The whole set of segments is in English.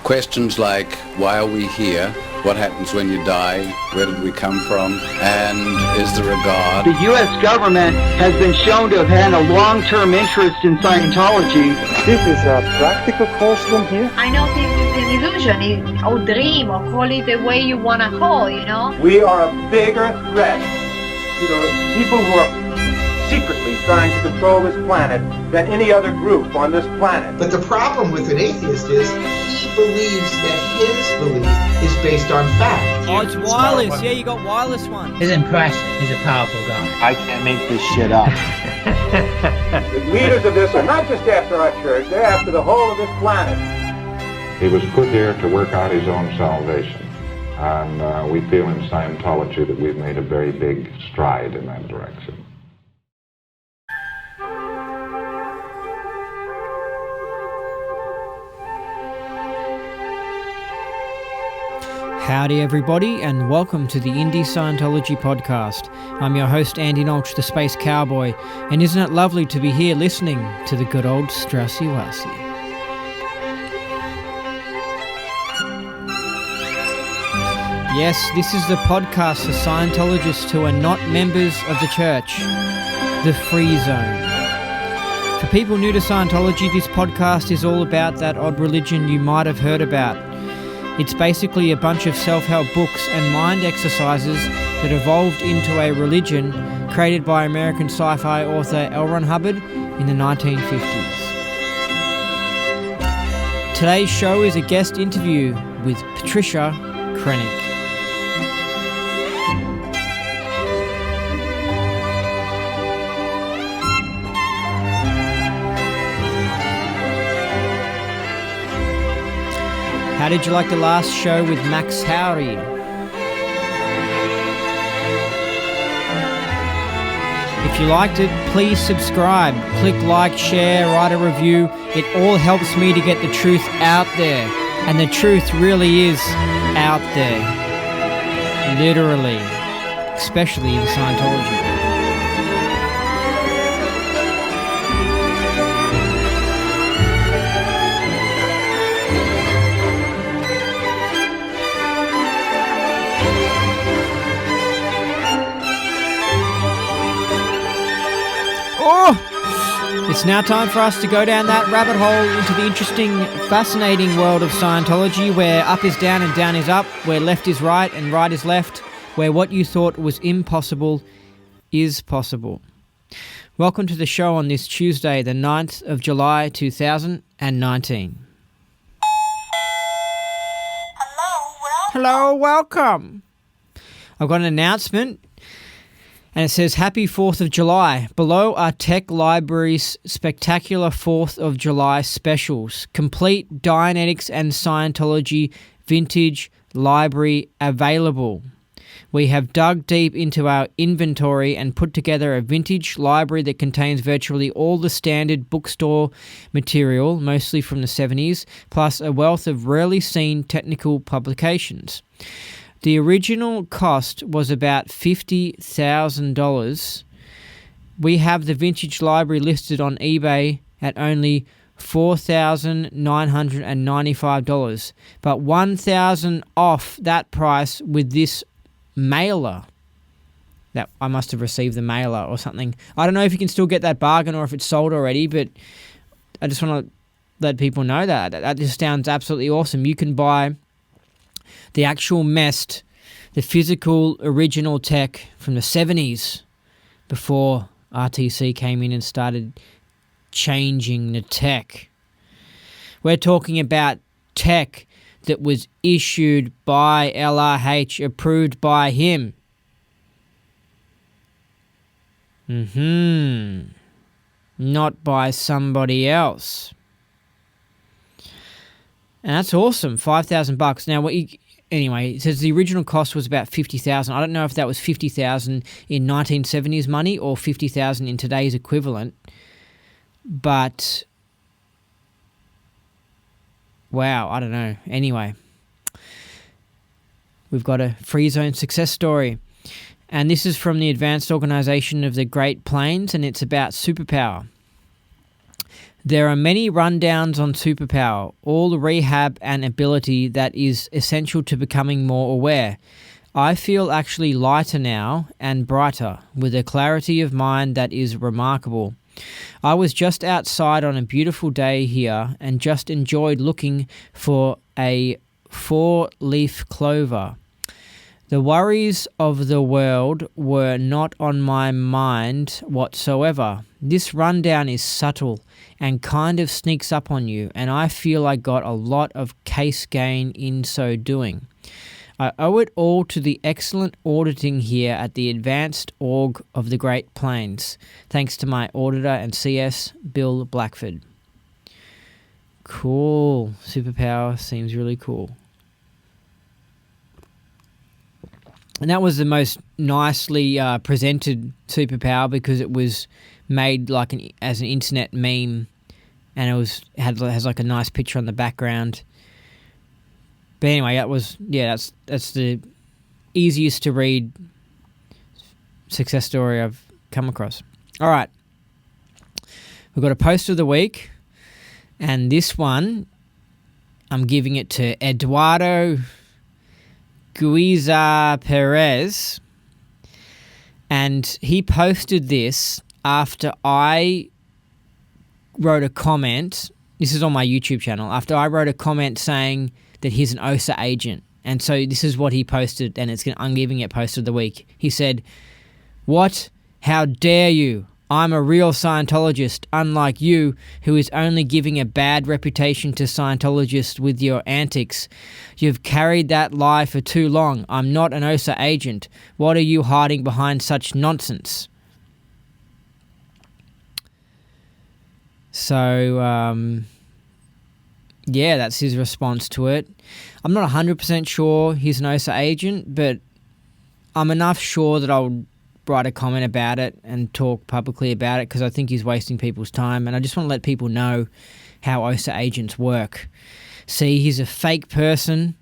Questions like, why are we here? What happens when you die? Where did we come from? And is there a God? The U.S. government has been shown to have had a long-term interest in Scientology. This is a practical question here. I know this is an illusion, or dream, or call it the way you want to call, you know? We are a bigger threat to the people who are secretly trying to control this planet than any other group on this planet. But the problem with an atheist is he believes that his belief is based on fact. Oh, it's wireless. Yeah, you got wireless one. He's impressive. He's a powerful guy. I can't make this shit up. The leaders of this are not just after our church, they're after the whole of this planet. He was put here to work out his own salvation. And we feel in Scientology that we've made a very big stride in that direction. Howdy everybody, and welcome to the Indie Scientology podcast. I'm your host Andy Nolch, the Space Cowboy, and isn't it lovely to be here listening to the good old Straussy-Wassy. Yes, this is the podcast for Scientologists who are not members of the church, the Free Zone. For people new to Scientology, this podcast is all about that odd religion you might have heard about. It's basically a bunch of self-help books and mind exercises that evolved into a religion created by American sci-fi author L. Ron Hubbard in the 1950s. Today's show is a guest interview with Patricia Krenik. How did you like the last show with Max Howry? If you liked it, please subscribe, click like, share, write a review. It all helps me to get the truth out there. And the truth really is out there. Literally. Especially in Scientology. It's now time for us to go down that rabbit hole into the interesting, fascinating world of Scientology, where up is down and down is up, where left is right and right is left, where what you thought was impossible is possible. Welcome to the show on this Tuesday, the 9th of July, 2019. Hello, welcome. I've got an announcement. And it says, Happy 4th of July. Below are Tech Library's spectacular 4th of July specials. Complete Dianetics and Scientology vintage library available. We have dug deep into our inventory and put together a vintage library that contains virtually all the standard bookstore material, mostly from the 70s, plus a wealth of rarely seen technical publications. The original cost was about $50,000. We have the vintage library listed on eBay at only $4,995, but $1,000 off that price with this mailer. That I must have received the mailer or something. I don't know if you can still get that bargain or if it's sold already, but I just want to let people know that just sounds absolutely awesome. You can buy the actual messed, the physical original tech from the 70s before RTC came in and started changing the tech. We're talking about tech that was issued by LRH, approved by him. Not by somebody else. And that's awesome, $5,000. Now, anyway, it says the original cost was about $50,000. I don't know if that was $50,000 in 1970s money or $50,000 in today's equivalent. But, wow, I don't know. Anyway, we've got a Free Zone success story. And this is from the Advanced Organization of the Great Plains, and it's about superpower. There are many rundowns on superpower, all the rehab and ability that is essential to becoming more aware. I feel actually lighter now and brighter, with a clarity of mind that is remarkable. I was just outside on a beautiful day here and just enjoyed looking for a 4-leaf clover. The worries of the world were not on my mind whatsoever. This rundown is subtle and kind of sneaks up on you, and I feel I got a lot of case gain in so doing. I owe it all to the excellent auditing here at the Advanced Org of the Great Plains. Thanks to my auditor and CS, Bill Blackford. Cool. Superpower seems really cool. And that was the most nicely presented superpower because it was made like as an internet meme, and has like a nice picture on the background. But anyway, that's the easiest to read success story I've come across. All right, we've got a post of the week, and this one I'm giving it to Eduardo Guiza Perez, and he posted this after I wrote a comment. This is on my YouTube channel. After I wrote a comment saying that he's an OSA agent, and so this is what he posted, and I'm giving it post of the week. He said, "What? How dare you? I'm a real Scientologist, unlike you, who is only giving a bad reputation to Scientologists with your antics. You've carried that lie for too long. I'm not an OSA agent. What are you hiding behind such nonsense?" So, yeah, that's his response to it. I'm not 100% sure he's an OSA agent, but I'm enough sure that I'll write a comment about it and talk publicly about it because I think he's wasting people's time, and I just want to let people know how OSA agents work. See, he's a fake person,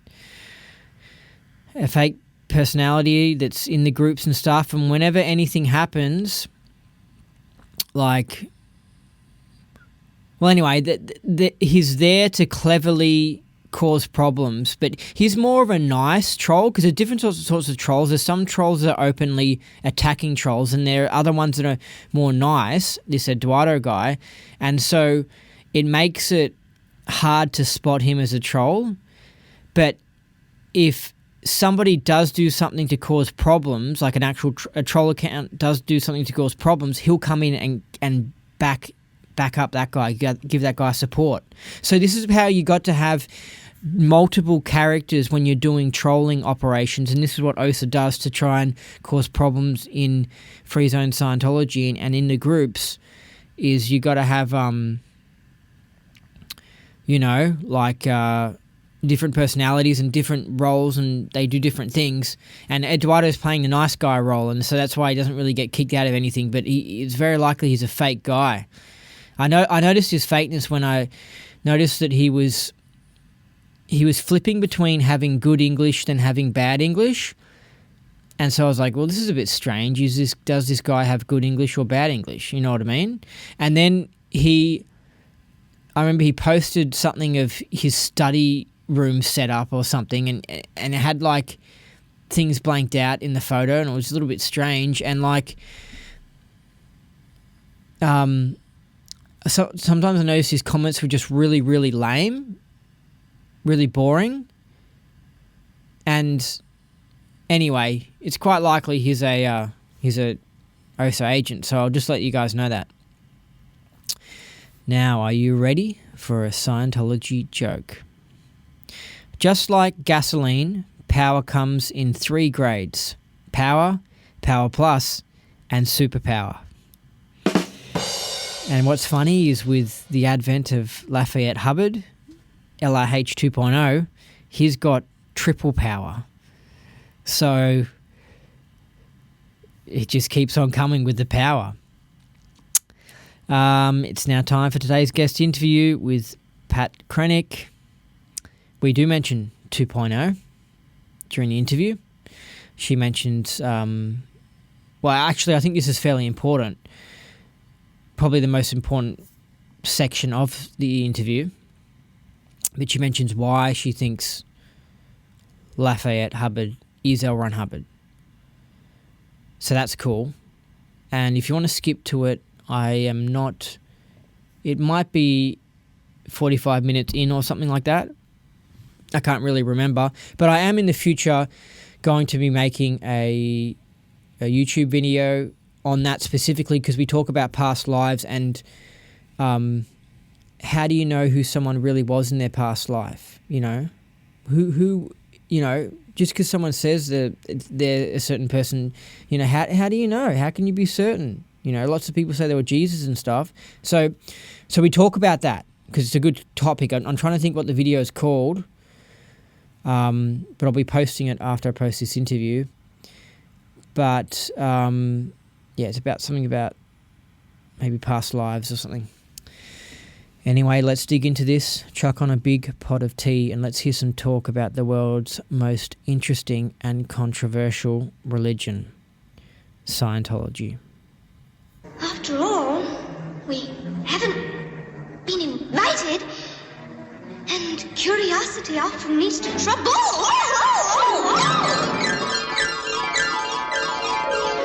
a fake personality that's in the groups and stuff, and whenever anything happens, like... Well, anyway, he's there to cleverly cause problems, but he's more of a nice troll because there's different sorts of trolls. There's some trolls that are openly attacking trolls, and there are other ones that are more nice, this Eduardo guy, and so it makes it hard to spot him as a troll. But if somebody does do something to cause problems, like an actual a troll account does do something to cause problems, he'll come in and back up that guy, give that guy support. So this is how you got to have multiple characters when you're doing trolling operations, and this is what OSA does to try and cause problems in Free Zone Scientology and in the groups, is you got to have, different personalities and different roles, and they do different things. And Eduardo's playing the nice guy role, and so that's why he doesn't really get kicked out of anything, but it's very likely he's a fake guy. I noticed his fakeness when I noticed that he was flipping between having good English than having bad English. And so I was like, well, this is a bit strange. Does this guy have good English or bad English? You know what I mean? And then I remember he posted something of his study room setup or something, and it had like things blanked out in the photo, and it was a little bit strange. And like, so sometimes I noticed his comments were just really, really lame, really boring. And anyway, it's quite likely he's a OSA agent, so I'll just let you guys know that. Now, are you ready for a Scientology joke? Just like gasoline, power comes in 3 grades: power, power plus, and superpower. And what's funny is with the advent of Lafayette Hubbard, LRH 2.0, he's got triple power. So it just keeps on coming with the power. It's now time for today's guest interview with Pat Krenik. We do mention 2.0 during the interview. She mentioned, well, actually, I think this is fairly important. Probably the most important section of the interview, but she mentions why she thinks Lafayette Hubbard is L. Ron Hubbard. So that's cool. And if you want to skip to it, I am not... It might be 45 minutes in or something like that. I can't really remember. But I am in the future going to be making a YouTube video on that specifically, because we talk about past lives and how do you know who someone really was in their past life, you know? Who you know, just because someone says that they're a certain person, you know, how do you know? How can you be certain? You know, lots of people say they were Jesus and stuff. So we talk about that because it's a good topic. I'm trying to think what the video is called, but I'll be posting it after I post this interview. But, yeah, it's about something about maybe past lives or something. Anyway, let's dig into this, chuck on a big pot of tea, and let's hear some talk about the world's most interesting and controversial religion, Scientology. After all, we haven't been invited, and curiosity often leads to trouble.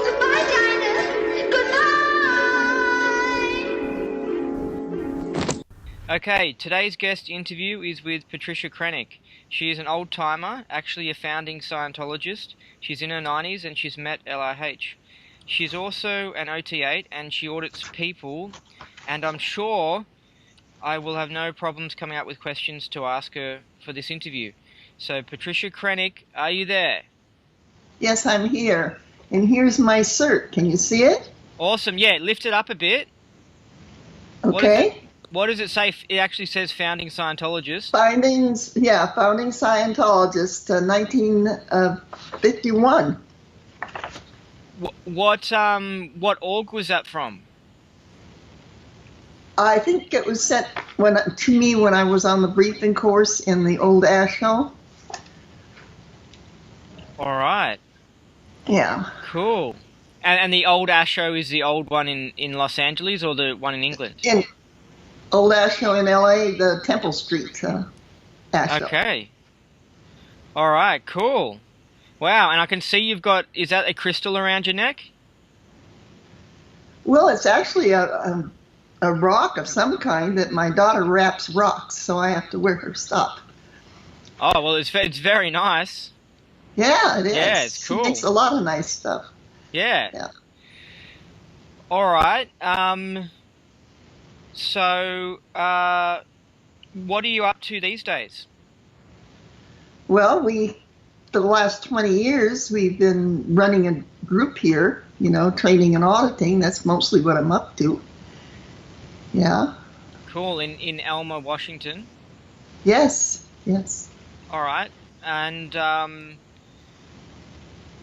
Goodbye, Dinah. Goodbye. Okay, today's guest interview is with Patricia Krenik. She is an old-timer, actually a founding Scientologist. She's in her 90s and she's met LRH. She's also an OT8 and she audits people, and I'm sure I will have no problems coming up with questions to ask her for this interview. So, Patricia Krenik, are you there? Yes, I'm here. And here's my cert. Can you see it? Awesome. Yeah, lift it up a bit. Okay. What does it say? It actually says founding Scientologist. Founding Scientologist, 1951. What org was that from? I think it was sent to me when I was on the briefing course in the old Asheville. All right. Yeah. Cool. And the old Asho is the old one in Los Angeles or the one in England? In old Asheville in LA, the Temple Street Asheville. Okay. All right, cool. Wow, and I can see you've got, is that a crystal around your neck? Well, it's actually a rock of some kind that my daughter wraps rocks, so I have to wear her stuff. Oh, well, it's very nice. Yeah, it is. Yeah, it's cool. She makes a lot of nice stuff. Yeah. Yeah. All right. So, what are you up to these days? Well, for the last 20 years, we've been running a group here, you know, training and auditing. That's mostly what I'm up to. Yeah. Cool. In Elma, Washington? Yes, yes. All right. And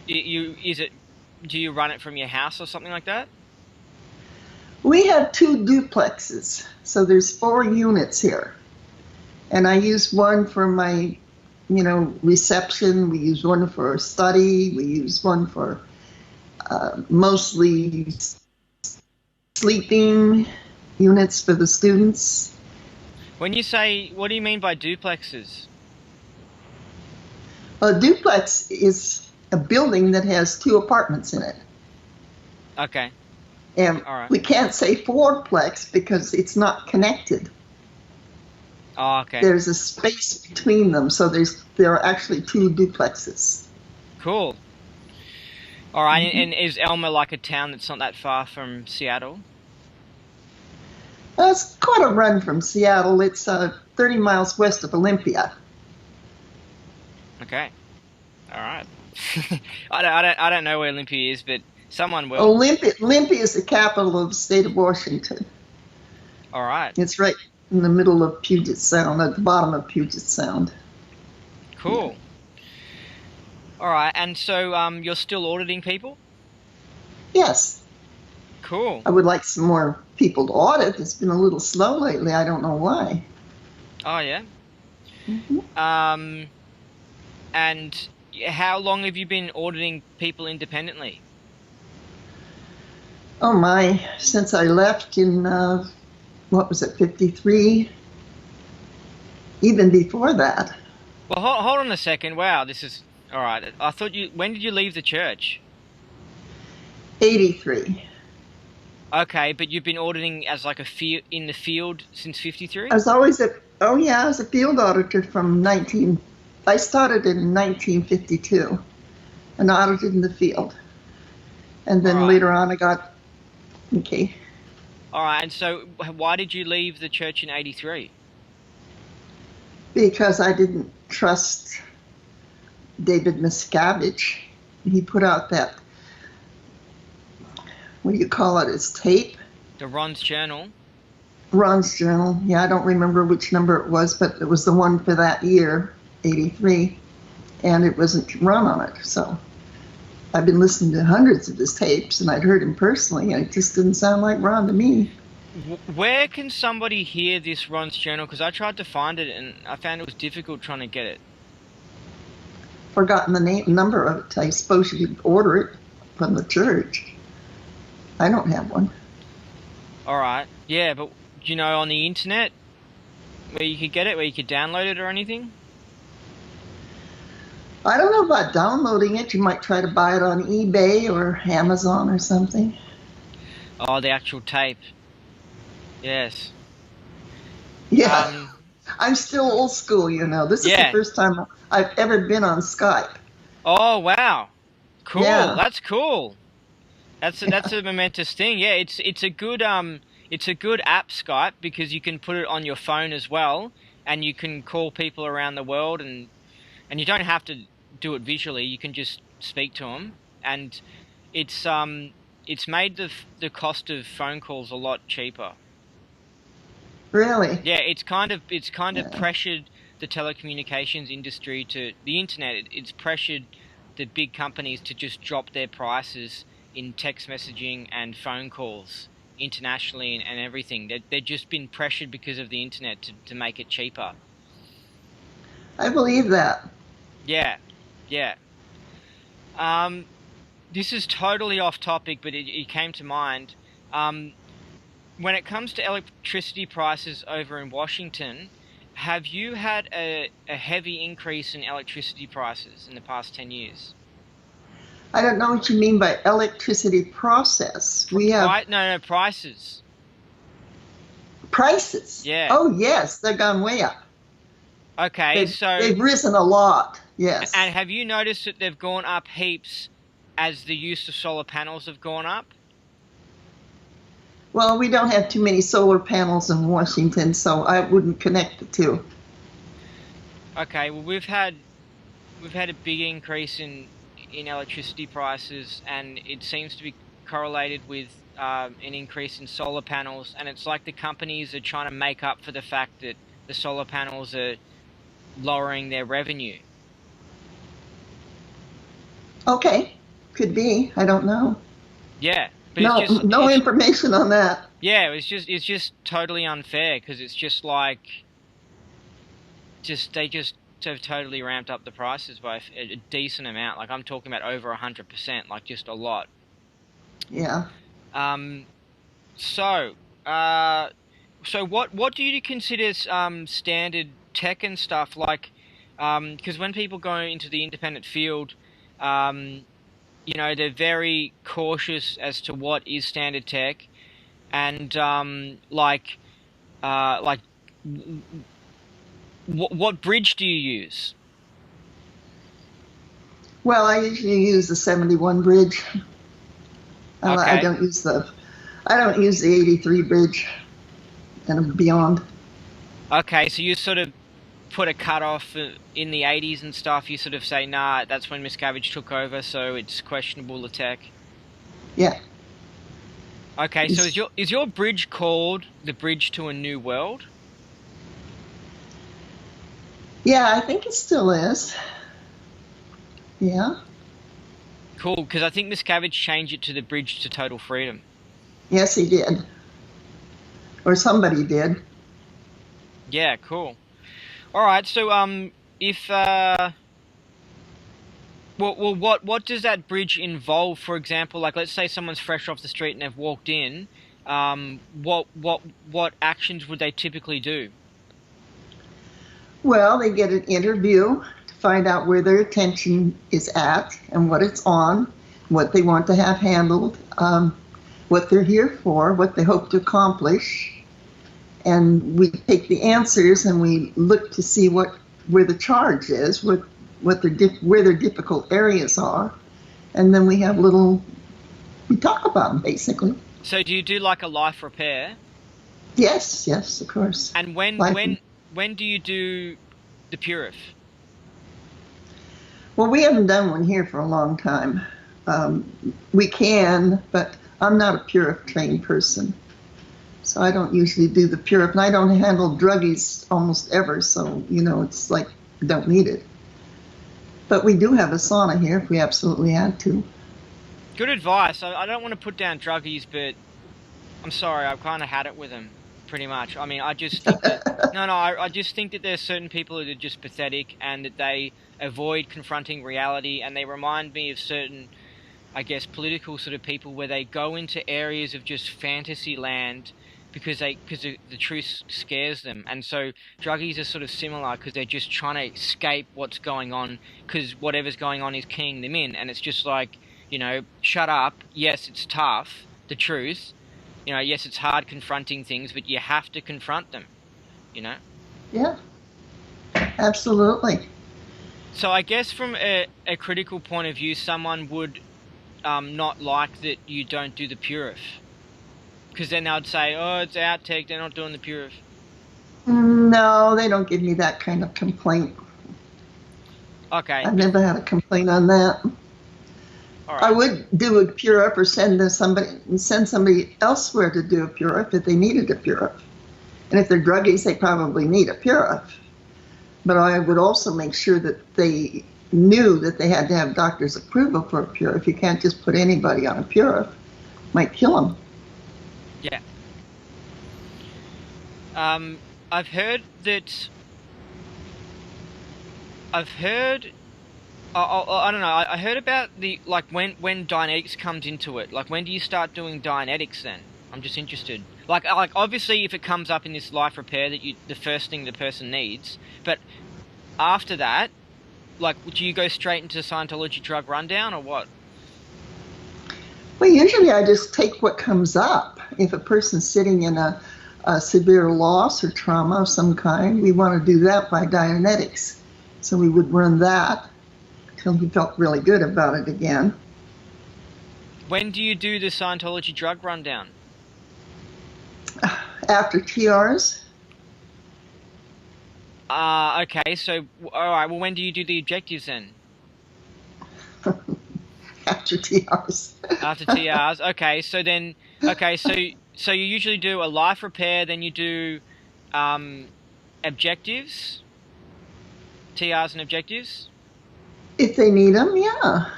do you run it from your house or something like that? We have 2 duplexes, so there's 4 units here. And I use one for my, you know, reception. We use one for study. We use one for mostly sleeping units for the students. When you say, what do you mean by duplexes? A duplex is a building that has 2 apartments in it. Okay. And all right. We can't say 4plex because it's not connected. Oh, okay. There's a space between them, so there are actually 2 duplexes. Cool. All right, and is Elma like a town that's not that far from Seattle? It's quite a run from Seattle. It's 30 miles west of Olympia. Okay. All right. I don't know where Olympia is, but someone will. Olympia is the capital of the state of Washington. All right. It's right in the middle of Puget Sound, at the bottom of Puget Sound. Cool. All right, and so you're still auditing people? Yes. Cool. I would like some more people to audit. It's been a little slow lately. I don't know why. Oh, yeah? Mm-hmm. And how long have you been auditing people independently? Oh my, since I left in what was it, 53? Even before that. Well, hold on a second. Wow, this is all right. I thought you. When did you leave the church? 83. Okay, but you've been auditing as like in the field since 53? I was always I was a field auditor from I started in 1952 and audited in the field. And then later on I got, okay. All right, and so why did you leave the church in 83? Because I didn't trust David Miscavige. He put out that, what do you call it, his tape? The Ron's Journal. Ron's Journal. Yeah, I don't remember which number it was, but it was the one for that year, 83, and it wasn't Ron on it. So I've been listening to hundreds of his tapes, and I'd heard him personally, and it just didn't sound like Ron to me. Where can somebody hear this Ron's Journal? Because I tried to find it, and I found it was difficult trying to get it. Forgotten the number of it. I suppose you could order it from the church. I don't have one. All right. Yeah, but you know, on the internet, where you could get it, where you could download it or anything? I don't know about downloading it. You might try to buy it on eBay or Amazon or something. Oh, the actual tape. Yes. Yeah. I'm still old school, you know. This is the first time I've ever been on Skype. Oh, wow. Cool. Yeah. That's cool. That's a momentous thing. Yeah, it's a good app, Skype, because you can put it on your phone as well, and you can call people around the world, and you don't have to do it visually. You can just speak to them, and it's made the cost of phone calls a lot cheaper. Really? Yeah, it's kind of pressured the telecommunications industry to the internet. It's pressured the big companies to just drop their prices in text messaging and phone calls internationally and everything. They've just been pressured because of the internet to make it cheaper. I believe that. Yeah. This is totally off topic, but it came to mind. When it comes to electricity prices over in Washington, have you had a heavy increase in electricity prices in the past 10 years? I don't know what you mean by electricity process. We have... No, prices. Prices? Yeah. Oh, yes, they've gone way up. Okay, they've risen a lot, yes. And have you noticed that they've gone up heaps as the use of solar panels have gone up? Well, we don't have too many solar panels in Washington, so I wouldn't connect the two. Okay, well, we've had a big increase in electricity prices, and it seems to be correlated with an increase in solar panels, and it's like the companies are trying to make up for the fact that the solar panels are lowering their revenue. Okay, could be. I don't know. Yeah. But no information on that. Yeah, it's just totally unfair, because it's just like they just have totally ramped up the prices by a decent amount. Like, I'm talking about over 100%, like just a lot. Yeah. So what do you consider standard tech and stuff, like? Because when people go into the independent field, you know, they're very cautious as to what is standard tech, and what bridge do you use? Well, I usually use the 71 bridge. Okay. I don't use the 83 bridge and beyond. Okay, so you sort of put a cutoff in the 80s and stuff. You sort of say, nah, that's when Miscavige took over, so it's questionable, the tech. Yeah. Okay, so is your bridge called the Bridge to a New World? Yeah, I think it still is. Yeah. Cool, because I think Miscavige changed it to the Bridge to Total Freedom. Yes, he did. Or somebody did. Yeah, cool. All right, so if what does that bridge involve? For example, like, let's say someone's fresh off the street and they've walked in. what actions would they typically do? Well, they get an interview to find out where their attention is at and what it's on, what they want to have handled, what they're here for, what they hope to accomplish. And we take the answers and we look to see where the charge is, where their difficult areas are. And then we talk about them, basically. So do you do like a life repair? Yes, of course. And when do you do the Purif? Well, we haven't done one here for a long time. We can, but I'm not a Purif trained person. So I don't usually do the Purif, and I don't handle druggies almost ever, so, it's like I don't need it. But we do have a sauna here if we absolutely had to. Good advice. I don't want to put down druggies, but I'm sorry, I've kind of had it with them, pretty much. I mean, I just think that... I just think that there's certain people that are just pathetic and that they avoid confronting reality, and they remind me of certain, I guess, political sort of people where they go into areas of just fantasy land because the truth scares them. And so druggies are sort of similar because they're just trying to escape what's going on because whatever's going on is keying them in. And it's just like, shut up. Yes, it's tough, the truth. Yes, it's hard confronting things, but you have to confront them, Yeah, absolutely. So I guess from a critical point of view, someone would not like that you don't do the Purif. Because then they'd say, oh, it's outtake, they're not doing the Purif. No, they don't give me that kind of complaint. Okay. I've never had a complaint on that. All right. I would do a Purif or send somebody elsewhere to do a Purif if they needed a Purif. And if they're druggies, they probably need a Purif. But I would also make sure that they knew that they had to have doctor's approval for a Purif. You can't just put anybody on a Purif. Might kill them. Yeah. I've heard that... I don't know. I heard about when Dianetics comes into it. Like, when do you start doing Dianetics then? I'm just interested. Like obviously, if it comes up in this life repair that the first thing the person needs, but after that, do you go straight into Scientology drug rundown or what? Well, usually I just take what comes up. If a person's sitting in a severe loss or trauma of some kind, we want to do that by Dianetics. So we would run that until he felt really good about it again. When do you do the Scientology drug rundown? After TRs. Okay, so, alright, well, when do you do the objectives then? After TRs. After TRs, okay, so then, so you usually do a life repair, then you do, objectives? TRs and objectives? If they need them, yeah.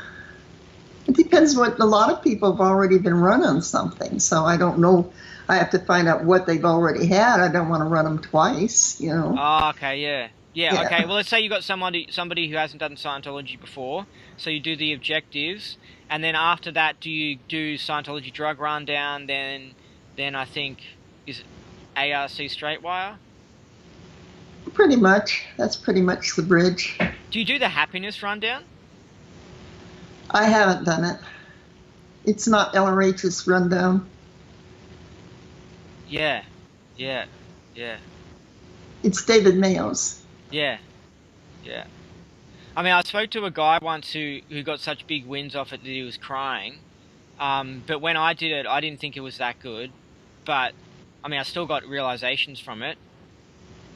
It depends a lot of people have already been run on something, so I don't know. I have to find out what they've already had. I don't want to run them twice, Oh, okay, yeah. Yeah, okay. Well, let's say you got somebody who hasn't done Scientology before, so you do the objectives, and then after that, do you do Scientology drug rundown? Then I think is it ARC straight wire? Pretty much. That's pretty much the bridge. Do you do the happiness rundown? I haven't done it. It's not LRH's rundown. Yeah. It's David Mayo's. Yeah. I mean, I spoke to a guy once who got such big wins off it that he was crying. But when I did it, I didn't think it was that good. But, I mean, I still got realizations from it.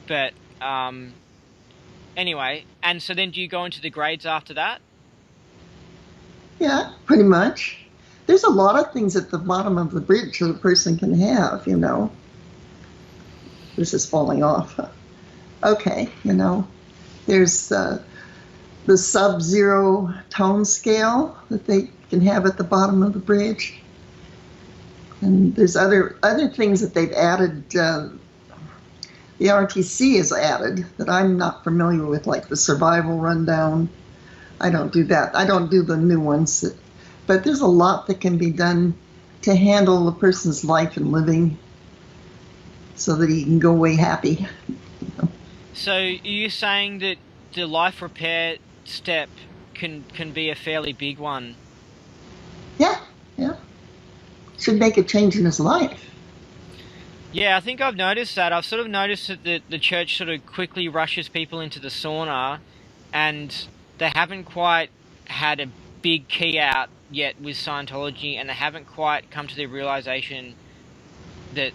But, anyway, and so then do you go into the grades after that? Yeah, pretty much. There's a lot of things at the bottom of the bridge that a person can have, This is falling off. Okay, There's the sub-zero tone scale that they can have at the bottom of the bridge. And there's other things that they've added, the RTC has added that I'm not familiar with, like the survival rundown. I don't do that. I don't do the new ones. But there's a lot that can be done to handle a person's life and living so that he can go away happy. So are you saying that the life repair step can be a fairly big one? Yeah. Should make a change in his life. Yeah, I think I've noticed that. I've sort of noticed that the church sort of quickly rushes people into the sauna, and they haven't quite had a big key out yet with Scientology, and they haven't quite come to the realization that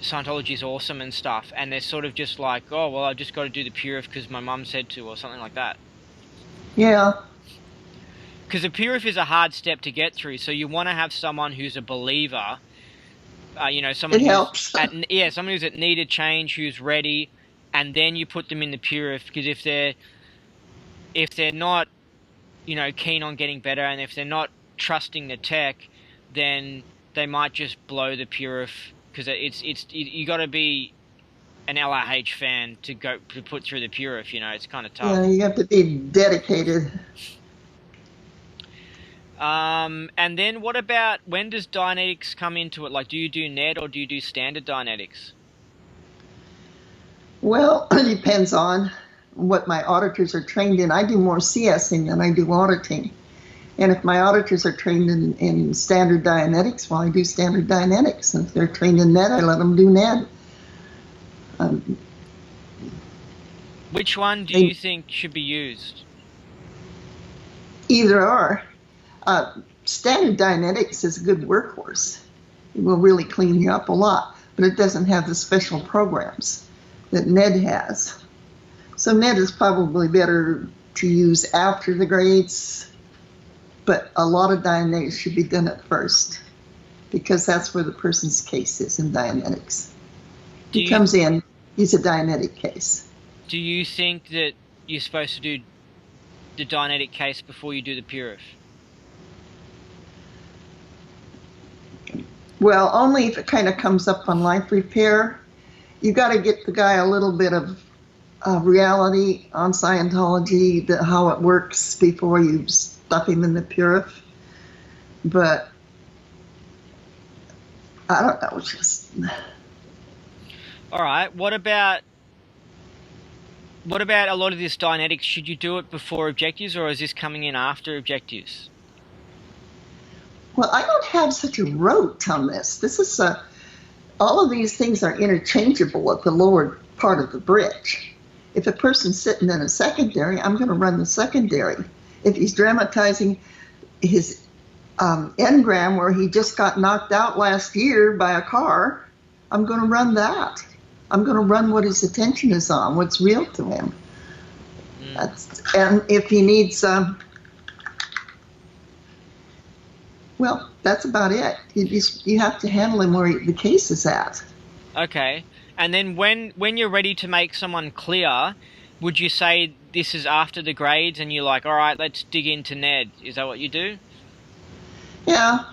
Scientology is awesome and stuff, and they're sort of just like, oh, well, I've just got to do the Purif because my mum said to, or something like that. Yeah. Because the Purif is a hard step to get through, so you want to have someone who's a believer, someone it helps. Someone who's at need a change, who's ready, and then you put them in the Purif, because if they're not, keen on getting better, and if they're not trusting the tech, then they might just blow the Purif, because you got to be an LRH fan to put through the Purif. It's kind of tough. Yeah, you have to be dedicated. And then what about, when does Dianetics come into it? Like, do you do Ned or do you do standard Dianetics? Well, it depends on what my auditors are trained in. I do more CSing than I do auditing. And if my auditors are trained in standard Dianetics, well, I do standard Dianetics. And if they're trained in Ned, I let them do Ned. Which one do you think should be used? Either or. Standard Dianetics is a good workhorse. It will really clean you up a lot, but it doesn't have the special programs that Ned has. So Ned is probably better to use after the grades, but a lot of Dianetics should be done at first, because that's where the person's case is in Dianetics. He comes in, he's a Dianetic case. Do you think that you're supposed to do the Dianetic case before you do the Purif? Well, only if it kind of comes up on life repair. You got to get the guy a little bit of reality on Scientology, how it works before you stuff him in the Purif. But I don't know, just... All right. What about a lot of this Dianetics? Should you do it before objectives, or is this coming in after objectives? Well, I don't have such a rote on this. This is all of these things are interchangeable at the lower part of the bridge. If a person's sitting in a secondary, I'm going to run the secondary. If he's dramatizing his engram where he just got knocked out last year by a car, I'm going to run that. I'm going to run what his attention is on, what's real to him. And if he needs... well, that's about it. You have to handle him where the case is at. Okay. And then when you're ready to make someone clear, would you say this is after the grades and you're like, all right, let's dig into Ned? Is that what you do? Yeah.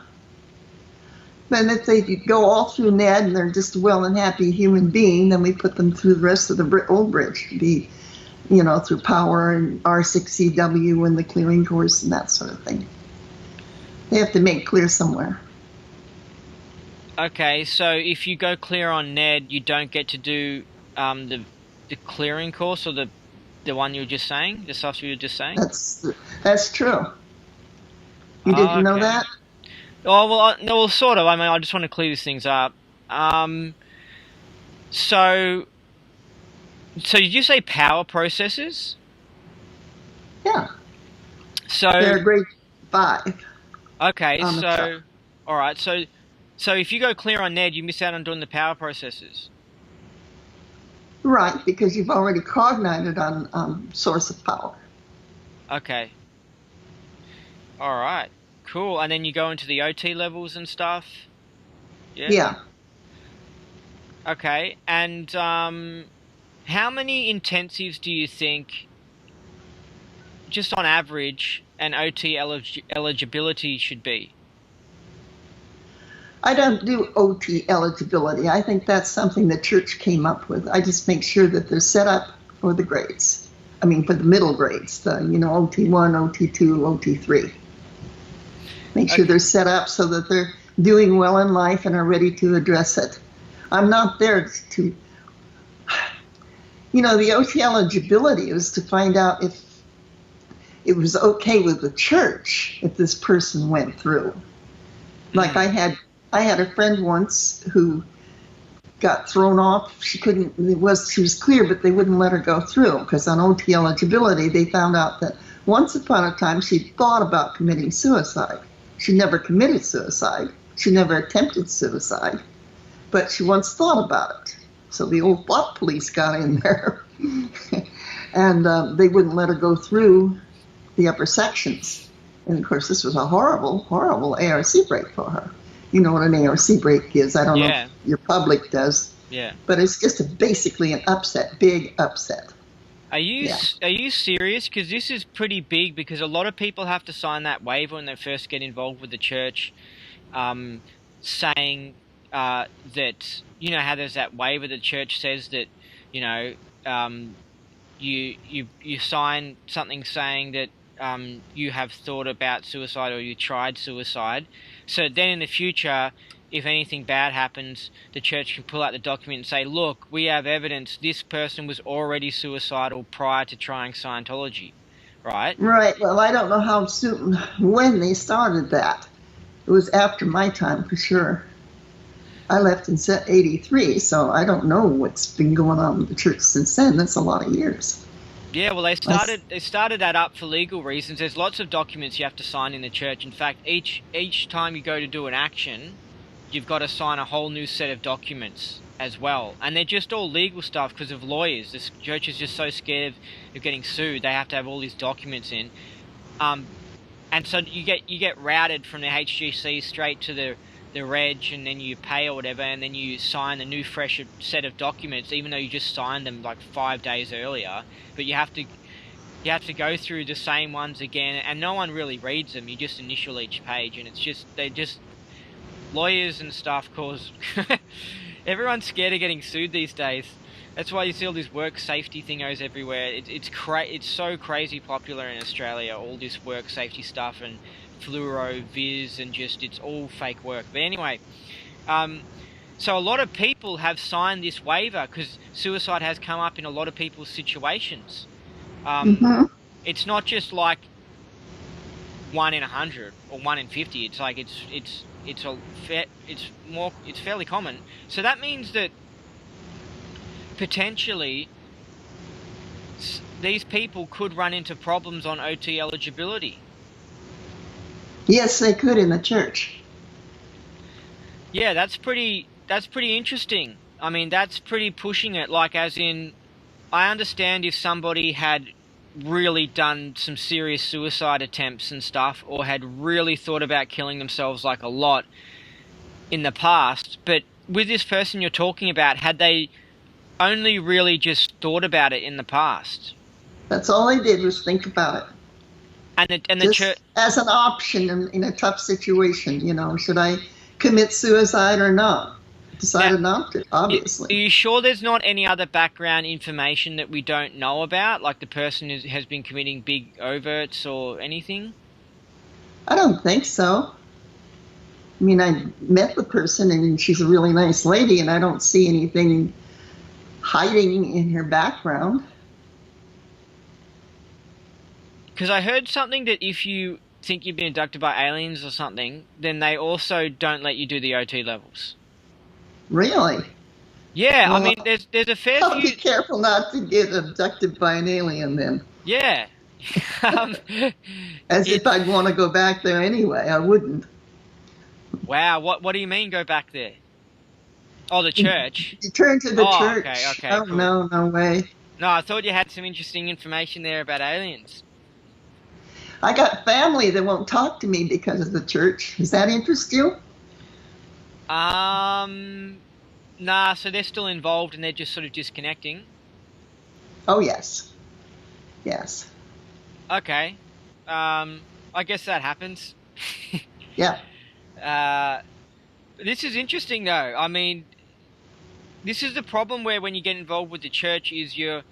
Then if they go all through Ned and they're just a well and happy human being, then we put them through the rest of the old bridge to be, through power and R6CW and the clearing course and that sort of thing. They have to make clear somewhere. Okay, so if you go clear on Ned, you don't get to do the clearing course, or the one you were just saying, the stuff you were just saying? That's true. You didn't know that? Oh, well, sort of. I mean, I just want to clear these things up. So did you say power processes? Yeah. So they're grade 5. Okay, so all right, so if you go clear on Ned, you miss out on doing the power processes. Right, because you've already cognited on source of power. Okay. All right. Cool. And then you go into the OT levels and stuff? Yeah? Yeah. Okay. And how many intensives do you think, just on average, an OT eligibility should be? I don't do OT eligibility. I think that's something the church came up with. I just make sure that they're set up for the grades. I mean, for the middle grades, the OT1, OT2, OT3. Make sure they're set up so that doing well in life and are ready to address it. I'm not there to, the OT eligibility was to find out if it was okay with the church if this person went through. Like I had a friend once who got thrown off. She was clear, but they wouldn't let her go through because on OT eligibility, they found out that once upon a time she thought about committing suicide. She never committed suicide. She never attempted suicide, but she once thought about it. So the old thought police got in there and they wouldn't let her go through the upper sections. And of course, this was a horrible, horrible ARC break for her. You know what an ARC break is. I don't know if your public does. Yeah. But it's just basically an upset, big upset. Are you serious? Because this is pretty big, because a lot of people have to sign that waiver when they first get involved with the church, saying that, you know how there's that waiver the church says that, you sign something saying that you have thought about suicide or you tried suicide. So then in the future, if anything bad happens, the church can pull out the document and say, look, we have evidence this person was already suicidal prior to trying Scientology, right? Right. Well, I don't know how soon, when they started that. It was after my time for sure. I left in 83, so I don't know what's been going on with the church since then. That's a lot of years. Yeah, well, they started that up for legal reasons. There's lots of documents you have to sign in the church. In fact, each time you go to do an action, you've got to sign a whole new set of documents as well. And they're just all legal stuff because of lawyers. This church is just so scared of getting sued. They have to have all these documents in. And so you get routed from the HGC straight to the reg, and then you pay or whatever, and then you sign a new fresh set of documents, even though you just signed them like 5 days earlier. But you have to go through the same ones again, and no one really reads them. You just initial each page, and they're just lawyers and stuff cause everyone's scared of getting sued these days. That's why you see all these work safety thingos everywhere. It's so crazy popular in Australia, all this work safety stuff and fluoro, viz, and it's all fake work. But anyway, so a lot of people have signed this waiver because suicide has come up in a lot of people's situations. It's not just like 1 in 100 or 1 in 50. It's like it's fairly common. So that means that potentially these people could run into problems on OT eligibility. Yes, they could in the church. Yeah, that's pretty interesting. I mean, that's pretty pushing it. Like, as in, I understand if somebody had really done some serious suicide attempts and stuff, or had really thought about killing themselves like a lot in the past, but with this person you're talking about, had they only really just thought about it in the past? That's all they did was think about it. And the church, as an option in a tough situation, should I commit suicide or not? Decided not to, obviously. Are you sure there's not any other background information that we don't know about, like the person has been committing big overts or anything? I don't think so. I mean, I met the person and she's a really nice lady, and I don't see anything hiding in her background. Because I heard something that if you think you've been abducted by aliens or something, then they also don't let you do the OT levels. Really? Yeah, well, I mean, there's a fair few... I'll be careful not to get abducted by an alien then. Yeah. As if I'd want to go back there anyway. I wouldn't. Wow, what do you mean go back there? Oh, the church? Return to the church. Okay, oh, cool. No way. No, I thought you had some interesting information there about aliens. I got family that won't talk to me because of the church. Does that interest you? Nah, so they're still involved and they're just sort of disconnecting? Oh, yes. Yes. Okay. I guess that happens. Yeah. This is interesting, though. I mean, this is the problem where when you get involved with the church is you're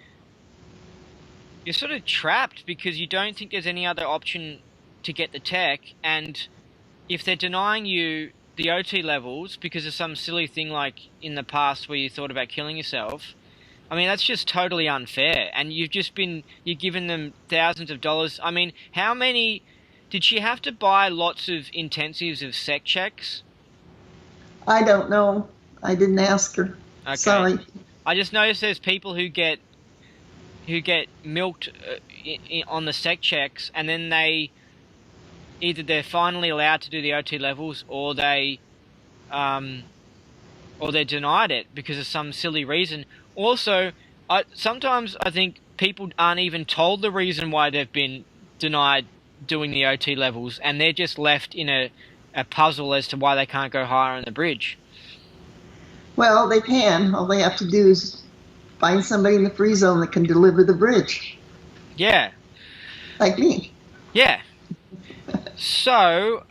sort of trapped because you don't think there's any other option to get the tech, and if they're denying you the OT levels because of some silly thing like in the past where you thought about killing yourself, I mean, that's just totally unfair. And you've given them thousands of dollars. I mean, how many, did she have to buy lots of intensives of sec checks? I don't know. I didn't ask her. Okay. Sorry. I just noticed there's people who get milked on the sec checks, and then they're finally allowed to do the OT levels, or they're denied it because of some silly reason. Also, sometimes I think people aren't even told the reason why they've been denied doing the OT levels, and they're just left in a puzzle as to why they can't go higher on the bridge. Well, they can. All they have to do is find somebody in the free zone that can deliver the bridge. Yeah. Like me. Yeah. So,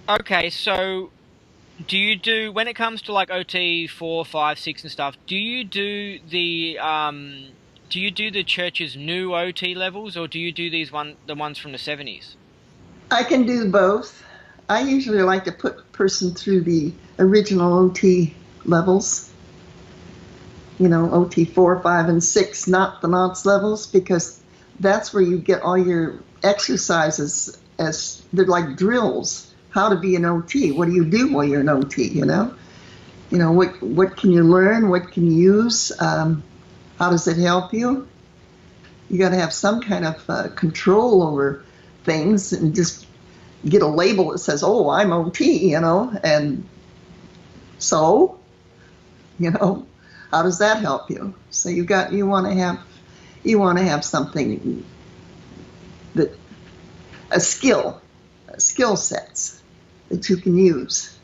okay, so do you do, when it comes to like OT 4, 5, 6 and stuff, do you do the church's new OT levels, or do you do the ones from the 70s? I can do both. I usually like to put a person through the original OT levels. You know, OT 4, 5, and 6, not the NOTS levels, because that's where you get all your exercises, as they're like drills. How to be an OT. What do you do while you're an OT, you know? You know, what can you learn? What can you use? How does it help you? You got to have some kind of control over things, and just get a label that says, oh, I'm OT, you know, and so, you know, how does that help you? So you want to have something that, skill sets that you can use,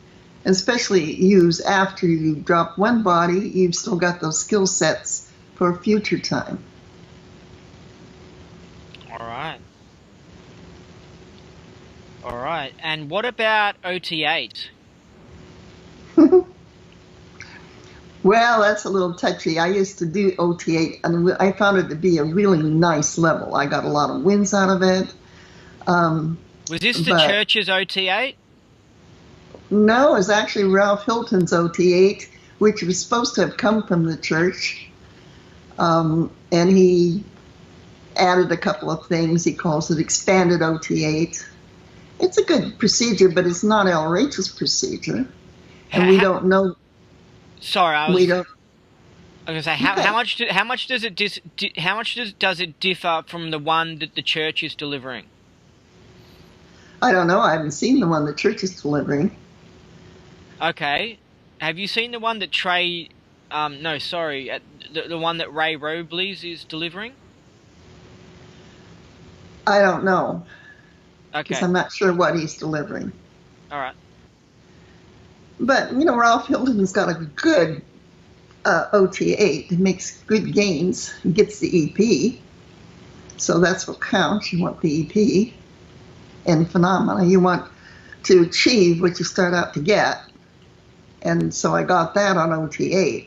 especially use after you drop one body. You've still got those skill sets for future time. All right. And what about OT8? Well, that's a little touchy. I used to do OT8, and I found it to be a really nice level. I got a lot of wins out of it. Was this the church's OT8? No, it was actually Ralph Hilton's OT8, which was supposed to have come from the church. And he added a couple of things. He calls it expanded OT8. It's a good procedure, but it's not LRH's procedure. And we don't know. Sorry, we don't. I was going to say, how much does it differ from the one that the church is delivering? I don't know. I haven't seen the one the church is delivering. Okay. Have you seen the one that the one that Ray Robles is delivering? I don't know. Okay. Because I'm not sure what he's delivering. All right. But, you know, Ralph Hilton's got a good OT8. He makes good gains. He gets the EP. So that's what counts. You want the EP. And phenomena. You want to achieve what you start out to get. And so I got that on OT8.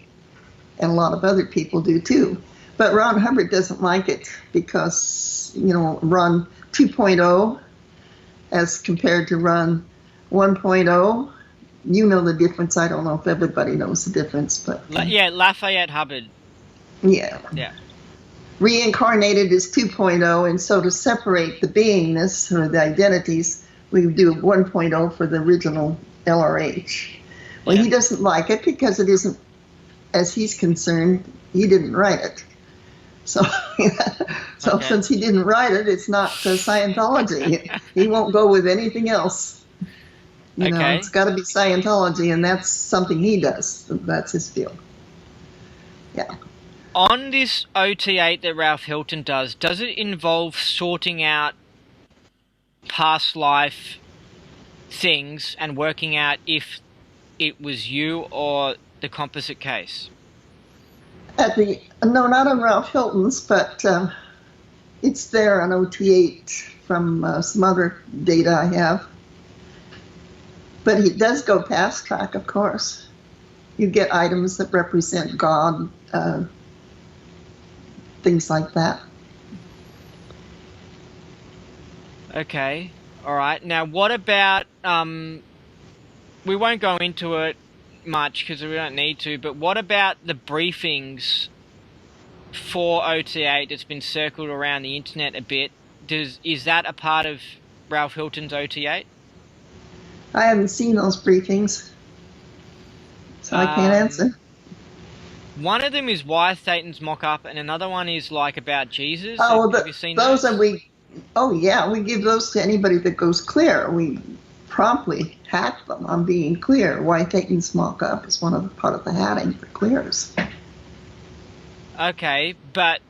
And a lot of other people do too. But Ron Hubbard doesn't like it because, you know, Ron 2.0 as compared to Ron 1.0. You know the difference. I don't know if everybody knows the difference, but yeah, Lafayette Hubbard. Yeah. Yeah. Reincarnated is 2.0, and so to separate the beingness or the identities, we do 1.0 for the original LRH. Well, he doesn't like it because it isn't, as he's concerned, he didn't write it. So, Since he didn't write it, it's not Scientology. He won't go with anything else. You know, it's got to be Scientology, and that's something he does. That's his field. Yeah. On this OT8 that Ralph Hilton does it involve sorting out past life things and working out if it was you or the composite case? No, not on Ralph Hilton's, but it's there on OT8 from some other data I have. But he does go past track, of course. You get items that represent God, things like that. Okay. All right. Now, what about we won't go into it much because we don't need to, but what about the briefings for OT8 that's been circled around the internet a bit? Is that a part of Ralph Hilton's OT8? I haven't seen those briefings, so I can't answer. One of them is why Satan's mock-up, and another one is like about Jesus. Oh, have you seen those? those? Oh yeah, we give those to anybody that goes clear. We promptly hat them on being clear. Why Satan's mock-up is one of the part of the hatting for clears. Okay, but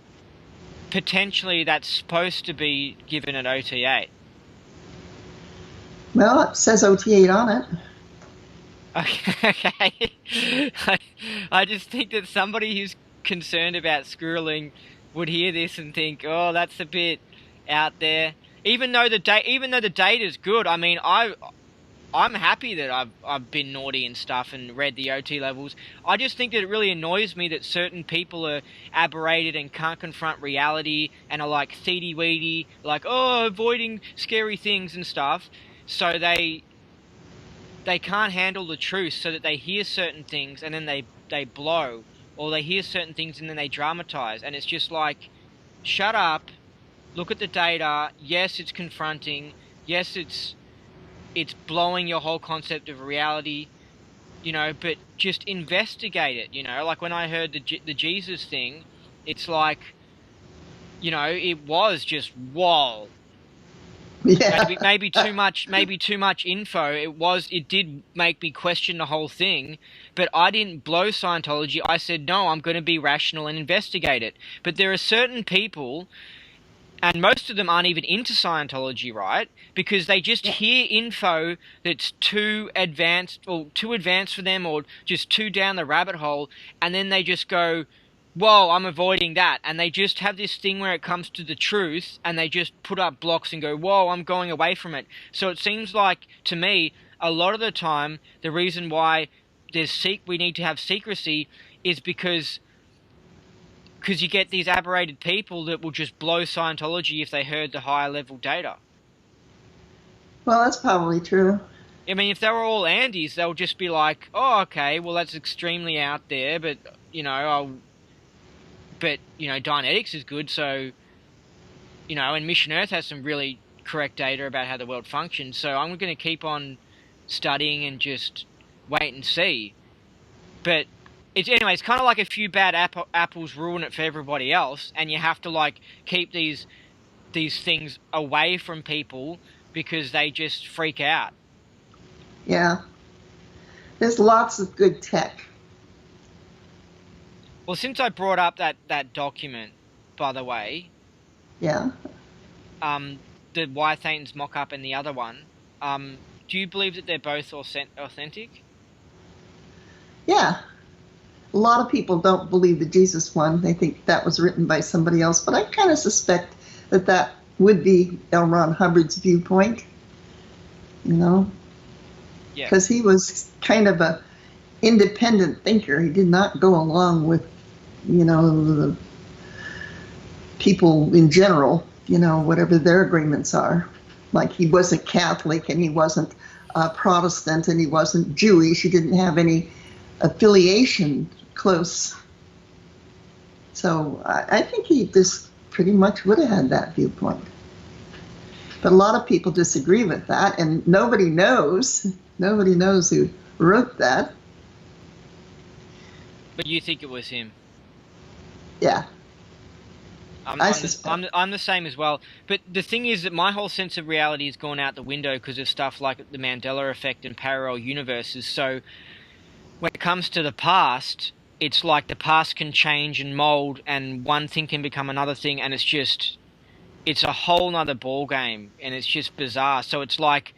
potentially that's supposed to be given at OT8. Well, it says OT8 on it. Okay. I just think that somebody who's concerned about squirreling would hear this and think, "Oh, that's a bit out there." Even though the data's good, I mean, I'm happy that I've been naughty and stuff and read the OT levels. I just think that it really annoys me that certain people are aberrated and can't confront reality and are like seedy-weedy, like, oh, avoiding scary things and stuff. So they can't handle the truth, so that they hear certain things and then they blow, or they hear certain things and then they dramatize. And it's just like, shut up, look at the data. Yes, it's confronting. Yes, it's blowing your whole concept of reality, but just investigate it, Like when I heard the Jesus thing, it's like, it was just, whoa. Yeah. Maybe too much info. It did make me question the whole thing, but I didn't blow Scientology. I said, no, I'm going to be rational and investigate it. But there are certain people, and most of them aren't even into Scientology, right? Because they just hear info that's too advanced for them, or just too down the rabbit hole, and then they just go, whoa, I'm avoiding that. And they just have this thing where it comes to the truth, and they just put up blocks and go, whoa, I'm going away from it. So it seems like, to me, a lot of the time, the reason why we need to have secrecy is because you get these aberrated people that will just blow Scientology if they heard the higher level data. Well, that's probably true. I mean, if they were all Andes, they'll just be like, oh, okay, well, that's extremely out there, but, Dianetics is good, so, and Mission Earth has some really correct data about how the world functions, so I'm going to keep on studying and just wait and see. But it's kind of like a few bad apples ruin it for everybody else, and you have to, keep these things away from people because they just freak out. Yeah. There's lots of good tech. Well, since I brought up that document, by the way, yeah, the Why Satan's mock-up and the other one, do you believe that they're both authentic? Yeah. A lot of people don't believe the Jesus one. They think that was written by somebody else, but I kind of suspect that would be L. Ron Hubbard's viewpoint, because he was kind of a independent thinker. He did not go along with, the people in general, whatever their agreements are. Like, he wasn't Catholic, and he wasn't Protestant, and he wasn't Jewish. He didn't have any affiliation close. So I think he just pretty much would have had that viewpoint. But a lot of people disagree with that, and nobody knows who wrote that. But you think it was him? Yeah. I'm the same as well. But the thing is that my whole sense of reality has gone out the window because of stuff like the Mandela effect and parallel universes. So when it comes to the past, it's like the past can change and mold, and one thing can become another thing, and it's a whole nother ball game, and it's just bizarre. So it's like,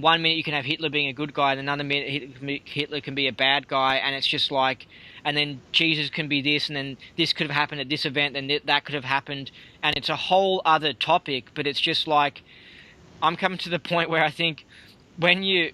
one minute you can have Hitler being a good guy, and another minute Hitler can be a bad guy, and it's just like, and then Jesus can be this, and then this could have happened at this event, and that could have happened, and it's a whole other topic. But it's just like, I'm coming to the point where I think when you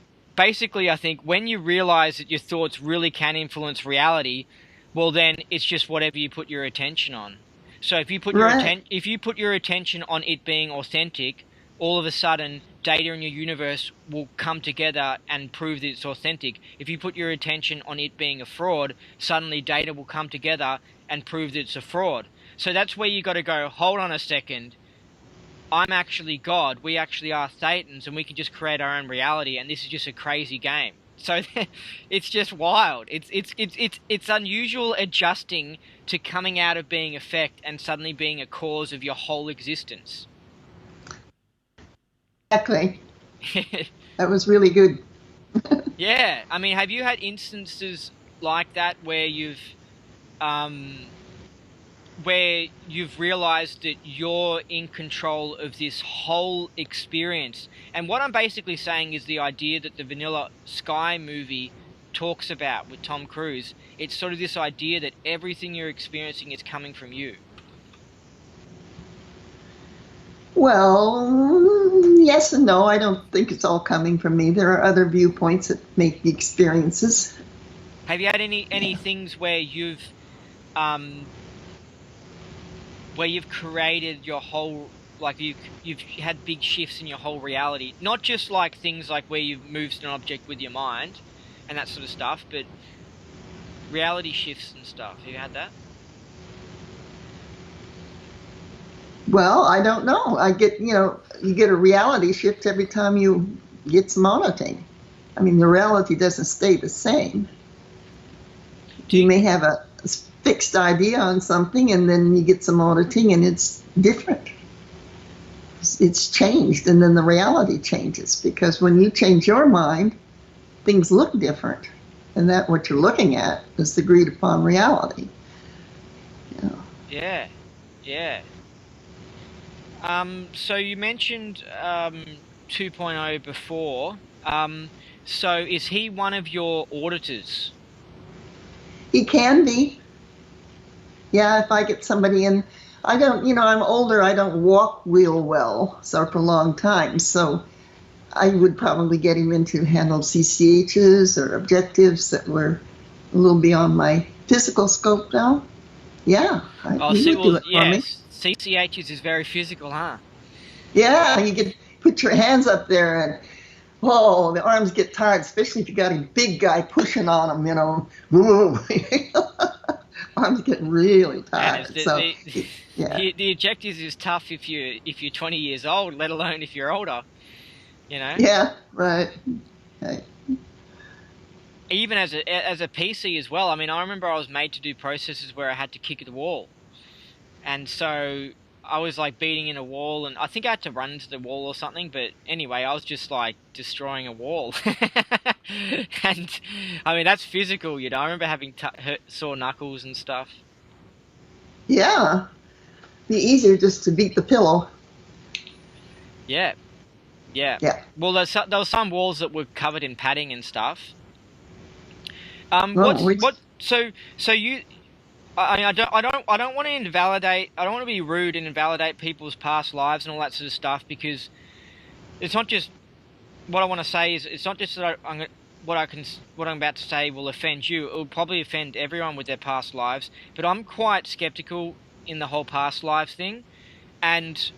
realize that your thoughts really can influence reality, well, then it's just whatever you put your attention on. So if you put your attention on it being authentic, all of a sudden data in your universe will come together and prove that it's authentic. If you put your attention on it being a fraud, suddenly data will come together and prove that it's a fraud. So that's where you got to go, hold on a second. I'm actually God. We actually are Thetans, and we can just create our own reality. And this is just a crazy game. So it's just wild. It's unusual adjusting to coming out of being effect and suddenly being a cause of your whole existence. Exactly. That was really good. Yeah, I mean, have you had instances like that where you've realized that you're in control of this whole experience? And what I'm basically saying is the idea that the Vanilla Sky movie talks about with Tom Cruise. It's sort of this idea that everything you're experiencing is coming from you. Well, yes and no. I don't think it's all coming from me. There are other viewpoints that make the experiences. Have you had any things where you've created your whole, like you've had big shifts in your whole reality? Not just like things like where you've moved an object with your mind and that sort of stuff, but reality shifts and stuff. Have you had that? Well, I don't know. You get a reality shift every time you get some auditing. I mean, the reality doesn't stay the same. You may have a fixed idea on something, and then you get some auditing, and it's different. It's changed, and then the reality changes, because when you change your mind, things look different, and that what you're looking at is the agreed upon reality. Yeah. So you mentioned 2.0 before. So is he one of your auditors? He can be. Yeah, if I get somebody in, I don't, I'm older, I don't walk real well, so for a long time, so I would probably get him in to handle CCHs or objectives that were a little beyond my physical scope now. Yeah, he would do it for me. CCHs is very physical, huh? Yeah, you can put your hands up there and, the arms get tired, especially if you got a big guy pushing on them, arms getting really tired. The objectives is tough if you're 20 years old, let alone if you're older. Yeah, right. Okay. Even as a PC as well. I mean, I remember I was made to do processes where I had to kick the wall, and so I was like beating in a wall, and I think I had to run into the wall or something. But anyway, I was just like destroying a wall, and I mean that's physical. I remember having sore knuckles and stuff. Yeah, be easier just to beat the pillow. Yeah. Well, there were some walls that were covered in padding and stuff. So you, I mean, I don't want to invalidate. I don't want to be rude and invalidate people's past lives and all that sort of stuff, because it's not just what I want to say is it's not just that what I'm about to say will offend you. It will probably offend everyone with their past lives. But I'm quite skeptical in the whole past lives thing, and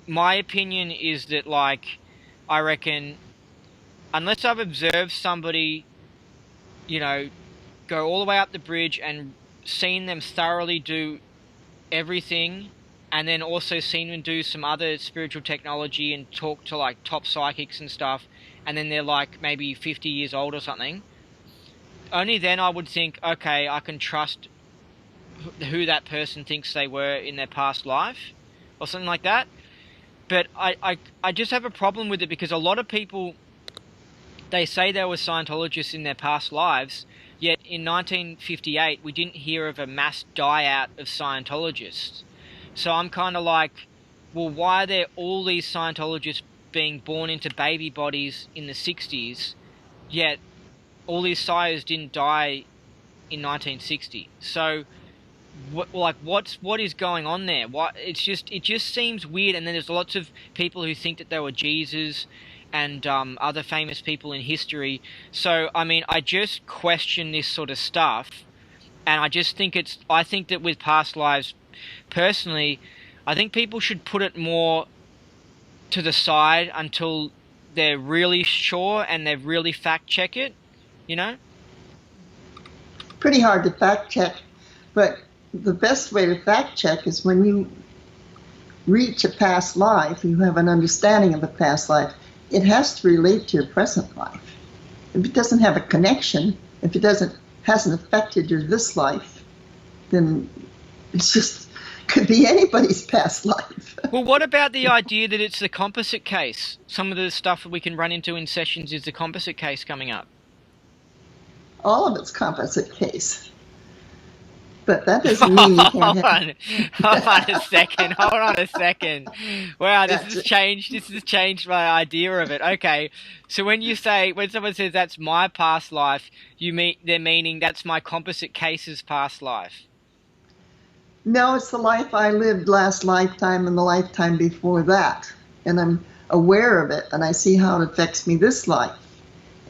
my opinion is that, like, I reckon, unless I've observed somebody, go all the way up the bridge and seen them thoroughly do everything, and then also seen them do some other spiritual technology and talk to, like, top psychics and stuff, and then they're, like, maybe 50 years old or something, only then I would think, okay, I can trust who that person thinks they were in their past life, or something like that. But I just have a problem with it, because a lot of people, they say they were Scientologists in their past lives, yet in 1958 we didn't hear of a mass die-out of Scientologists. So I'm kind of like, well, why are there all these Scientologists being born into baby bodies in the 60s, yet all these sires didn't die in 1960? So what is going on there? It just seems weird. And then there's lots of people who think that they were Jesus and other famous people in history. So I mean, I just question this sort of stuff, and I think that with past lives, personally, I think people should put it more to the side until they're really sure and they really fact check it, you know? Pretty hard to fact check, but the best way to fact check is when you reach a past life, you have an understanding of a past life, it has to relate to your present life. If it doesn't have a connection, if it hasn't affected your this life, then it's just could be anybody's past life. Well, what about the idea that it's the composite case? Some of the stuff that we can run into in sessions is the composite case coming up. All of it's composite case. But that doesn't mean you can't Hold on a second. Wow, this has changed my idea of it. Okay, so when someone says that's my past life, they're meaning that's my composite case's past life. No, it's the life I lived last lifetime and the lifetime before that. And I'm aware of it, and I see how it affects me this life.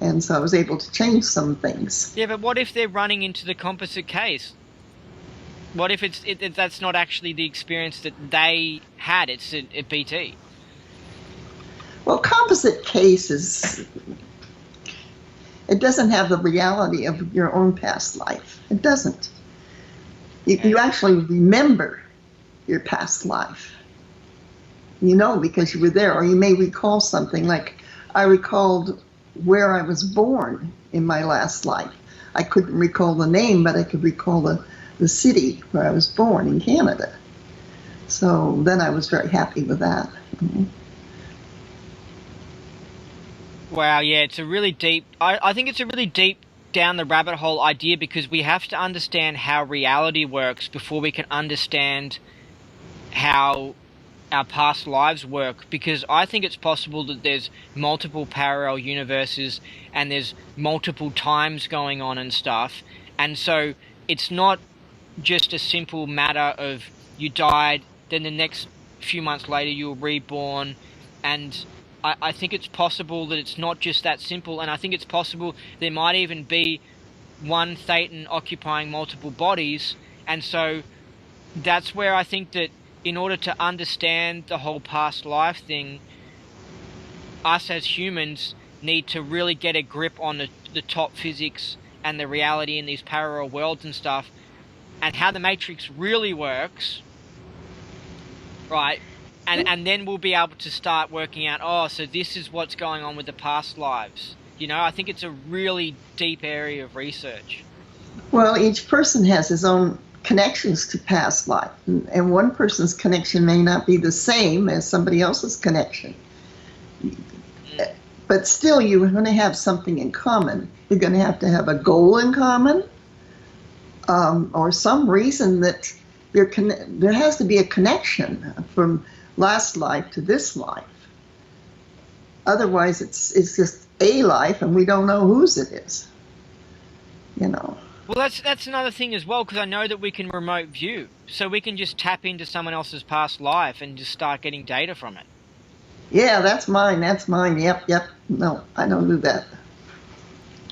And so I was able to change some things. Yeah, but what if they're running into the composite case? What if that's not actually the experience that they had? It's a BT. Well, composite cases, it doesn't have the reality of your own past life. It doesn't. You actually remember your past life. You know, because you were there, or you may recall something. Like I recalled where I was born in my last life. I couldn't recall the name, but I could recall the city where I was born in Canada. So then I was very happy with that. Wow, yeah, it's a really deep, I think it's a really deep down the rabbit hole idea, because we have to understand how reality works before we can understand how our past lives work, because I think it's possible that there's multiple parallel universes and there's multiple times going on and stuff, and so it's not just a simple matter of you died, then the next few months later you were reborn, and I think it's possible that it's not just that simple, and I think it's possible there might even be one Thetan occupying multiple bodies, and so that's where I think that in order to understand the whole past life thing, us as humans need to really get a grip on the top physics and the reality in these parallel worlds and stuff, and how the Matrix really works, right? And then we'll be able to start working out, oh, so this is what's going on with the past lives. You know, I think it's a really deep area of research. Well, each person has his own connections to past life, and one person's connection may not be the same as somebody else's connection. But still, you're going to have something in common. You're going to have a goal in common, or some reason that there has to be a connection from last life to this life. Otherwise, it's just a life, and we don't know whose it is. You know. Well, that's another thing as well, because I know that we can remote view, so we can just tap into someone else's past life and just start getting data from it. Yeah, that's mine. Yep. No, I don't do that.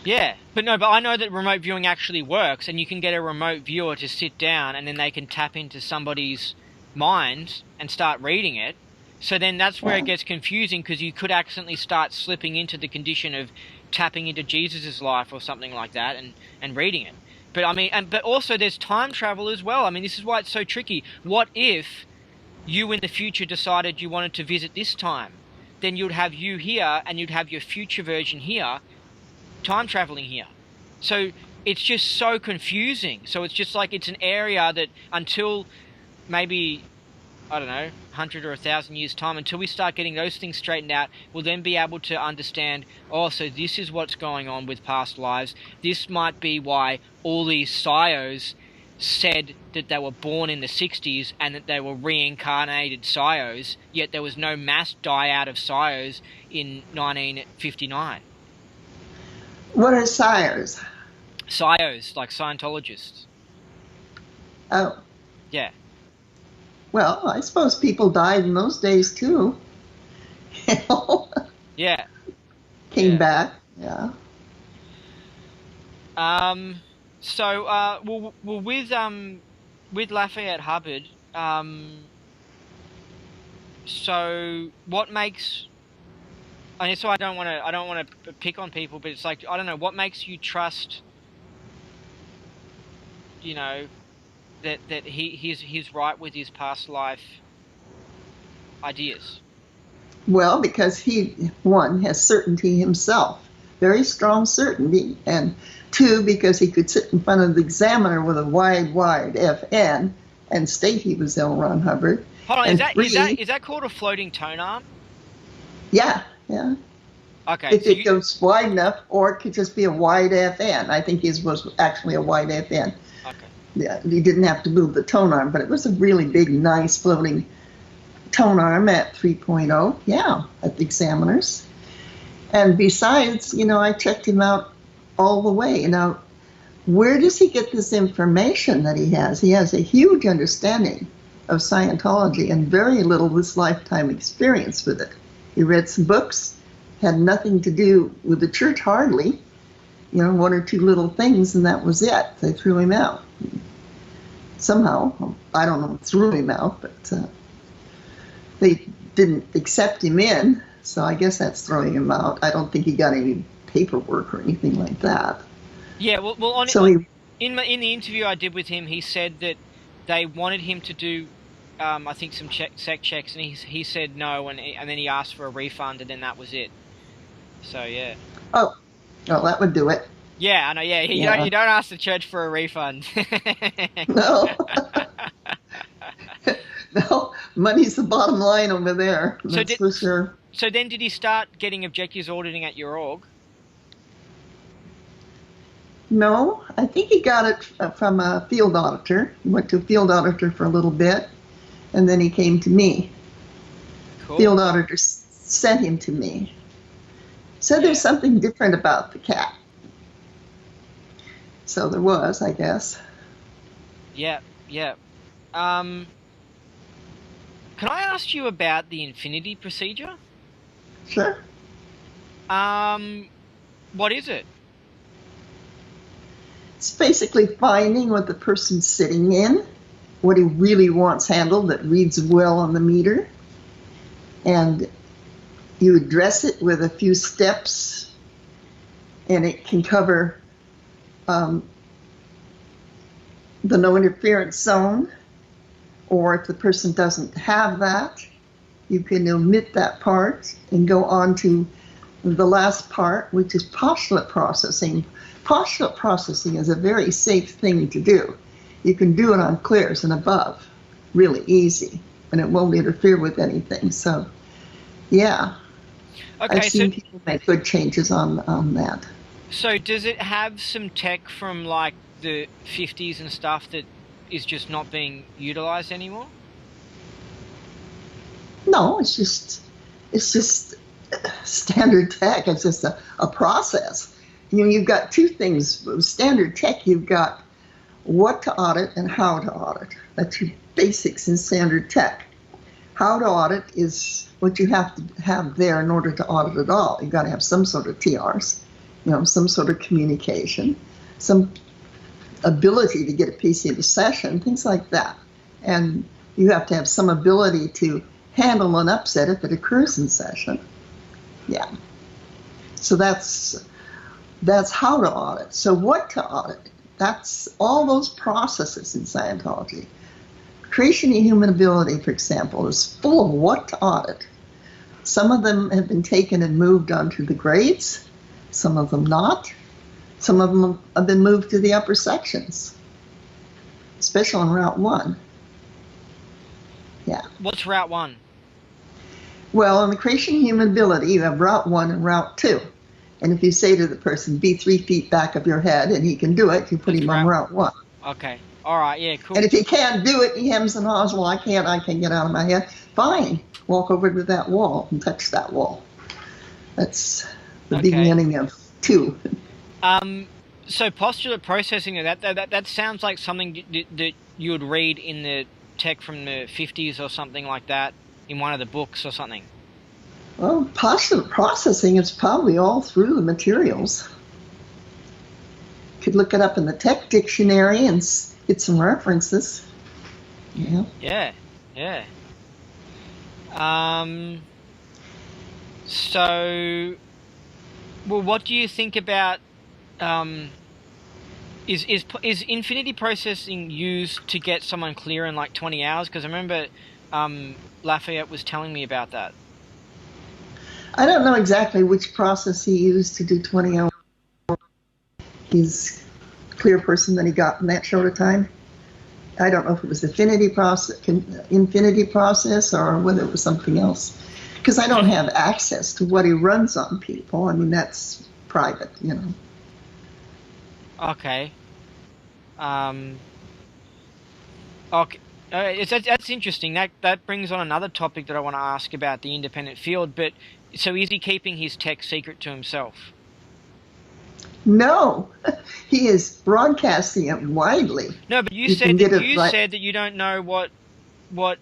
Yeah, but I know that remote viewing actually works, and you can get a remote viewer to sit down, and then they can tap into somebody's mind and start reading it. So then that's where it gets confusing, because you could accidentally start slipping into the condition of tapping into Jesus's life or something like that and reading it. But I mean, but also there's time travel as well. I mean, this is why it's so tricky. What if you in the future decided you wanted to visit this time? Then you'd have you here, and you'd have your future version here, time traveling here. So it's just so confusing. So it's just like it's an area that until maybe, I don't know, 100 or 1,000 years time, until we start getting those things straightened out, we'll then be able to understand, oh, so this is what's going on with past lives. This might be why all these Sios said that they were born in the 60s and that they were reincarnated Sios, yet there was no mass die out of Sios in 1959. What are sires? Sios, like Scientologists. Oh. Yeah. Well, I suppose people died in those days too. Yeah. Came back. Yeah. So, with Lafayette Hubbard, So what makes? And so I don't want to pick on people, but it's like I don't know what makes you trust. You know, that he's right with his past life ideas. Well, because he, one, has certainty himself, very strong certainty, and two, because he could sit in front of the examiner with a wide FN and state he was L. Ron Hubbard. Hold on, and is that called a floating tone arm? Yeah. Okay. If it goes wide enough, or it could just be a wide FN. I think his was actually a wide FN. Okay. Yeah, he didn't have to move the tone arm, but it was a really big, nice floating tone arm at 3.0, at the examiners. And besides, I checked him out all the way. Now, where does he get this information that he has? He has a huge understanding of Scientology and very little this lifetime experience with it. He read some books, had nothing to do with the church hardly, one or two little things, and that was it. They threw him out. Somehow, I don't know, threw him out, but they didn't accept him in, so I guess that's throwing him out. I don't think he got any paperwork or anything like that. Yeah, well So in the interview I did with him, he said that they wanted him to do, I think, some sec checks, and he said no, and then he asked for a refund, and then that was it. So, yeah. Oh, well, that would do it. Yeah, I know, yeah. You don't ask the church for a refund. No. No, money's the bottom line over there. That's for sure. So then did he start getting objectives auditing at your org? No, I think he got it from a field auditor. He went to a field auditor for a little bit, and then he came to me. Cool. Field auditor sent him to me. Said there's something different about the cat. So there was, I guess. Yeah. Can I ask you about the infinity procedure? Sure. What is it? It's basically finding what the person's sitting in, what he really wants handled that reads well on the meter, and you address it with a few steps, and it can cover the no interference zone, or if the person doesn't have that, you can omit that part and go on to the last part, which is postulate processing. Postulate processing is a very safe thing to do. You can do it on clears and above, really easy, and it won't interfere with anything. So, yeah, okay, I've seen people make good changes on that. So does it have some tech from like the 50s and stuff that is just not being utilized anymore? No, it's just standard tech. It's just a process. You've got two things. Standard tech, you've got what to audit and how to audit. That's your basics in standard tech. How to audit is what you have to have there in order to audit at all. You've got to have some sort of TRs, some sort of communication, some ability to get a piece into session, things like that. And you have to have some ability to handle an upset if it occurs in session. Yeah. So that's how to audit. So what to audit? That's all those processes in Scientology. Creation of human ability, for example, is full of what to audit. Some of them have been taken and moved onto the grades, some of them not. Some of them have been moved to the upper sections, especially on Route 1. Yeah. What's Route 1? Well, in the creation of human ability, you have Route 1 and Route 2. And if you say to the person, be 3 feet back of your head, and he can do it, you put him on Route 1. Okay. All right. Yeah, cool. And if he can't do it, he hems and haws, well, I can't get out of my head. Fine. Walk over to that wall and touch that wall. That's the beginning of 2. So postulate processing, that sounds like something that you would read in the tech from the 50s or something like that, in one of the books or something. Well, postulate processing is probably all through the materials. Could look it up in the tech dictionary and get some references. Yeah. Yeah. So, well, what do you think about is infinity processing used to get someone clear in like 20 hours? Because I remember Lafayette was telling me about that. I don't know exactly which process he used to do 20 hours. He's a clear person that he got in that short of time. I don't know if it was infinity process or whether it was something else, because I don't have access to what he runs on people. I mean, that's private, you know. Okay. Okay. That's interesting. That brings on another topic that I want to ask about the independent field. But so is he keeping his tech secret to himself? No, he is broadcasting it widely. No, but you said that you don't know what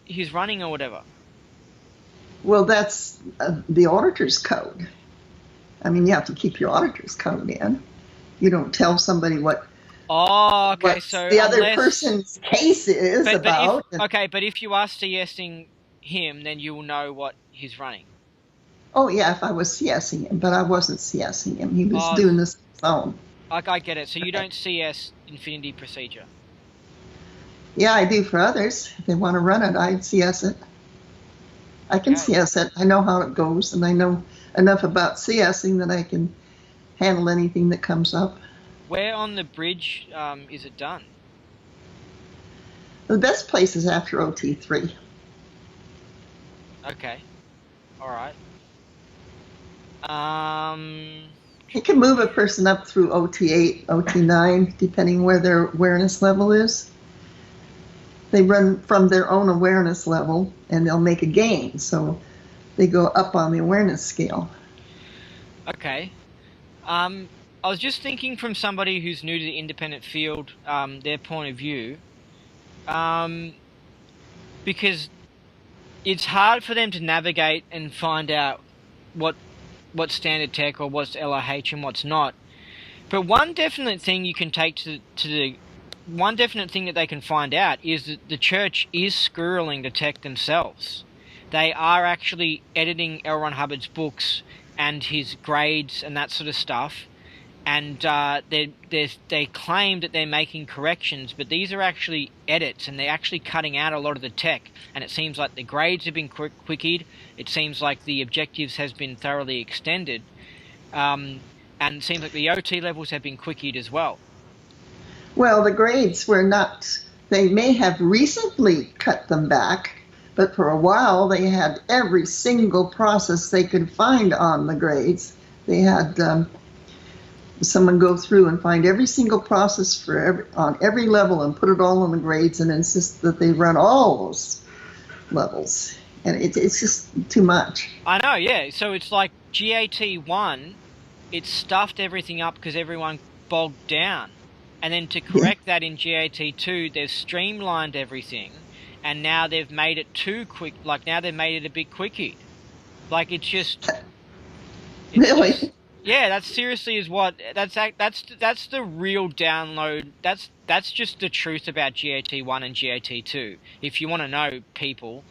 he's running or whatever. Well, that's the auditor's code. I mean, you have to keep your auditor's code in. You don't tell somebody what. Oh, okay. So the other person's case is about. But if you are CSing him, then you will know what he's running. Oh yeah, if I was CSing him, but I wasn't CSing him. He was doing this on his own. I get it. So you don't CS infinity procedure. Yeah, I do for others. If they want to run it, I CS it. I can CS it. I know how it goes, and I know enough about CSing that I can handle anything that comes up. Where on the bridge is it done? The best place is after OT3. Okay. All right. You can move a person up through OT8, OT9, depending where their awareness level is. They run from their own awareness level, and they'll make a gain. So they go up on the awareness scale. Okay. I was just thinking from somebody who's new to the independent field, their point of view, because it's hard for them to navigate and find out what's standard tech or what's LRH and what's not. But one definite thing you can take to the one definite thing that they can find out is that the church is squirreling the tech themselves. They are actually editing L. Ron Hubbard's books and his grades and that sort of stuff, and they claim that they're making corrections, but these are actually edits, and they're actually cutting out a lot of the tech. And it seems like the grades have been quickied. It seems like the objectives has been thoroughly extended, and it seems like the OT levels have been quickied as well. Well, the grades were not. They may have recently cut them back, but for a while they had every single process they could find on the grades. They had someone go through and find every single process on every level and put it all on the grades and insist that they run all those levels. And it's just too much. I know, yeah. So it's like GAT1, it stuffed everything up because everyone bogged down. And then to correct that in GAT2, they've streamlined everything. And now they've made it too quick. Like, now they've made it a bit quickie. Like, it's just... Really? Yeah, that seriously is what... That's the real download. That's just the truth about GAT1 and GAT2. If you want to know, people...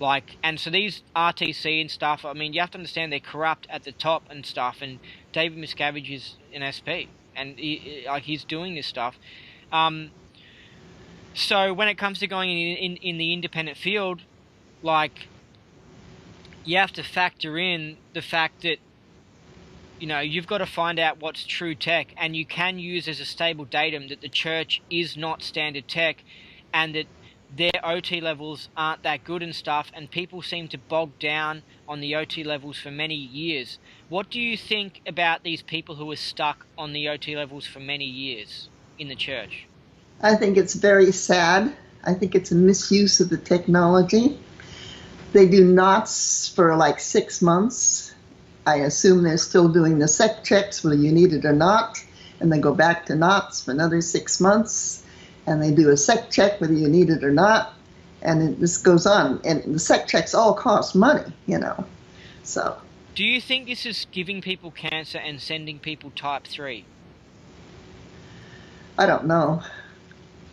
Like, and so these RTC and stuff, I mean, you have to understand they're corrupt at the top and stuff, and David Miscavige is an SP, and he's doing this stuff. So when it comes to going in the independent field, like, you have to factor in the fact that, you know, you've got to find out what's true tech, and you can use as a stable datum that the church is not standard tech, and that their OT levels aren't that good and stuff, and people seem to bog down on the OT levels for many years. What do you think about these people who are stuck on the OT levels for many years in the church? I think it's very sad. I think it's a misuse of the technology. They do knots for like 6 months. I assume they're still doing the sec checks whether you need it or not, and they go back to knots for another 6 months. And they do a sec check whether you need it or not, and this goes on. And the sec checks all cost money, you know. So. Do you think this is giving people cancer and sending people type 3? I don't know.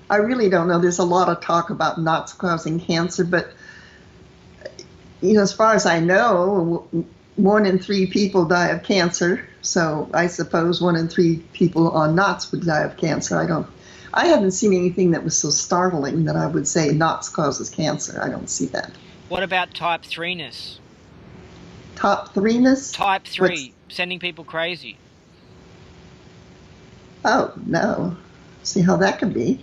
I really don't know. There's a lot of talk about knots causing cancer, but as far as I know, 1 in 3 people die of cancer. So I suppose 1 in 3 people on knots would die of cancer. I haven't seen anything that was so startling that I would say knots causes cancer. I don't see that. What about type 3-ness? Top 3-ness? Type 3, sending people crazy. Oh, no. See how that could be.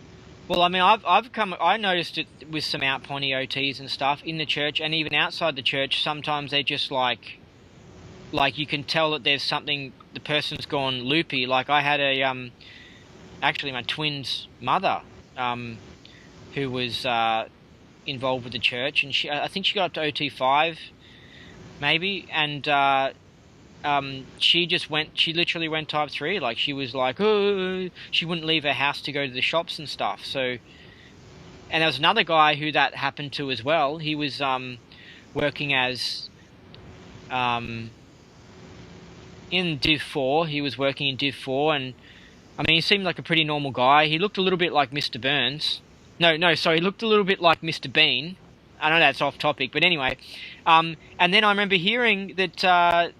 Well, I mean, I noticed it with some out-pointy OTs and stuff in the church, and even outside the church. Sometimes they just like you can tell that there's something, the person's gone loopy. Like I had actually my twin's mother, who was involved with the church, and I think she got up to OT5, maybe, and she literally went type 3. Like she was like, oh, she wouldn't leave her house to go to the shops and stuff. So, and there was another guy who that happened to as well. He was working as in Div 4. He was working in Div 4, and I mean, he seemed like a pretty normal guy. He looked a little bit like Mr. Burns. No, sorry, he looked a little bit like Mr. Bean. I know that's off topic, but anyway. And then I remember hearing that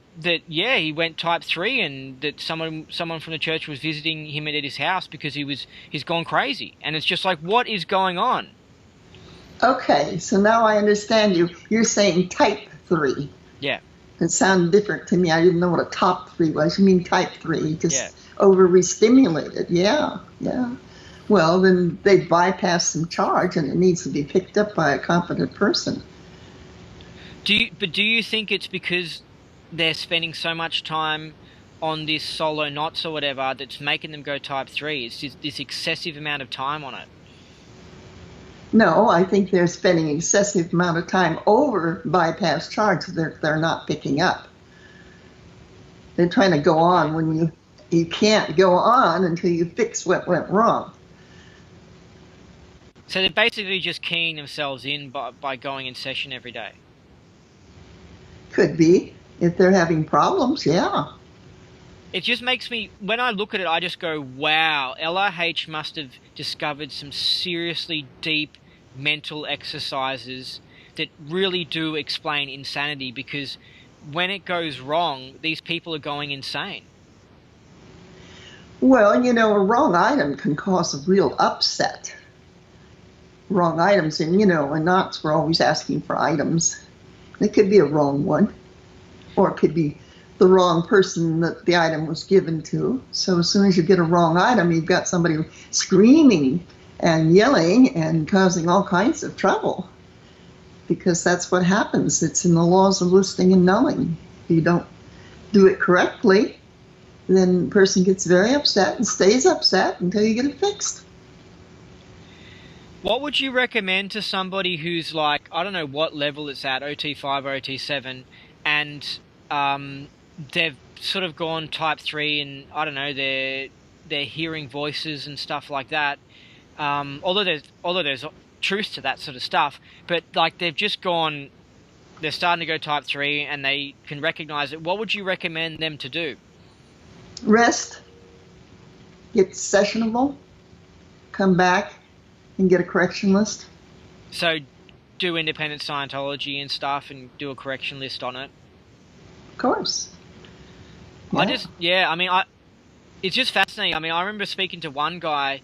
he went type 3, and that someone from the church was visiting him at his house because he's gone crazy. And it's just like, what is going on? Okay, so now I understand you. You're saying type 3. Yeah. It sounded different to me. I didn't know what a top 3 was. You mean type 3, just over-restimulated. Yeah. Well, then they bypass some charge, and it needs to be picked up by a competent person. Do you think it's because they're spending so much time on this solo knots or whatever that's making them go type 3? It's just this excessive amount of time on it. No, I think they're spending excessive amount of time over bypass charge that they're not picking up. They're trying to go on when you can't go on until you fix what went wrong. So they're basically just keying themselves in by going in session every day. Could be. If they're having problems, yeah. It just makes me, when I look at it, I just go, wow, LRH must have discovered some seriously deep mental exercises that really do explain insanity, because when it goes wrong, these people are going insane. Well, a wrong item can cause a real upset. Wrong items, and in knots we're always asking for items. It could be a wrong one, or it could be the wrong person that the item was given to. So as soon as you get a wrong item, you've got somebody screaming and yelling and causing all kinds of trouble, because that's what happens. It's in the laws of listing and nulling. If you don't do it correctly, then the person gets very upset and stays upset until you get it fixed. What would you recommend to somebody who's like, I don't know what level it's at, OT5 or OT7, and they've sort of gone type 3, and I don't know, they're hearing voices and stuff like that. Although there's truth to that sort of stuff, but like they're starting to go type 3 and they can recognize it. What would you recommend them to do? Rest, get sessionable, come back and get a correction list. So do independent Scientology and stuff and do a correction list on it? Of course. Yeah. It's just fascinating. I mean, I remember speaking to one guy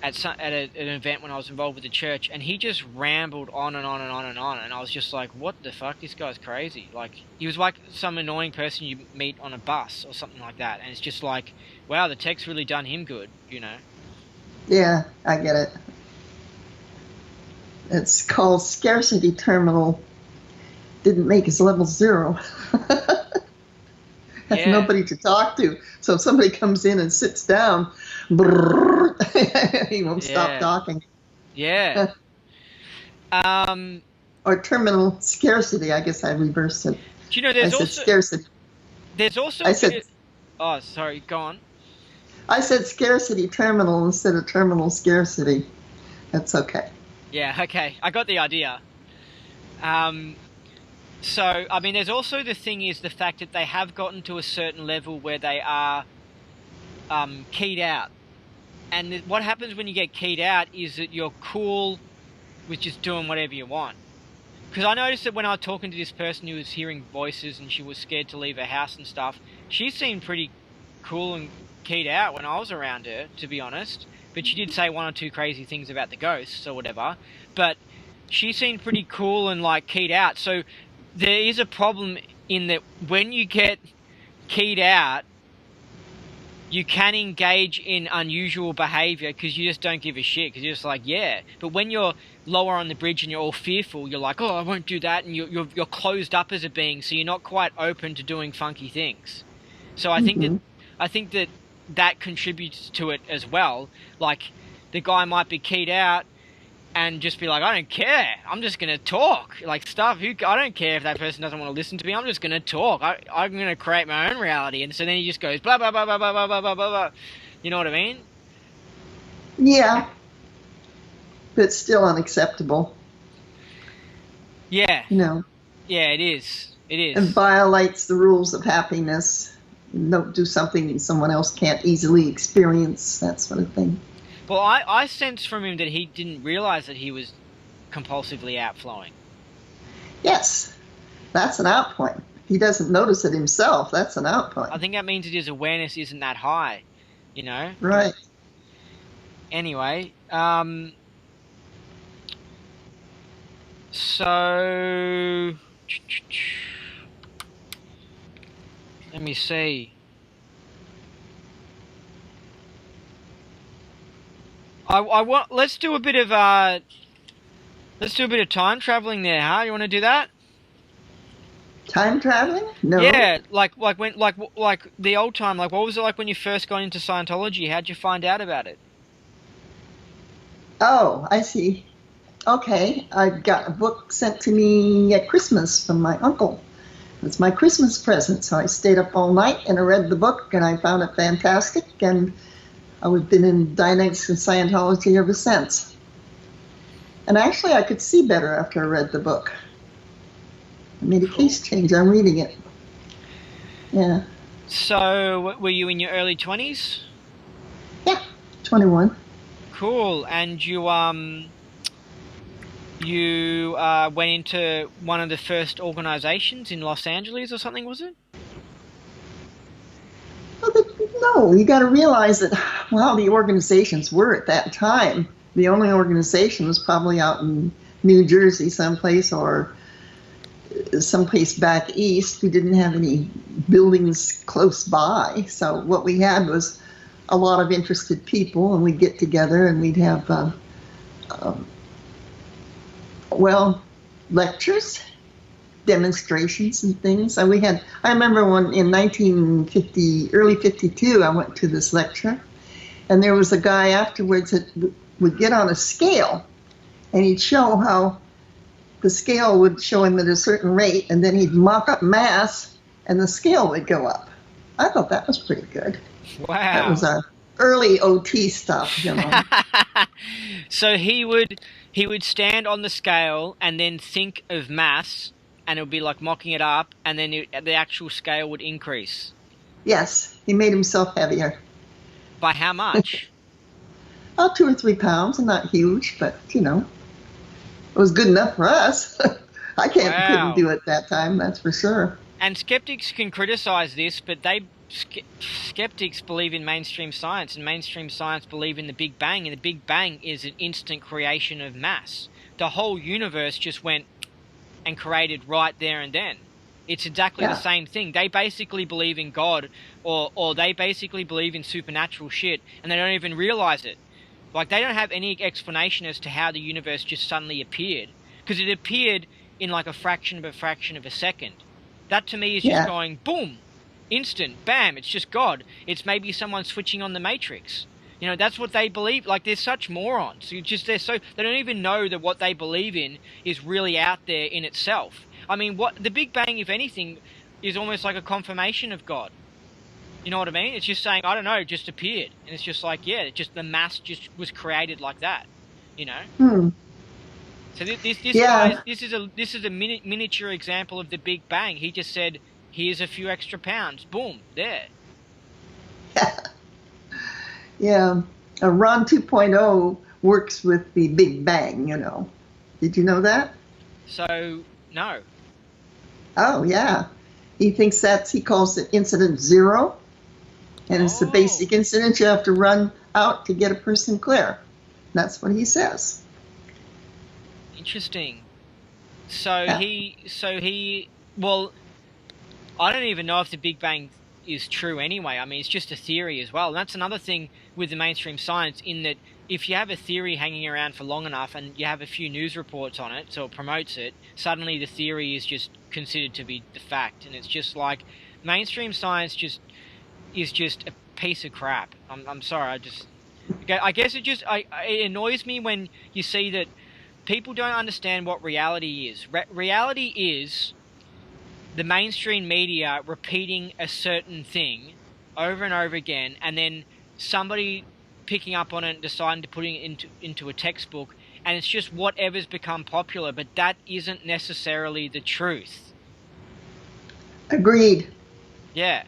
at an event when I was involved with the church, and he just rambled on and on and on and on, and I was just like, what the fuck? This guy's crazy. Like, he was like some annoying person you meet on a bus or something like that, and it's just like, wow, the tech's really done him good, Yeah, I get it. It's called scarcity terminal. Didn't make his level 0. Has nobody to talk to. So if somebody comes in and sits down, he won't stop talking. Yeah. Or terminal scarcity, I guess I reversed it. Do you know there's also scarcity. There's also oh, sorry, go on. I said scarcity terminal instead of terminal scarcity. That's okay. Yeah, okay. I got the idea. So, I mean, there's also the thing is the fact that they have gotten to a certain level where they are keyed out. And what happens when you get keyed out is that you're cool with just doing whatever you want. because I noticed that when I was talking to this person who was hearing voices and she was scared to leave her house and stuff, she seemed pretty cool and keyed out when I was around her, to be honest. But she did say one or two crazy things about the ghosts or whatever. But she seemed pretty cool and like keyed out. So there is a problem in that when you get keyed out, you can engage in unusual behavior because you just don't give a shit, because you're just like, yeah. But when you're lower on the bridge and you're all fearful, you're like, oh, I won't do that, and you're closed up as a being, so you're not quite open to doing funky things. So I think that contributes to it as well. Like, the guy might be keyed out and just be like, I don't care, I'm just gonna talk like stuff. I don't care if that person doesn't want to listen to me. I'm just gonna talk. I'm gonna create my own reality. And so then he just goes blah blah blah blah blah blah blah blah blah. You know what I mean? Yeah, but still unacceptable. Yeah. You know. Yeah, it is. It is. And violates the rules of happiness. Don't do something that someone else can't easily experience. That sort of thing. Well, I sensed from him that he didn't realize that he was compulsively outflowing. Yes, that's an outpoint. He doesn't notice it himself. That's an outpoint. I think that means that his awareness isn't that high, you know? Right. Anyway, so let me see. I want. Let's do a bit of time traveling there, huh? You want to do that? Time traveling? No. Yeah, like the old time. Like, what was it like when you first got into Scientology? How'd you find out about it? Oh, I see. Okay, I got a book sent to me at Christmas from my uncle. It's my Christmas present, so I stayed up all night and I read the book and I found it fantastic, and I've been in Dianetics and Scientology ever since. And actually, I could see better after I read the book. I made a case change. I'm reading it. Yeah. So, were you in your early 20s? Yeah, 21. Cool. And you went into one of the first organizations in Los Angeles or something, was it? No, you got to realize that while the organizations were at that time, the only organization was probably out in New Jersey someplace or someplace back east. We didn't have any buildings close by. So what we had was a lot of interested people, and we'd get together and we'd have, lectures, demonstrations and things. And I remember when in 1950, early 52, I went to this lecture, and there was a guy afterwards that would get on a scale, and he'd show how the scale would show him at a certain rate, and then he'd mock up mass, and the scale would go up. I thought that was pretty good. Wow. That was our early OT stuff, you know. So he would stand on the scale and then think of mass, and it would be like mocking it up, and then the actual scale would increase. Yes, he made himself heavier. By how much? 2 or 3 pounds, and not huge, but you know, it was good enough for us. I couldn't do it that time, that's for sure. And skeptics can criticize this, but skeptics believe in mainstream science, and mainstream science believe in the Big Bang, and the Big Bang is an instant creation of mass. The whole universe just went and created right there and then. It's exactly the same thing. They basically believe in God, or they basically believe in supernatural shit, and they don't even realize it. Like, they don't have any explanation as to how the universe just suddenly appeared, because it appeared in like a fraction of a second. That to me is just going boom, instant, bam, it's just God. It's maybe someone switching on the Matrix. You know, that's what they believe. Like, they're such morons. They don't even know that what they believe in is really out there in itself. I mean, what the Big Bang, if anything, is almost like a confirmation of God. You know what I mean? It's just saying, I don't know, it just appeared. And it's just like, yeah, just the mass just was created like that. You know? So this is a miniature example of the Big Bang. He just said, here's a few extra pounds. Boom, there. Yeah, Ron 2.0 works with the Big Bang, you know. Did you know that? So, no. Oh, yeah. He thinks he calls it incident 0. And it's the basic incident you have to run out to get a person clear. That's what he says. Interesting. So well, I don't even know if the Big Bang is true anyway. I mean, it's just a theory as well. And that's another thing with the mainstream science, in that if you have a theory hanging around for long enough and you have a few news reports on it, so it promotes it, suddenly the theory is just considered to be the fact. And it's just like, mainstream science is just a piece of crap. I'm sorry, I guess it annoys me when you see that people don't understand what reality is. Reality is the mainstream media repeating a certain thing over and over again, and then somebody picking up on it and deciding to put it into a textbook, and it's just whatever's become popular, but that isn't necessarily the truth. Agreed. Yeah.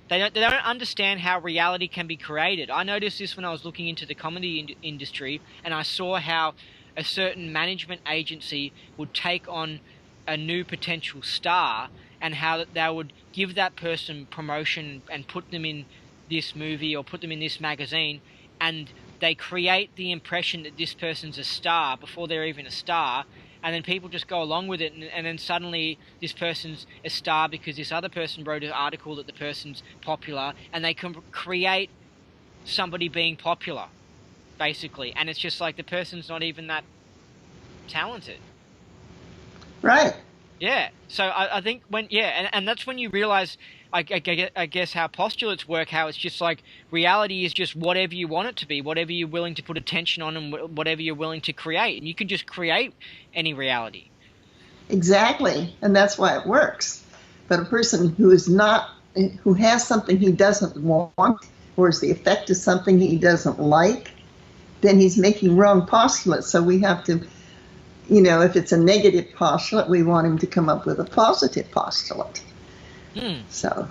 They don't understand how reality can be created. I noticed this when I was looking into the comedy industry, and I saw how a certain management agency would take on a new potential star, and how they would give that person promotion and put them in this movie or put them in this magazine, and they create the impression that this person's a star before they're even a star, and then people just go along with it, and then suddenly this person's a star because this other person wrote an article that the person's popular, and they can create somebody being popular, basically, and it's just like the person's not even that talented. Right. Yeah, so I think and that's when you realize, I guess, how postulates work, how it's just like reality is just whatever you want it to be, whatever you're willing to put attention on, and whatever you're willing to create. And you can just create any reality. Exactly, and that's why it works. But a person who has something he doesn't want, or is the effect of something he doesn't like, then he's making wrong postulates. So we have to, if it's a negative postulate, we want him to come up with a positive postulate. So,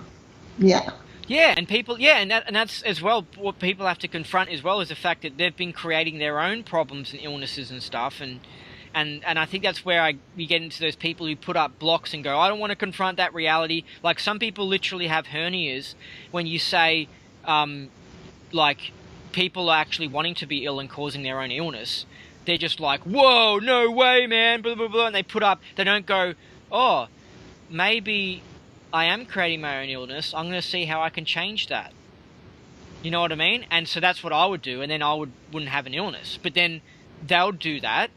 yeah. Yeah, and people, and that's as well what people have to confront as well, is the fact that they've been creating their own problems and illnesses and stuff, and I think that's where we get into those people who put up blocks and go, I don't want to confront that reality. Like, some people literally have hernias when you say, like, people are actually wanting to be ill and causing their own illness. They're just like, whoa, no way, man, blah, blah, blah, and they don't go, oh, maybe I am creating my own illness, I'm going to see how I can change that. You know what I mean? And so that's what I would do, and then I wouldn't have an illness. But then they'll do that.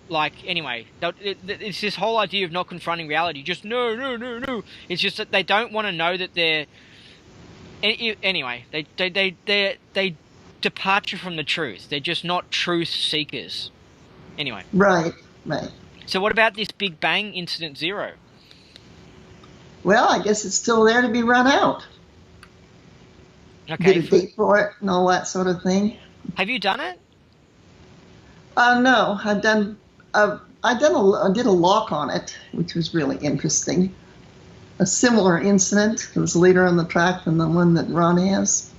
Like, anyway, it's this whole idea of not confronting reality. Just no. It's just that they don't want to know that they're... Anyway, they departure from the truth. They're just not truth seekers. Anyway. Right. So what about this Big Bang Incident 0? Well, I guess it's still there to be run out. Okay. Get a date for it and all that sort of thing. Have you done it? No, I did a lock on it, which was really interesting. A similar incident. It was later on the track than the one that Ron has.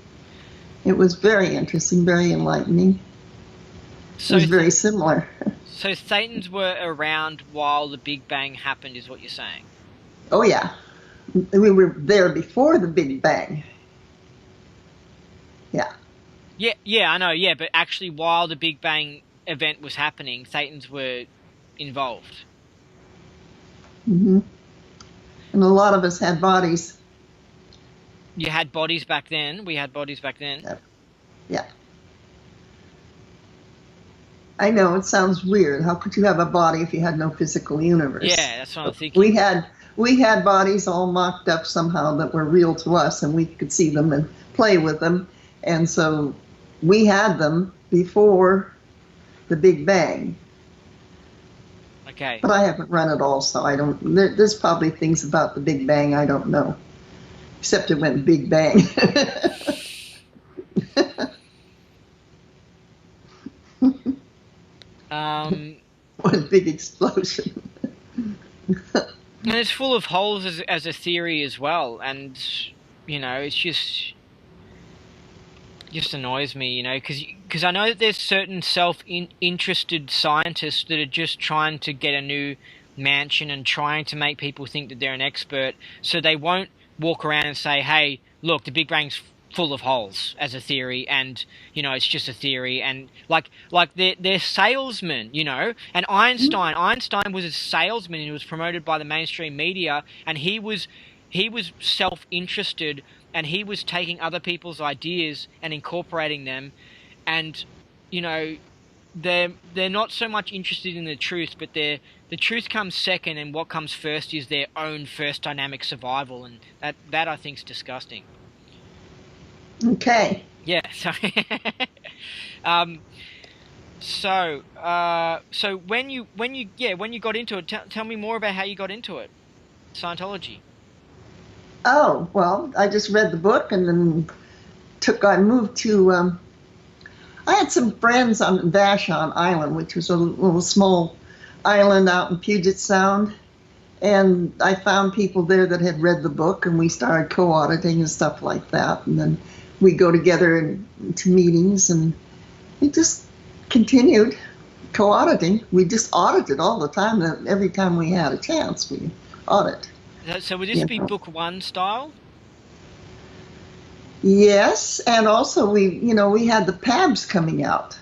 It was very interesting, very enlightening. It was very similar. So Thetans were around while the Big Bang happened, is what you're saying? Oh, yeah. We were there before the Big Bang. Yeah. Yeah, I know, yeah, but actually while the Big Bang event was happening, Thetans were involved. Mm-hmm. And a lot of us had bodies. You had bodies back then? We had bodies back then? Yeah. I know, it sounds weird. How could you have a body if you had no physical universe? Yeah, that's what I'm thinking. We had bodies all mocked up somehow that were real to us, and we could see them and play with them. And so we had them before the Big Bang. Okay. But I haven't run it all, so I don't... There's probably things about the Big Bang I don't know. Except it went Big Bang. One big explosion. And it's full of holes as a theory as well, and it's just annoys me, because I know that there's certain self-interested scientists that are just trying to get a new mansion and trying to make people think that they're an expert, so they won't walk around and say, hey, look, the Big Bang's full of holes as a theory, and it's just a theory, and like they're salesmen, and Einstein was a salesman, and he was promoted by the mainstream media, and he was self-interested, and he was taking other people's ideas and incorporating them, and they're not so much interested in the truth, but the truth comes second, and what comes first is their own first dynamic survival, and that I think is disgusting. Okay. Yeah. Sorry. So when you got into it, tell me more about how you got into it, Scientology. Oh, well, I just read the book and then I moved to, I had some friends on Vashon Island, which was a little small island out in Puget Sound. And I found people there that had read the book, and we started co-auditing and stuff like that. And then we go together to meetings, and we just continued co-auditing. We just audited all the time. Every time we had a chance, we audit. So would this be book one style? Yes, and also we had the PABs coming out,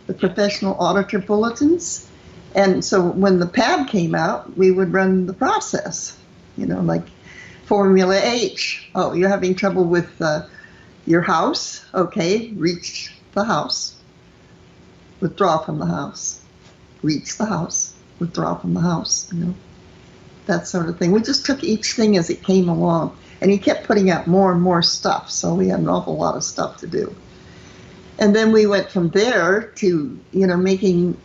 the Professional Auditor Bulletins. And so when the PAB came out, we would run the process, like Formula H. Oh, you're having trouble with your house? Okay, reach the house. Withdraw from the house. Reach the house. Withdraw from the house, that sort of thing. We just took each thing as it came along. And he kept putting out more and more stuff, so we had an awful lot of stuff to do. And then we went from there to, making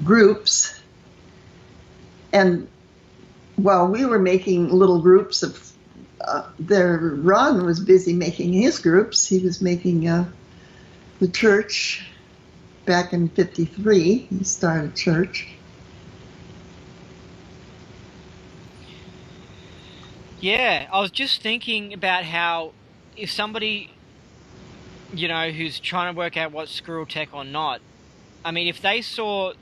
groups. And while we were making little groups of, Ron was busy making his groups. He was making the church back in '53. He started church. Yeah, I was just thinking about how if somebody, who's trying to work out what's squirrel tech or not, I mean, if they saw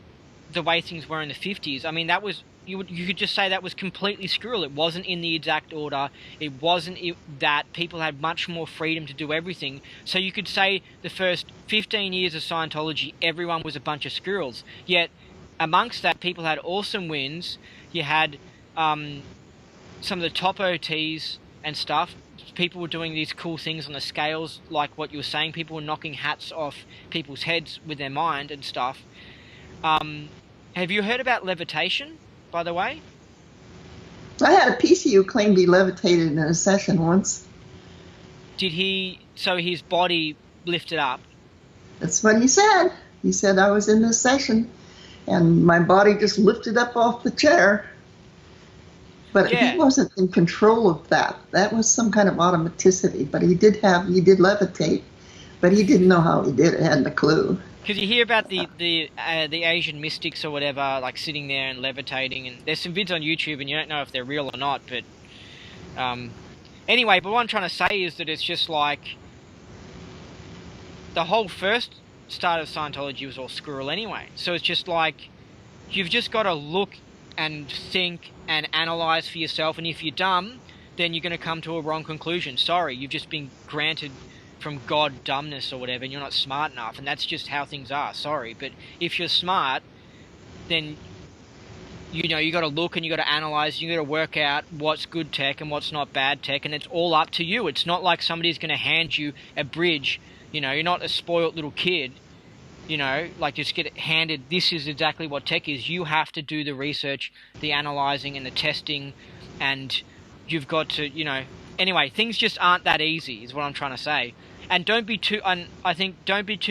the way things were in the 50s, I mean, that was, you could just say that was completely squirrel. It wasn't in the exact order. It wasn't that people had much more freedom to do everything. So you could say the first 15 years of Scientology, everyone was a bunch of squirrels. Yet amongst that, people had awesome wins. You had some of the top OTs and stuff. People were doing these cool things on the scales, like what you were saying. People were knocking hats off people's heads with their mind and stuff. Have you heard about levitation, by the way? I had a PCU claim he levitated in a session once. Did he? So his body lifted up? That's what he said. He said, I was in this session, and my body just lifted up off the chair. But he wasn't in control of that. That was some kind of automaticity. But he did levitate, but he didn't know how he did it. Hadn't a clue. Because you hear about the Asian mystics or whatever, like sitting there and levitating, and there's some vids on YouTube, and you don't know if they're real or not. But anyway, but what I'm trying to say is that it's just like the whole first start of Scientology was all squirrel anyway. So it's just like you've just got to look and think and analyze for yourself, and if you're dumb, then you're going to come to a wrong conclusion. Sorry, you've just been granted from God dumbness or whatever, and you're not smart enough, and that's just how things are. Sorry, but if you're smart, then you got to look and you got to analyze, you got to work out what's good tech and what's not bad tech, and it's all up to you. It's not like somebody's going to hand you a bridge. You're not a spoiled little kid. Like just get handed, this is exactly what tech is. You have to do the research, the analyzing and the testing, and you've got to, anyway, things just aren't that easy is what I'm trying to say. And don't be too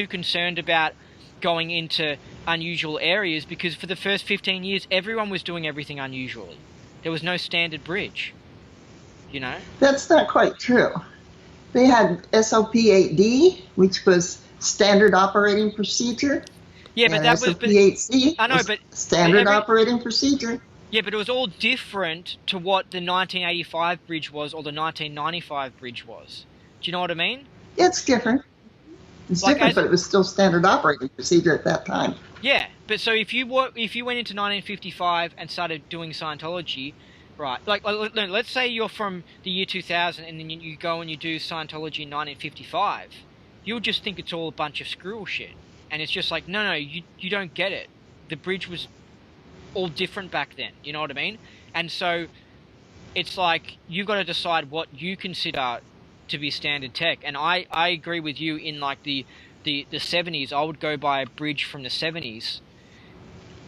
concerned about going into unusual areas, because for the first 15 years, everyone was doing everything unusually. There was no standard bridge, That's not quite true. They had SOP 8D, which was standard operating procedure. Yeah, but that SOP 8C I know, but standard operating procedure. Yeah, but it was all different to what the 1985 bridge was or the 1995 bridge was. Do you know what I mean? It's different. It's different, but it was still standard operating procedure at that time. Yeah, But so if you went into 1955 and started doing Scientology, right? Like let's say you're from the year 2000 and then you go and you do Scientology in 1955, you'll just think it's all a bunch of screw shit, and it's just like no, you don't get it. The bridge was all different back then. You know what I mean? And so it's like you've got to decide what you consider to be standard tech. And I agree with you in like the 70s. I would go by a bridge from the 70s.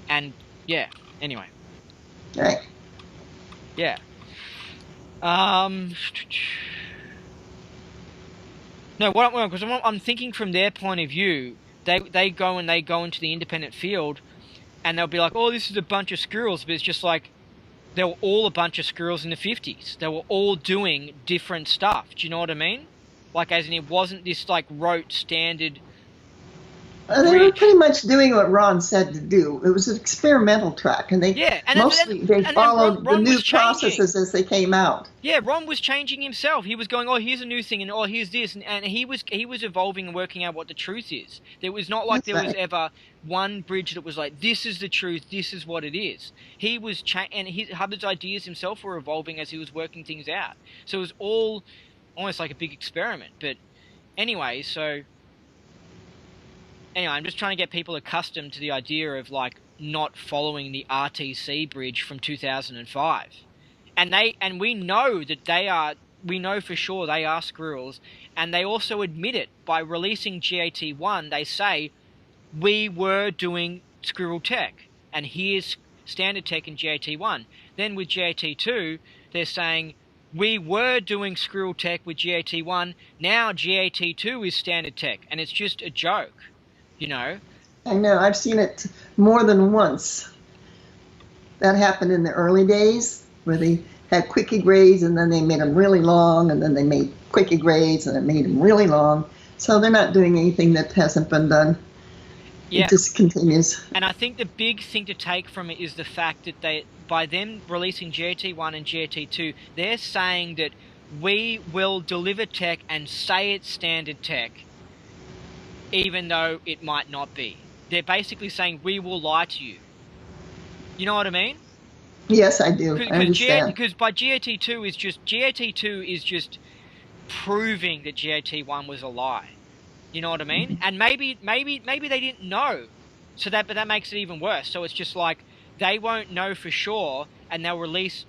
And yeah, anyway. Right. Yeah. No, because I'm thinking from their point of view, they go into the independent field, and they'll be like, oh, this is a bunch of squirrels, but it's just like they were all a bunch of squirrels in the 50s. They were all doing different stuff. Do you know what I mean? Like, as in, it wasn't this like rote standard. They were pretty much doing what Ron said to do. It was an experimental track, and they followed the new processes as they came out. Yeah, Ron was changing himself. He was going, oh, here's a new thing, and oh, here's this, and he was evolving and working out what the truth is. There was not like was ever one bridge that was like, this is the truth, this is what it is. He was Hubbard's ideas himself were evolving as he was working things out. So it was all almost like a big experiment. But anyway, Anyway, I'm just trying to get people accustomed to the idea of like not following the RTC bridge from 2005, and we know that we know for sure they are squirrels, and they also admit it by releasing GAT1. They say we were doing squirrel tech, and here's standard tech in GAT1. Then with GAT2, they're saying we were doing squirrel tech with GAT1. Now GAT2 is standard tech, and it's just a joke. You know? I know. I've seen it more than once. That happened in the early days where they had quickie grades and then they made them really long, and then they made quickie grades and it made them really long. So they're not doing anything that hasn't been done. Yeah. It just continues. And I think the big thing to take from it is the fact that by them releasing GAT1 and GAT2, they're saying that we will deliver tech and say it's standard tech, even though it might not be. They're basically saying, we will lie to you. You know what I mean? Yes, I do. I understand. Because by GAT2 is just proving that GAT1 was a lie. You know what I mean? And maybe they didn't know. But that makes it even worse. So it's just like, they won't know for sure, and they'll release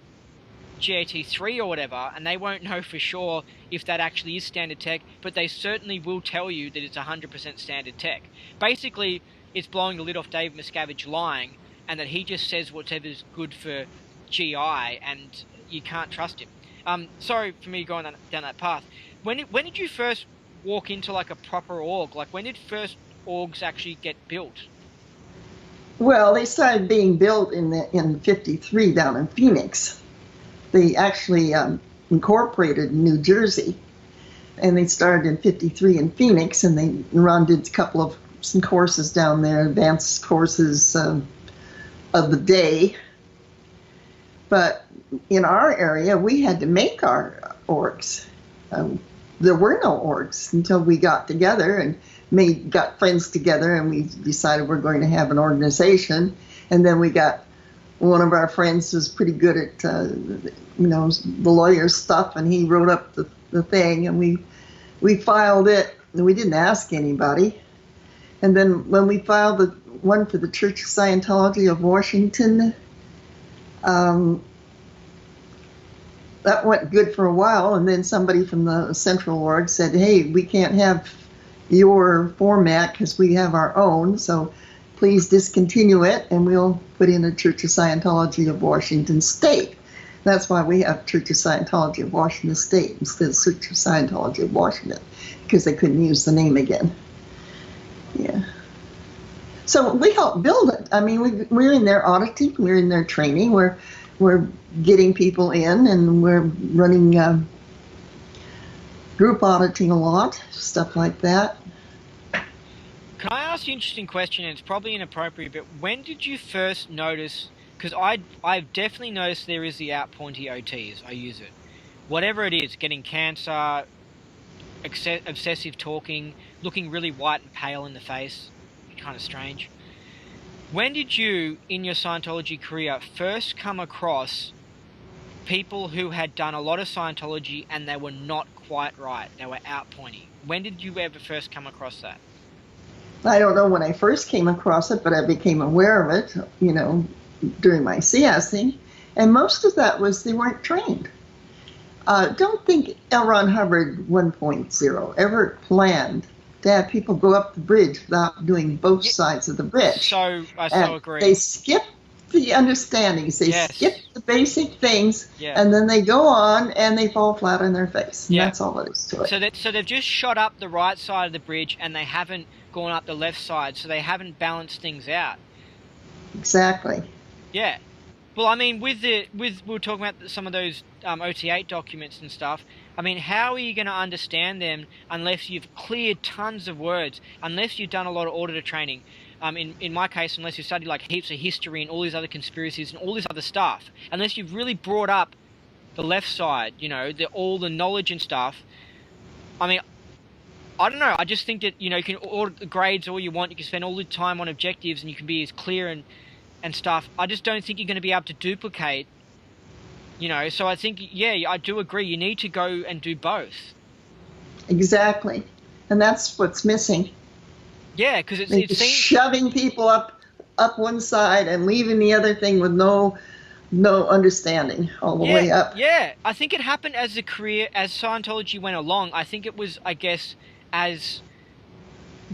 GAT3 or whatever, and they won't know for sure if that actually is standard tech, but they certainly will tell you that it's 100% standard tech. Basically, it's blowing the lid off Dave Miscavige lying, and that he just says whatever's good for GI, and you can't trust him. Sorry for me going down that path. When did you first walk into like a proper org? Like, when did first orgs actually get built? Well, they started being built in 53 down in Phoenix. They actually incorporated in New Jersey, and they started in 53 in Phoenix, and Ron did some courses down there, advanced courses of the day. But in our area, we had to make our orgs. There were no orgs until we got together and got friends together, and we decided we're going to have an organization. And then we got one of our friends was pretty good at, the lawyer stuff, and he wrote up the thing, and we filed it, and we didn't ask anybody. And then when we filed the one for the Church of Scientology of Washington, that went good for a while, and then somebody from the Central Org said, hey, we can't have your format because we have our own, so please discontinue it, and we'll put in a Church of Scientology of Washington State. That's why we have Church of Scientology of Washington State instead of Church of Scientology of Washington, because they couldn't use the name again. Yeah. So we helped build it. I mean, we're in there auditing, we're in there training, we're getting people in, and we're running group auditing a lot, stuff like that. Can I ask you an interesting question, and it's probably inappropriate, but when did you first notice, because I've definitely noticed there is the out pointy OTs, I use it. Whatever it is, getting cancer, obsessive talking, looking really white and pale in the face, kind of strange. When did you, in your Scientology career, first come across people who had done a lot of Scientology and they were not quite right? They were outpointing. When did you ever first come across that? I don't know when I first came across it, but I became aware of it, during my CSing. And most of that was they weren't trained. Don't think L. Ron Hubbard 1.0 ever planned to have people go up the bridge without doing both sides of the bridge. I so agree. They skip the understandings. They skip the basic things, and then they go on and they fall flat on their face. And that's all it is to it. So they've just shot up the right side of the bridge and they haven't gone up the left side, so they haven't balanced things out. Exactly. Yeah. Well, I mean, we were talking about some of those OT8 documents and stuff. I mean, how are you going to understand them unless you've cleared tons of words, unless you've done a lot of auditor training? In my case, unless you've studied like heaps of history and all these other conspiracies and all this other stuff, unless you've really brought up the left side, all the knowledge and stuff. I mean, I don't know. I just think that, you can order the grades all you want. You can spend all the time on objectives and you can be as clear and stuff. I just don't think you're going to be able to duplicate, So I think, I do agree. You need to go and do both. Exactly. And that's what's missing. Yeah, because it seems shoving people up one side and leaving the other thing with no understanding all the way up. Yeah, I think it happened as Scientology went along. I think it was, I guess, as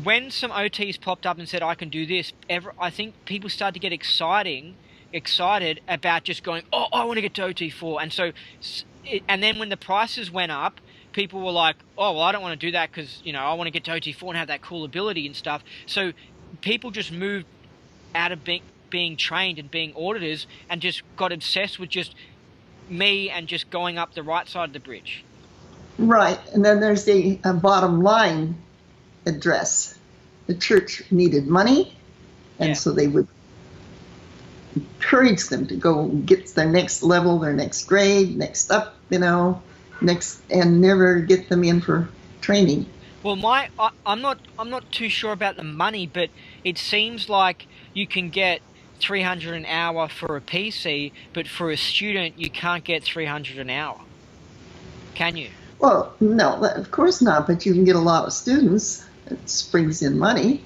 when some OTs popped up and said, I can do this, I think people started to get excited about just going, oh, I want to get to OT4. And then when the prices went up, people were like, oh, well, I don't want to do that because, I want to get to OT4 and have that cool ability and stuff. So people just moved out of being trained and being auditors and just got obsessed with just me and just going up the right side of the bridge. Right. And then there's the bottom line address. The church needed money, and so they would encourage them to go get their next level, their next grade, next up, and never get them in for training. Well, I'm not too sure about the money, but it seems like you can get $300 an hour for a PC, but for a student you can't get $300 an hour. Can you? Well, no, of course not. But you can get a lot of students. It brings in money.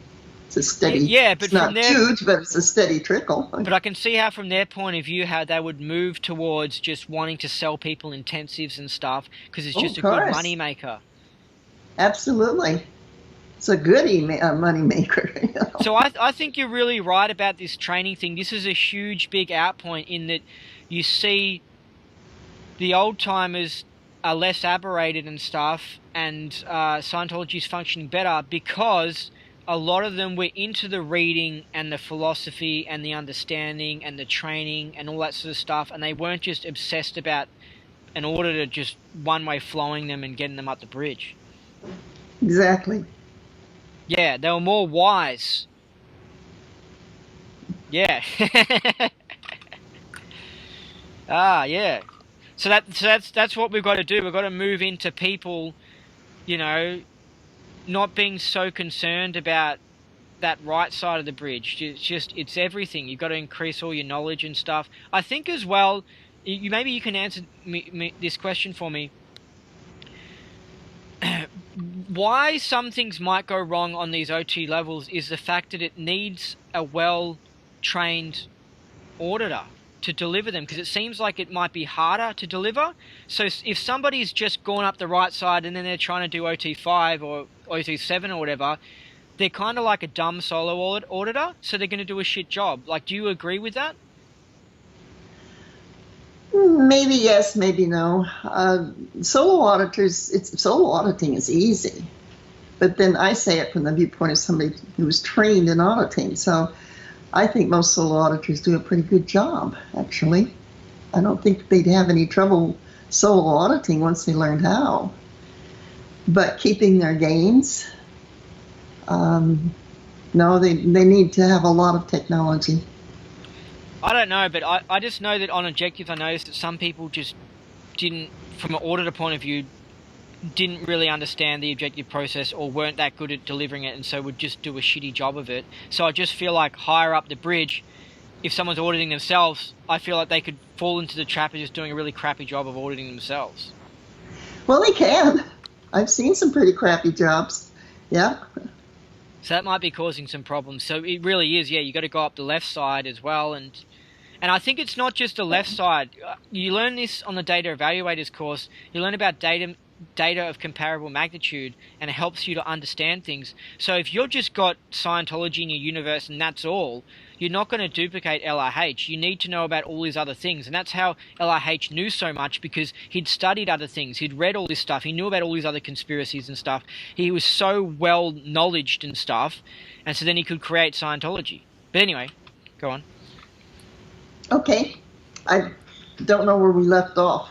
It's a steady. But it's not huge, but it's a steady trickle. But I can see how, from their point of view, how they would move towards just wanting to sell people intensives and stuff because it's just a good money maker. Absolutely, it's a good money maker. So I think you're really right about this training thing. This is a huge, big outpoint in that you see the old timers are less aberrated and stuff, and Scientology is functioning better because a lot of them were into the reading and the philosophy and the understanding and the training and all that sort of stuff, and they weren't just obsessed about an auditor just one-way flowing them and getting them up the bridge. Exactly. Yeah, they were more wise. Yeah. Yeah. So that's what we've got to do. We've got to move into people, not being so concerned about that right side of the bridge. It's everything. You've got to increase all your knowledge and stuff. I think as well, maybe you can answer this question for me. Why some things might go wrong on these OT levels is the fact that it needs a well-trained auditor to deliver them, because it seems like it might be harder to deliver. So if somebody's just gone up the right side and then they're trying to do OT5 or OT7 or whatever, they're kind of like a dumb solo auditor, so they're going to do a shit job. Like, do you agree with that? Maybe yes, maybe no. Solo auditing is easy. But then I say it from the viewpoint of somebody who was trained in auditing. So I think most solo auditors do a pretty good job, actually. I don't think they'd have any trouble solo auditing once they learned how. But keeping their gains, no, they need to have a lot of technology. I don't know, but I just know that on objectives I noticed that some people just didn't, from an auditor point of view, didn't really understand the objective process or weren't that good at delivering it, and so would just do a shitty job of it. So I just feel like higher up the bridge, if someone's auditing themselves, I feel like they could fall into the trap of just doing a really crappy job of auditing themselves. Well, they can. I've seen some pretty crappy jobs. Yeah. So that might be causing some problems. So it really is, yeah, you got to go up the left side as well. And I think it's not just the left side. You learn this on the Data Evaluators course. You learn about data of comparable magnitude, and it helps you to understand things. So if you've just got Scientology in your universe and that's all, you're not going to duplicate LRH. You need to know about all these other things. And that's how LRH knew so much, because he'd studied other things. He'd read all this stuff. He knew about all these other conspiracies and stuff. He was so well knowledged and stuff. And so then he could create Scientology. But anyway, go on. Okay. I don't know where we left off.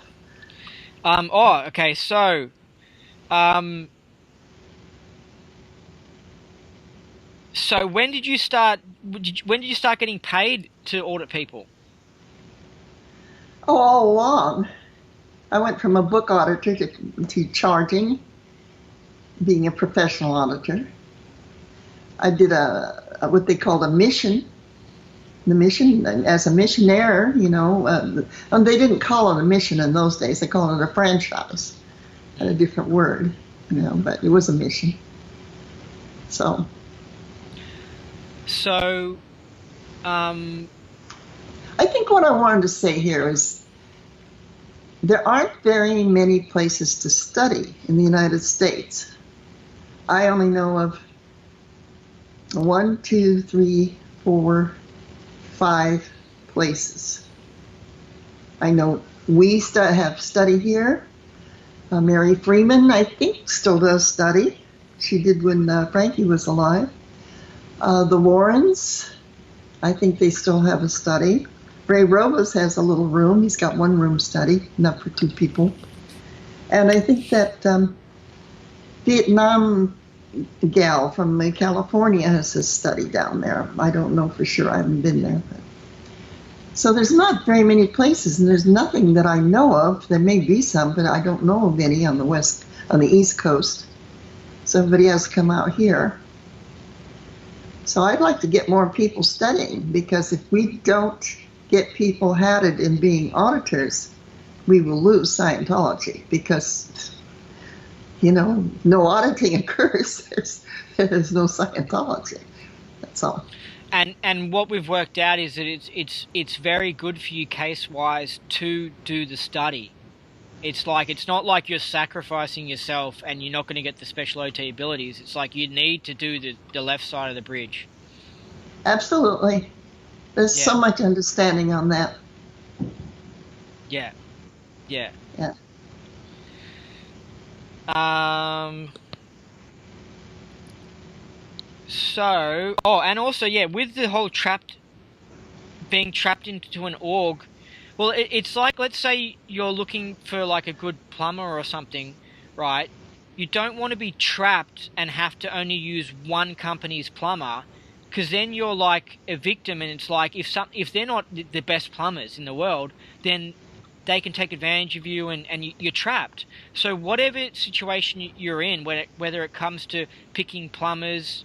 Okay, so, so when did you start getting paid to audit people? Oh, all along. I went from a book auditor to charging, being a professional auditor. I did what they called a mission. The mission, as a missionaire, you know, and they didn't call it a mission in those days. They called it a franchise, a different word, you know, but it was a mission. So, I think what I wanted to say here is there aren't very many places to study in the United States. I only know of 1, 2, 3, 4, 5 places. I know we have study here. Mary Freeman, I think, still does study. She did when Frankie was alive. The Warrens, I think they still have a study. Ray Robas has a little room. He's got one room study, enough for 2 people. And I think that Vietnam gal from California has a study down there. I don't know for sure. I haven't been there. But. So there's not very many places, and there's nothing that I know of. There may be some, but I don't know of any on the East Coast. So everybody has to come out here. So I'd like to get more people studying, because if we don't get people hatted in being auditors, we will lose Scientology, because you know, no auditing occurs. There's no Scientology. That's all. And what we've worked out is that it's very good for you case-wise to do the study. It's not like you're sacrificing yourself and you're not going to get the special OT abilities. It's like you need to do the left side of the bridge. Absolutely. There's so much understanding on that. Yeah. Yeah. Yeah. So, and also, with the whole being trapped into an org, well, it's like, let's say you're looking for like a good plumber or something, right? You don't want to be trapped and have to only use one company's plumber, because then you're like a victim, and it's like if they're not the best plumbers in the world, then they can take advantage of you, and you're trapped. So whatever situation you're in, whether it comes to picking plumbers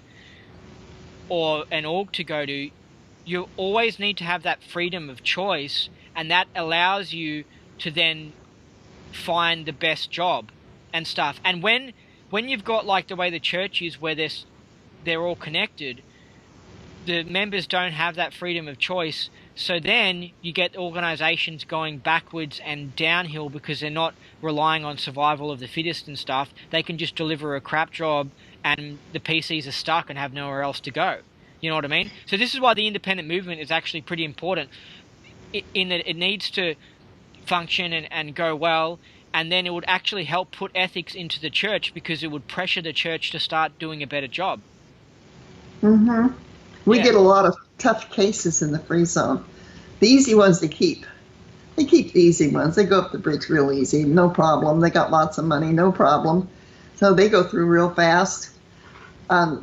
or an org to go to, you always need to have that freedom of choice, and that allows you to then find the best job and stuff. And when you've got like the way the church is, where they're all connected, the members don't have that freedom of choice. So then you get organizations going backwards and downhill, because they're not relying on survival of the fittest and stuff. They can just deliver a crap job, and the PCs are stuck and have nowhere else to go. You know what I mean? So this is why the independent movement is actually pretty important, in that it needs to function and go well, and then it would actually help put ethics into the church, because it would pressure the church to start doing a better job. Mm-hmm. We get a lot of tough cases in the free zone. The easy ones they keep. They keep the easy ones. They go up the bridge real easy, no problem. They got lots of money, no problem. So they go through real fast. The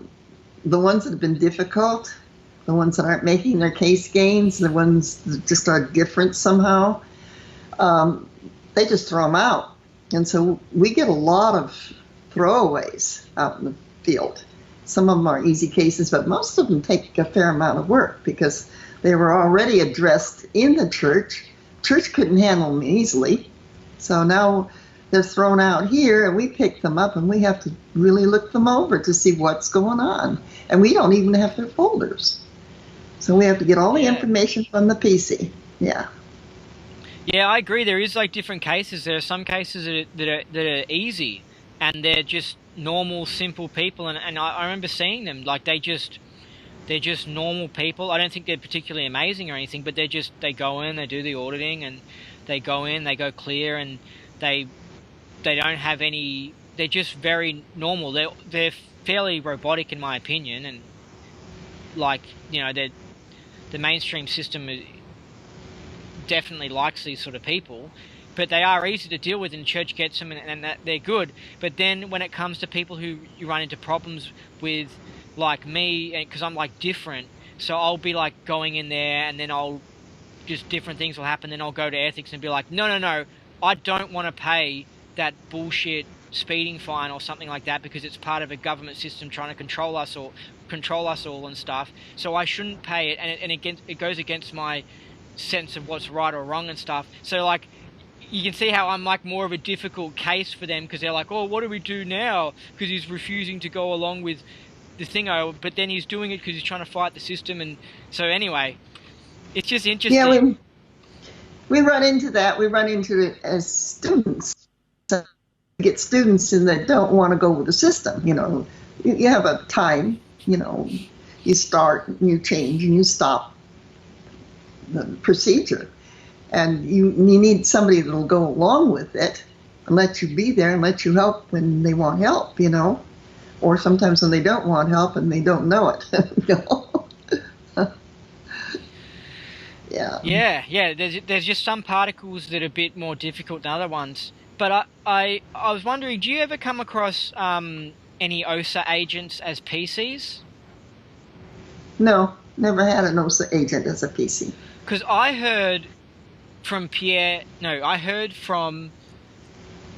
ones that have been difficult, the ones that aren't making their case gains, the ones that just are different somehow, they just throw them out. And so we get a lot of throwaways out in the field. Some of them are easy cases, but most of them take a fair amount of work because they were already addressed in the church. Church couldn't handle them easily. So now they're thrown out here, and we pick them up, and we have to really look them over to see what's going on. And we don't even have their folders. So we have to get all the information from the PC. Yeah. Yeah, I agree. There is like different cases. There are some cases that are easy, and they're just normal, simple people. And I remember seeing them. Like they're just normal people. I don't think they're particularly amazing or anything, but they go in, they do the auditing, and they go in, they go clear, and they don't have any. They're just very normal. They're fairly robotic in my opinion, and like the mainstream system definitely likes these sort of people, but they are easy to deal with, and church gets them, and that they're good. But then when it comes to people who you run into problems with, like me, because I'm like different, so I'll be like going in there, and then just different things will happen. Then I'll go to ethics and be like, no, I don't want to pay that bullshit speeding fine or something like that because it's part of a government system trying to control us all and stuff. So I shouldn't pay it, and it goes against my sense of what's right or wrong and stuff. So like you can see how I'm like more of a difficult case for them because they're like, oh, what do we do now? Because he's refusing to go along with the thing, but then he's doing it because he's trying to fight the system. And so anyway, it's just interesting. Yeah, we run into that. We run into it as students. So we get students in that don't want to go with the system. You have a time. You start, and you change, and you stop the procedure, and you need somebody that'll go along with it and let you be there and let you help when they want help, or sometimes when they don't want help and they don't know it. Yeah. There's just some particles that are a bit more difficult than other ones. But I was wondering, do you ever come across any OSA agents as PCs? No, never had an OSA agent as a PC. Because I heard from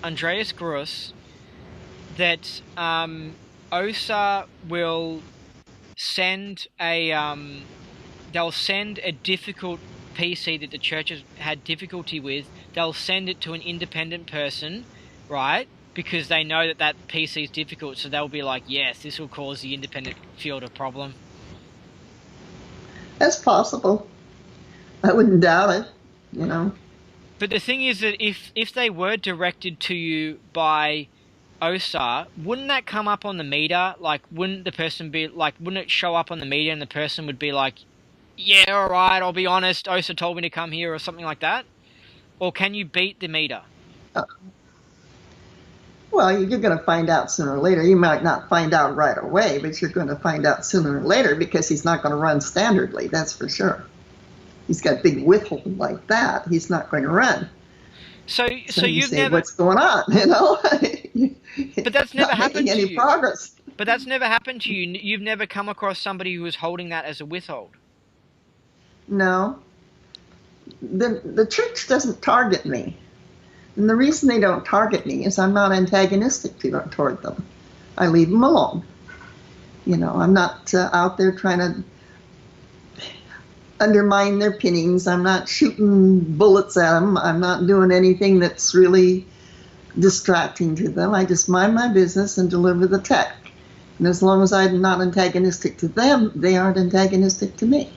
Andreas Gross that OSA will send they'll send a difficult PC that the church has had difficulty with. They'll send it to an independent person, right? Because they know that PC is difficult, so they'll be like, yes, this will cause the independent field a problem. That's possible. I wouldn't doubt it, But the thing is that if they were directed to you by OSA, wouldn't that come up on the meter? Like, wouldn't it show up on the meter and the person would be like, yeah, all right, I'll be honest, OSA told me to come here or something like that? Or can you beat the meter? Well, you're going to find out sooner or later. You might not find out right away, but you're going to find out sooner or later because he's not going to run standardly, that's for sure. He's got a big withhold like that. He's not going to run. So you've say, never... What's going on? But that's never happened to any you. Progress. But that's never happened to you. You've never come across somebody who was holding that as a withhold. No. The church doesn't target me. And the reason they don't target me is I'm not antagonistic toward them. I leave them alone. I'm not out there trying to undermine their pinnings. I'm not shooting bullets at them. I'm not doing anything that's really distracting to them. I just mind my business and deliver the tech. And as long as I'm not antagonistic to them, they aren't antagonistic to me.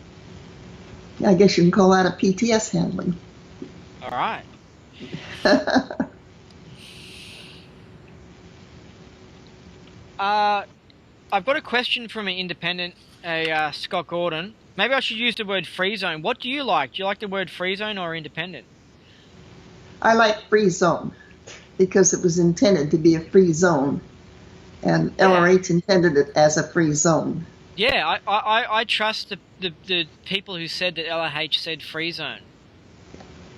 I guess you can call that a PTS handling. All right. I've got a question from an independent, Scott Gordon. Maybe I should use the word free zone. What do you like? Do you like the word free zone or independent? I like free zone because it was intended to be a free zone, and LRH intended it as a free zone. Yeah, I trust the people who said that LRH said free zone.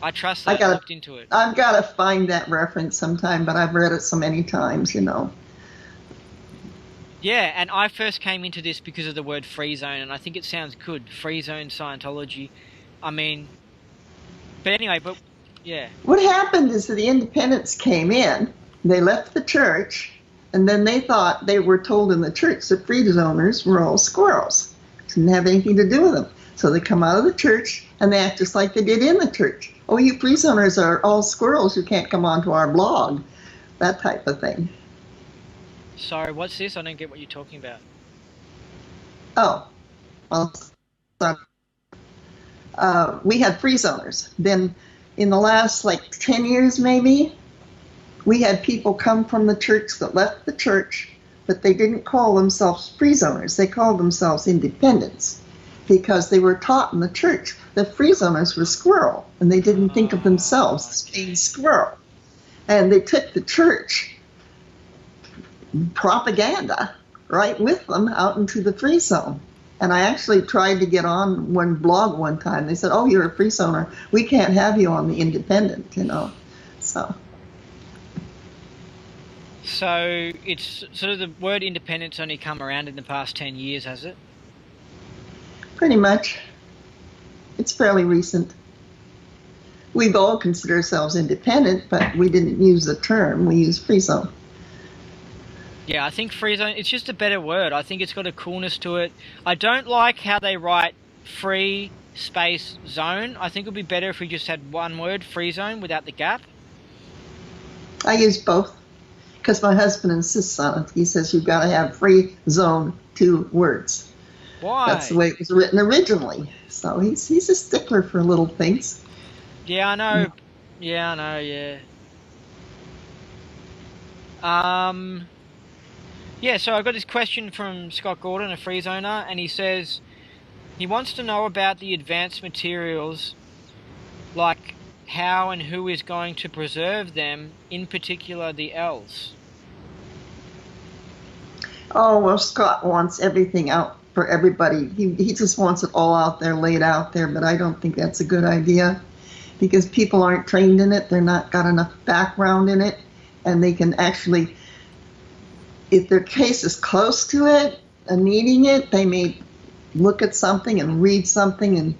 I trust that. I looked into it. I've got to find that reference sometime, but I've read it so many times, Yeah, and I first came into this because of the word free zone, and I think it sounds good. Free zone Scientology. I mean, but anyway, but Yeah. What happened is that the independents came in, they left the church, and then they thought they were told in the church that free zoners were all squirrels. Didn't have anything to do with them. So they come out of the church and they act just like they did in the church. Oh, you free zoners are all squirrels, you can't come onto our blog. That type of thing. Sorry, what's this? I don't get what you're talking about. Oh, well, we had free zoners. Then in the last 10 years maybe, we had people come from the church that left the church, but they didn't call themselves free zoners. They called themselves independents because they were taught in the church that free zoners were squirrel, and they didn't think of themselves as being squirrel. And they took the church propaganda right with them out into the free zone. And I actually tried to get on one blog one time. They said, oh, you're a free zoner. We can't have you on the independent, So it's sort of the word independence only come around in the past 10 years, has it? Pretty much. It's fairly recent. We've all considered ourselves independent, but we didn't use the term. We used free zone. Yeah, I think free zone, it's just a better word. I think it's got a coolness to it. I don't like how they write free space zone. I think it would be better if we just had one word, free zone, without the gap. I use both because my husband insists on it. He says you've got to have free zone, 2 words. Why? That's the way it was written originally. So he's a stickler for little things. Yeah, I know. Yeah, I know, yeah. Yeah, so I've got this question from Scott Gordon, a free zoner, and he says he wants to know about the advanced materials, like how and who is going to preserve them, in particular the L's. Oh, well, Scott wants everything out for everybody. He just wants it all out there, laid out there, but I don't think that's a good idea because people aren't trained in it. They're not got enough background in it, and they can actually, if their case is close to it and needing it, they may look at something and read something and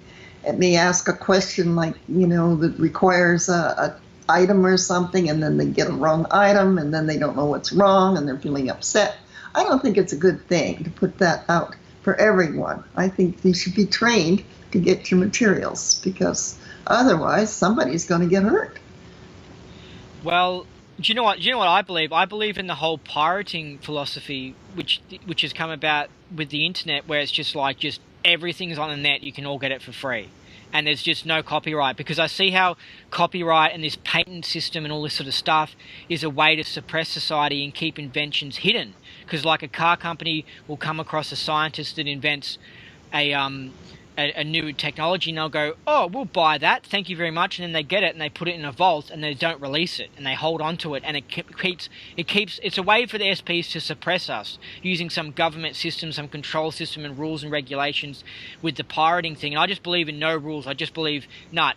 it may ask a question like, that requires a item or something, and then they get a wrong item and then they don't know what's wrong and they're feeling upset. I don't think it's a good thing to put that out for everyone. I think you should be trained to get your materials because otherwise somebody's going to get hurt. Well, do you know what I believe? I believe in the whole pirating philosophy, which has come about with the internet, where it's just everything's on the net. You can all get it for free, and there's just no copyright. Because I see how copyright and this patent system and all this sort of stuff is a way to suppress society and keep inventions hidden. Because like a car company will come across a scientist that invents a new technology, and they'll go, oh, we'll buy that, thank you very much, and then they get it and they put it in a vault and they don't release it and they hold on to it, and it's a way for the SPs to suppress us using some government system, some control system and rules and regulations with the pirating thing. And I just believe in no rules. I just believe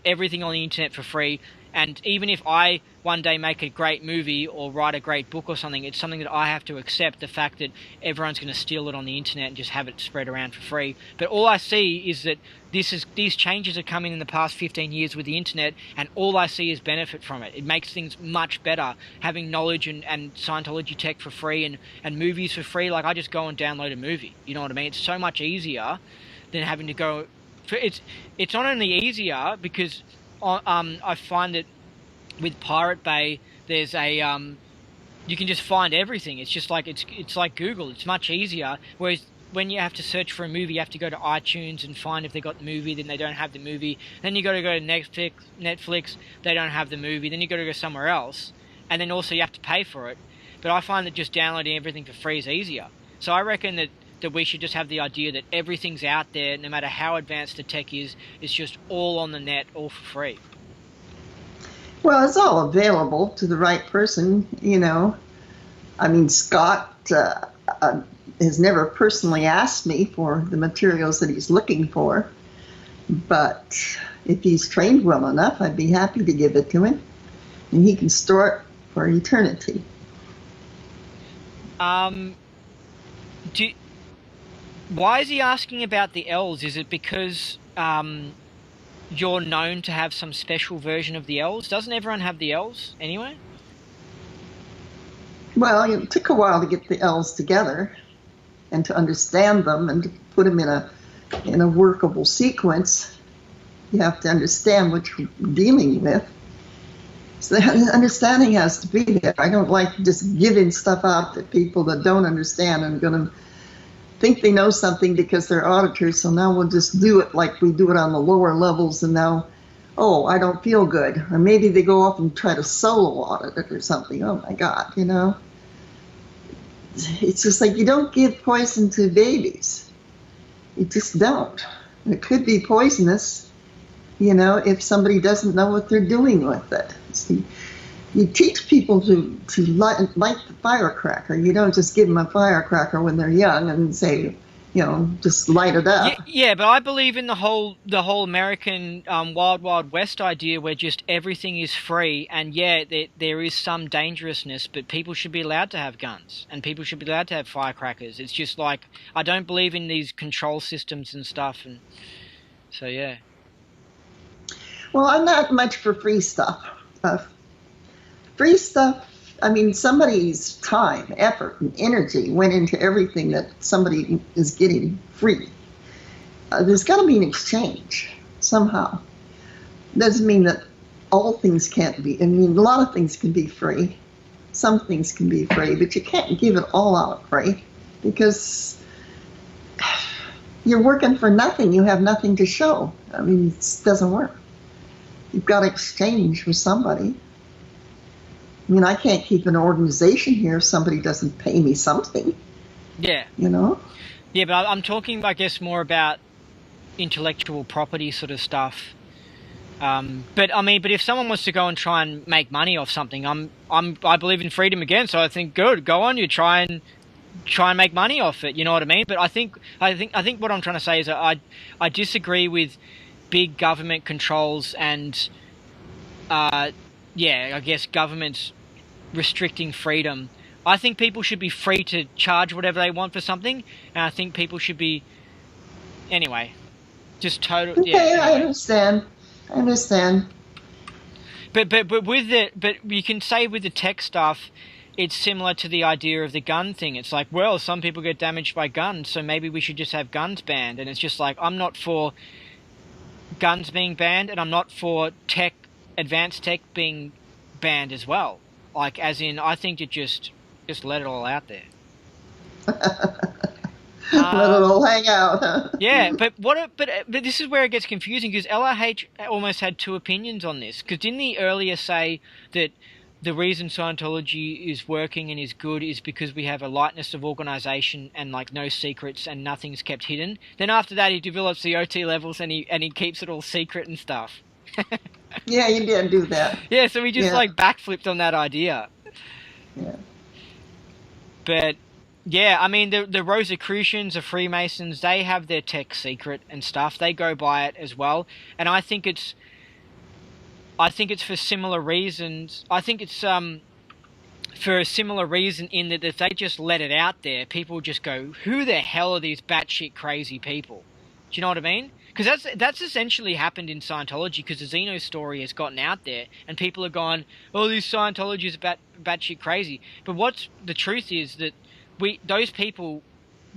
everything on the internet for free. And even if I one day make a great movie or write a great book or something, it's something that I have to accept, the fact that everyone's going to steal it on the internet and just have it spread around for free. But all I see is that these changes are coming in the past 15 years with the internet, and all I see is benefit from it. It makes things much better, having knowledge and Scientology tech for free and movies for free. Like, I just go and download a movie. You know what I mean? It's so much easier than having to go... It's not only easier because... I find that with Pirate Bay, there's you can just find everything. It's just like it's like Google. It's much easier. Whereas when you have to search for a movie, you have to go to iTunes and find if they got the movie. Then they don't have the movie. Then you got to go to Netflix. They don't have the movie. Then you got to go somewhere else, and then also you have to pay for it. But I find that just downloading everything for free is easier. So I reckon that we should just have the idea that everything's out there, no matter how advanced the tech is, it's just all on the net, all for free. Well, it's all available to the right person, I mean, Scott has never personally asked me for the materials that he's looking for, but if he's trained well enough, I'd be happy to give it to him, and he can store it for eternity. Why is he asking about the L's? Is it because you're known to have some special version of the L's. Doesn't everyone have the L's anyway? Well, it took a while to get the L's together and to understand them and to put them in a workable sequence. You have to understand what you're dealing with. So the understanding has to be there. I don't like just giving stuff out to people that don't understand and going to think they know something because they're auditors, so now we'll just do it like we do it on the lower levels, and now, oh, I don't feel good. Or maybe they go off and try to solo audit it or something. Oh my God, you know? It's just like you don't give poison to babies. You just don't. It could be poisonous, you know, if somebody doesn't know what they're doing with it. See, you teach people to light the firecracker. You don't just give them a firecracker when they're young and say, you know, just light it up. Yeah, but I believe in the whole American Wild West idea where just everything is free, and yeah, there is some dangerousness, but people should be allowed to have guns and people should be allowed to have firecrackers. It's just like I don't believe in these control systems and stuff, and so yeah. Well, I'm not much for free stuff. Free stuff, I mean, somebody's time, effort, and energy went into everything that somebody is getting free. There's got to be an exchange somehow. Doesn't mean that all things can't be. I mean, a lot of things can be free. Some things can be free, but you can't give it all out free because you're working for nothing. You have nothing to show. I mean, it doesn't work. You've got to exchange with somebody. I mean, I can't keep an organization here if somebody doesn't pay me something. Yeah. You know? Yeah, but I'm talking, I guess, more about intellectual property sort of stuff. But if someone wants to go and try and make money off something, I believe in freedom again. So I think good, go on, you try and make money off it. You know what I mean? But I think what I'm trying to say is that I disagree with big government controls and I guess governments restricting freedom. I think people should be free to charge whatever they want for something, and I think people should be, anyway, just total. Okay, yeah, I understand. But you can say with the tech stuff, it's similar to the idea of the gun thing. It's like, well, some people get damaged by guns, so maybe we should just have guns banned. And it's just like, I'm not for guns being banned, and I'm not for advanced tech being banned as well. Like, as in, I think you just let it all out there. Let it all hang out, huh? Yeah, but this is where it gets confusing, because LRH almost had two opinions on this. Because didn't he earlier say that the reason Scientology is working and is good is because we have a lightness of organization and like no secrets and nothing's kept hidden? Then after that, he develops the OT levels and he keeps it all secret and stuff. Yeah, you did do that. Yeah, so he just like backflipped on that idea. Yeah. But yeah, I mean the Rosicrucians, the Freemasons, they have their tech secret and stuff. They go by it as well, and I think it's for similar reasons. I think it's for a similar reason in that if they just let it out there, people just go, "Who the hell are these batshit crazy people?" Do you know what I mean? Because that's essentially happened in Scientology, because the Xeno story has gotten out there and people are gone, "Oh, these Scientologies are batshit crazy." But what's the truth is that those people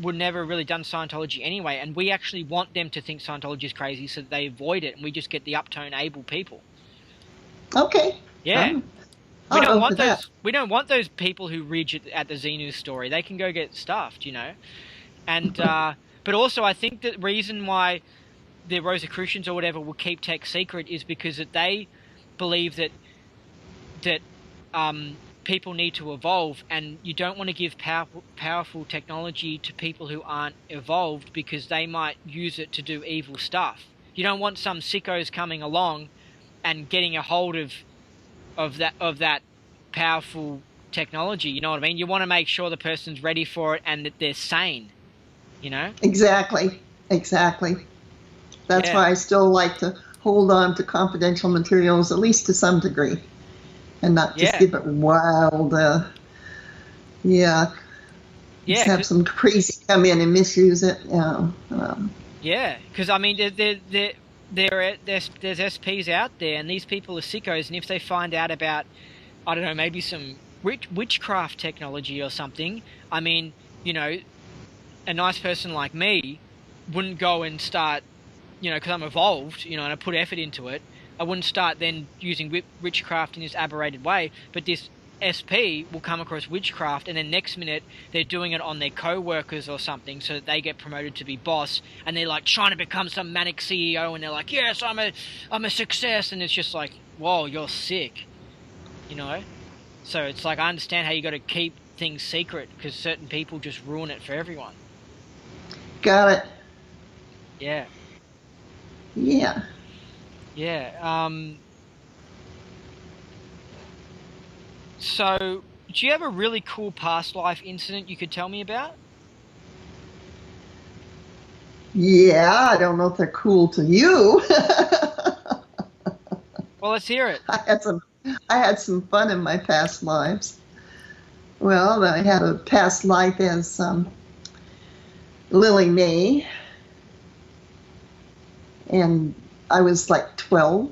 would never really done Scientology anyway, and we actually want them to think Scientology is crazy so that they avoid it, and we just get the uptone able people. Okay. Yeah. We don't want those people who ridge at the Xenu story. They can go get stuffed, you know. And but also I think the reason why the Rosicrucians or whatever will keep tech secret is because that they believe that people need to evolve, and you don't want to give powerful technology to people who aren't evolved, because they might use it to do evil stuff. You don't want some sickos coming along and getting a hold of that powerful technology. You know what I mean? You want to make sure the person's ready for it and that they're sane. You know? Exactly. That's why I still like to hold on to confidential materials, at least to some degree, and not just give it wild, just have some crazy come in and misuse it. Yeah, because I mean, there's SPs out there, and these people are sickos, and if they find out about, I don't know, maybe some witchcraft technology or something, I mean, you know, a nice person like me wouldn't go and start, you know, because I'm evolved, you know, and I put effort into it, I wouldn't start then using witchcraft in this aberrated way, but this SP will come across witchcraft, and then next minute they're doing it on their co-workers or something, so that they get promoted to be boss, and they're like trying to become some manic CEO, and they're like, yes, I'm a success, and it's just like, whoa, you're sick, you know. So it's like, I understand how you got to keep things secret, because certain people just ruin it for everyone. Got it. Yeah. Yeah. Yeah. So, do you have a really cool past life incident you could tell me about? Yeah, I don't know if they're cool to you. Well, let's hear it. I had some fun in my past lives. Well, I had a past life as Lily Mae, and I was like 12,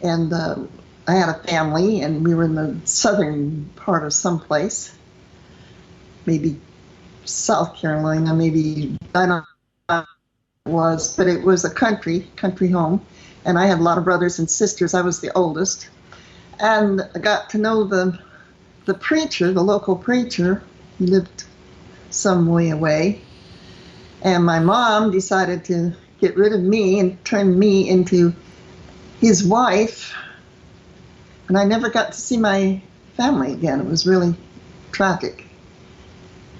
and I had a family, and we were in the southern part of someplace, maybe South Carolina, maybe, I don't know what it was, but it was a country home, and I had a lot of brothers and sisters. I was the oldest, and I got to know the preacher, the local preacher. He lived some way away, and my mom decided to get rid of me and turn me into his wife, and I never got to see my family again. It was really tragic.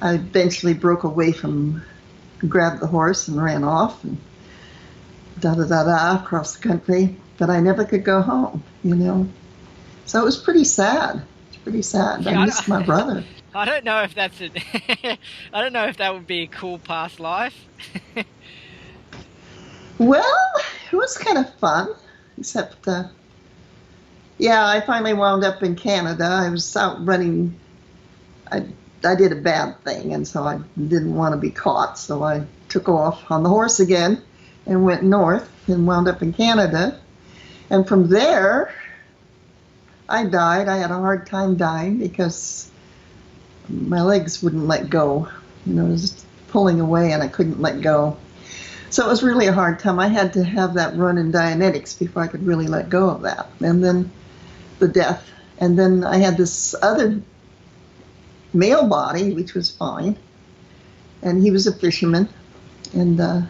I eventually broke away from, grabbed the horse and ran off, and across the country, but I never could go home, you know. So it was pretty sad. It's pretty sad. Yeah, I missed my brother. I don't know if that's I don't know if that would be a cool past life. Well, it was kind of fun, except, yeah, I finally wound up in Canada. I was out running. I did a bad thing, and so I didn't want to be caught, so I took off on the horse again and went north and wound up in Canada. And from there, I died. I had a hard time dying because my legs wouldn't let go. You know, it was just pulling away, and I couldn't let go. So it was really a hard time. I had to have that run in Dianetics before I could really let go of that. And then the death. And then I had this other male body, which was fine. And he was a fisherman. And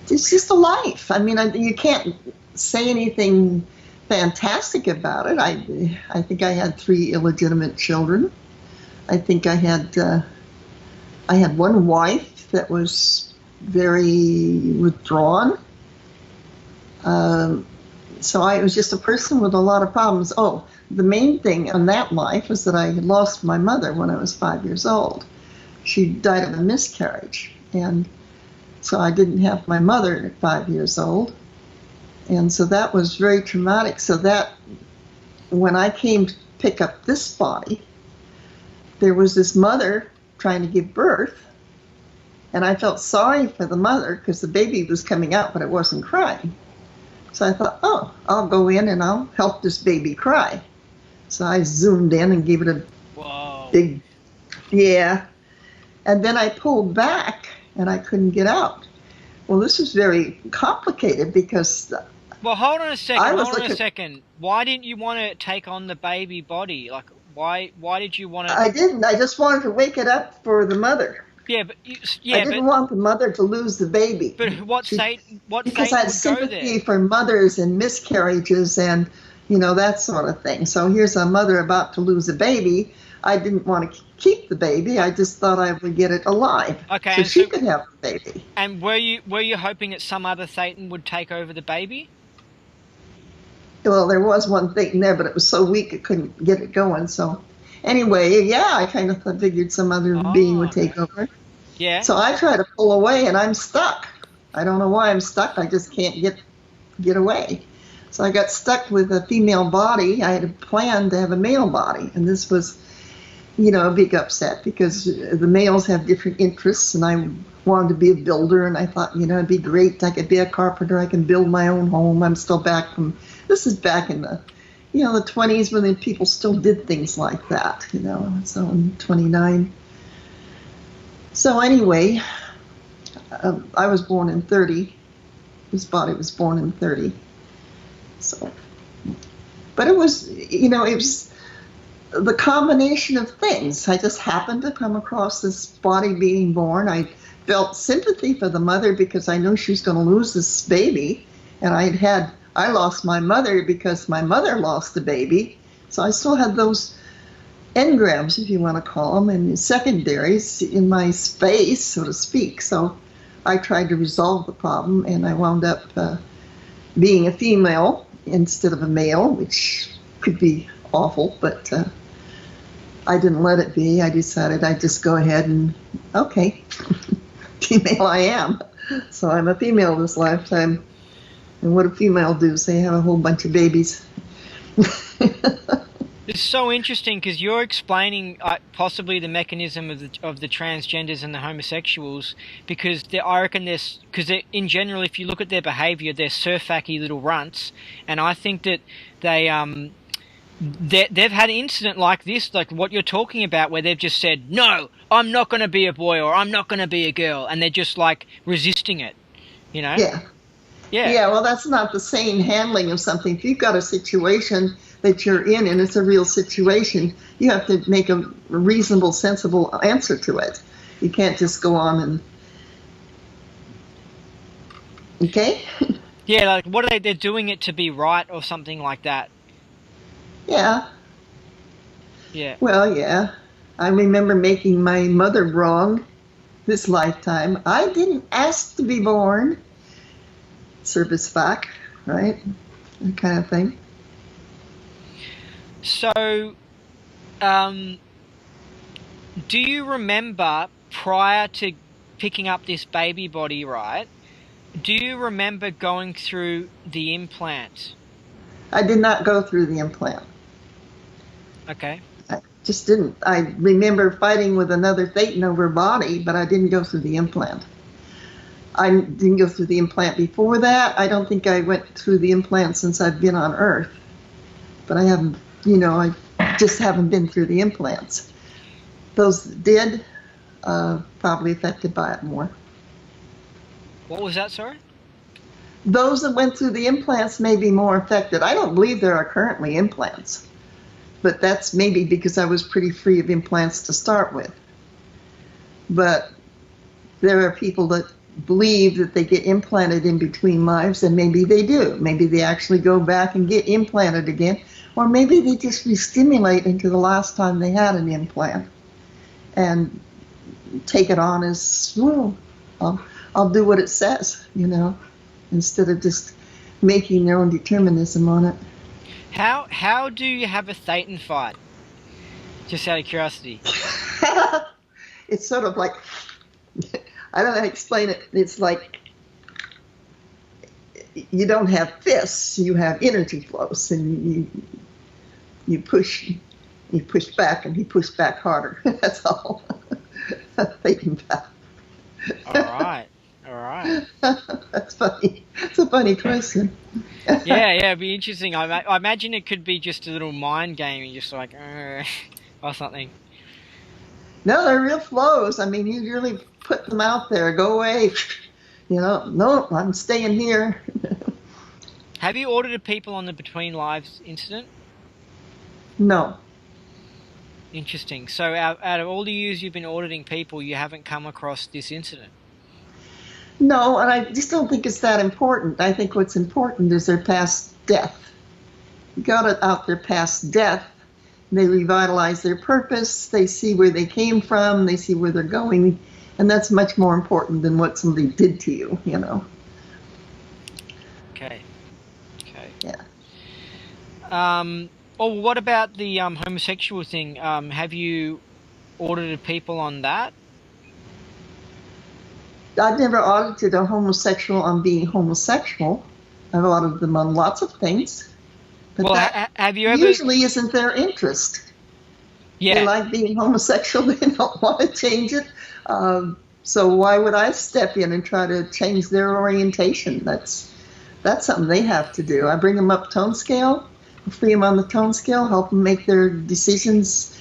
it's just a life. I mean, you can't say anything fantastic about it. I think I had 3 illegitimate children. I think I had one wife that was very withdrawn. So I was just a person with a lot of problems. Oh, the main thing in that life was that I lost my mother when I was 5 years old. She died of a miscarriage. And so I didn't have my mother at 5 years old. And so that was very traumatic. So that, when I came to pick up this body, there was this mother trying to give birth, and I felt sorry for the mother because the baby was coming out, but it wasn't crying. So I thought, oh, I'll go in and I'll help this baby cry. So I zoomed in and gave it a big, yeah. And then I pulled back and I couldn't get out. Well, this was very complicated because... Well, hold on a second. Why didn't you want to take on the baby body? Like, why did you want to... I didn't. I just wanted to wake it up for the mother. Yeah, but... I didn't want the mother to lose the baby. But because I had sympathy for mothers and miscarriages and, you know, that sort of thing. So here's a mother about to lose a baby. I didn't want to keep the baby. I just thought I would get it alive. Okay, so she could have the baby. And were you hoping that some other Satan would take over the baby? Well, there was one Satan there, but it was so weak it couldn't get it going. So anyway, yeah, I kind of figured some other being would take over. Yeah. So I try to pull away, and I'm stuck. I don't know why I'm stuck. I just can't get away. So I got stuck with a female body. I had planned to have a male body, and this was a big upset because the males have different interests, and I wanted to be a builder, and I thought, it'd be great. I could be a carpenter. I can build my own home. I'm still this is back in the, the 20s when the people still did things like that, so I'm 29. So anyway, I was born in 30. His body was born in 30. So, but it was, it was the combination of things. I just happened to come across this body being born. I felt sympathy for the mother because I knew she was going to lose this baby. And I lost my mother because my mother lost the baby. So I still had those engrams, if you want to call them, and secondaries in my space, so to speak. So I tried to resolve the problem, and I wound up being a female instead of a male, which could be awful, but I didn't let it be. I decided I'd just go ahead and, okay, female I am. So I'm a female this lifetime. And what do female do? They have a whole bunch of babies. It's so interesting because you're explaining possibly the mechanism of the transgenders and the homosexuals, because I reckon in general, if you look at their behaviour, they're surfacky little runts, and I think that they've had an incident like this, like what you're talking about, where they've just said, no, I'm not going to be a boy or I'm not going to be a girl, and they're just like resisting it, Yeah. Well, that's not the sane handling of something. If you've got a situation that you're in and it's a real situation, you have to make a reasonable, sensible answer to it. You can't just go on and... Okay? Yeah, like what are they? They're doing it to be right or something like that. Yeah. Yeah. Well, yeah. I remember making my mother wrong this lifetime. I didn't ask to be born. Service fac, right? That kind of thing. So, do you remember prior to picking up this baby body, right? Do you remember going through the implant? I did not go through the implant. Okay. I just didn't. I remember fighting with another Thetan over body, but I didn't go through the implant. I didn't go through the implant before that. I don't think I went through the implant since I've been on Earth. But I haven't, I just haven't been through the implants. Those that did, probably affected by it more. What was that, sorry? Those that went through the implants may be more affected. I don't believe there are currently implants. But that's maybe because I was pretty free of implants to start with. But there are people that believe that they get implanted in between lives, and maybe they do. Maybe they actually go back and get implanted again, or maybe they just re-stimulate into the last time they had an implant and take it on as, well, I'll do what it says, instead of just making their own determinism on it. How do you have a Thetan fight? Just out of curiosity. It's sort of like, I don't know how to explain it. It's like you don't have fists, you have energy flows, and you push back, and he pushed back harder. That's all. Thetan fight. All right. That's funny. It's a funny question. Yeah, it'd be interesting. I imagine it could be just a little mind game, and just like, or something. No, they're real flows. I mean, you really put them out there. Go away. No, I'm staying here. Have you audited people on the Between Lives incident? No. Interesting. So out of all the years you've been auditing people, you haven't come across this incident? No, and I just don't think it's that important. I think what's important is their past death. You got it out their past death. They revitalize their purpose. They see where they came from. They see where they're going. And that's much more important than what somebody did to you, Okay. Yeah. What about the homosexual thing? Have you audited people on that? I've never audited a homosexual on being homosexual. I've audited them on lots of things. But have you ever... usually isn't their interest. Yeah. They like being homosexual. They don't want to change it. So why would I step in and try to change their orientation? That's something they have to do. I bring them up tone scale, free them on the tone scale, help them make their decisions,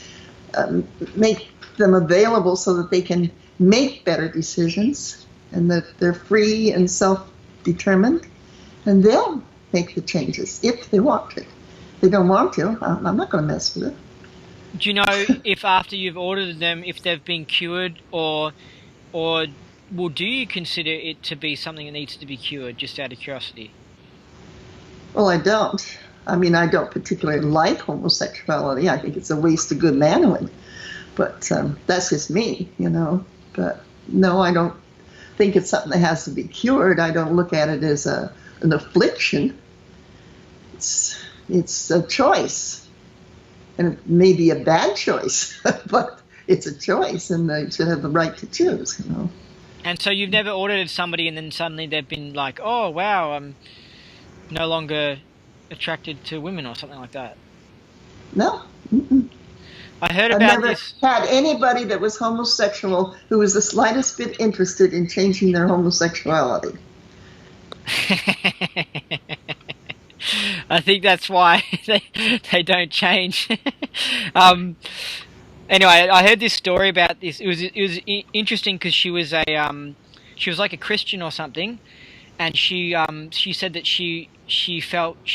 make them available so that they can make better decisions and that they're free and self-determined, and they'll make the changes if they want to. If they don't want to, I'm not going to mess with it. Do you know if after you've ordered them, if they've been cured, or well, do you consider it to be something that needs to be cured, just out of curiosity? Well, I don't. I mean, I don't particularly like homosexuality. I think it's a waste of good manhood. But that's just me, you know. But no, I don't think it's something that has to be cured. I don't look at it as an affliction. It's a choice. And it may be a bad choice, but it's a choice, and they should have the right to choose, you know. And so you've never ordered somebody and then suddenly they've been like, oh, wow, I'm no longer attracted to women or something like that? No. Mm-mm. I heard about I've never this. had anybody that was homosexual who was the slightest bit interested in changing their homosexuality. I think that's why they don't change. Anyway, I heard this story about this. It was interesting because she was like a Christian or something, and she said that she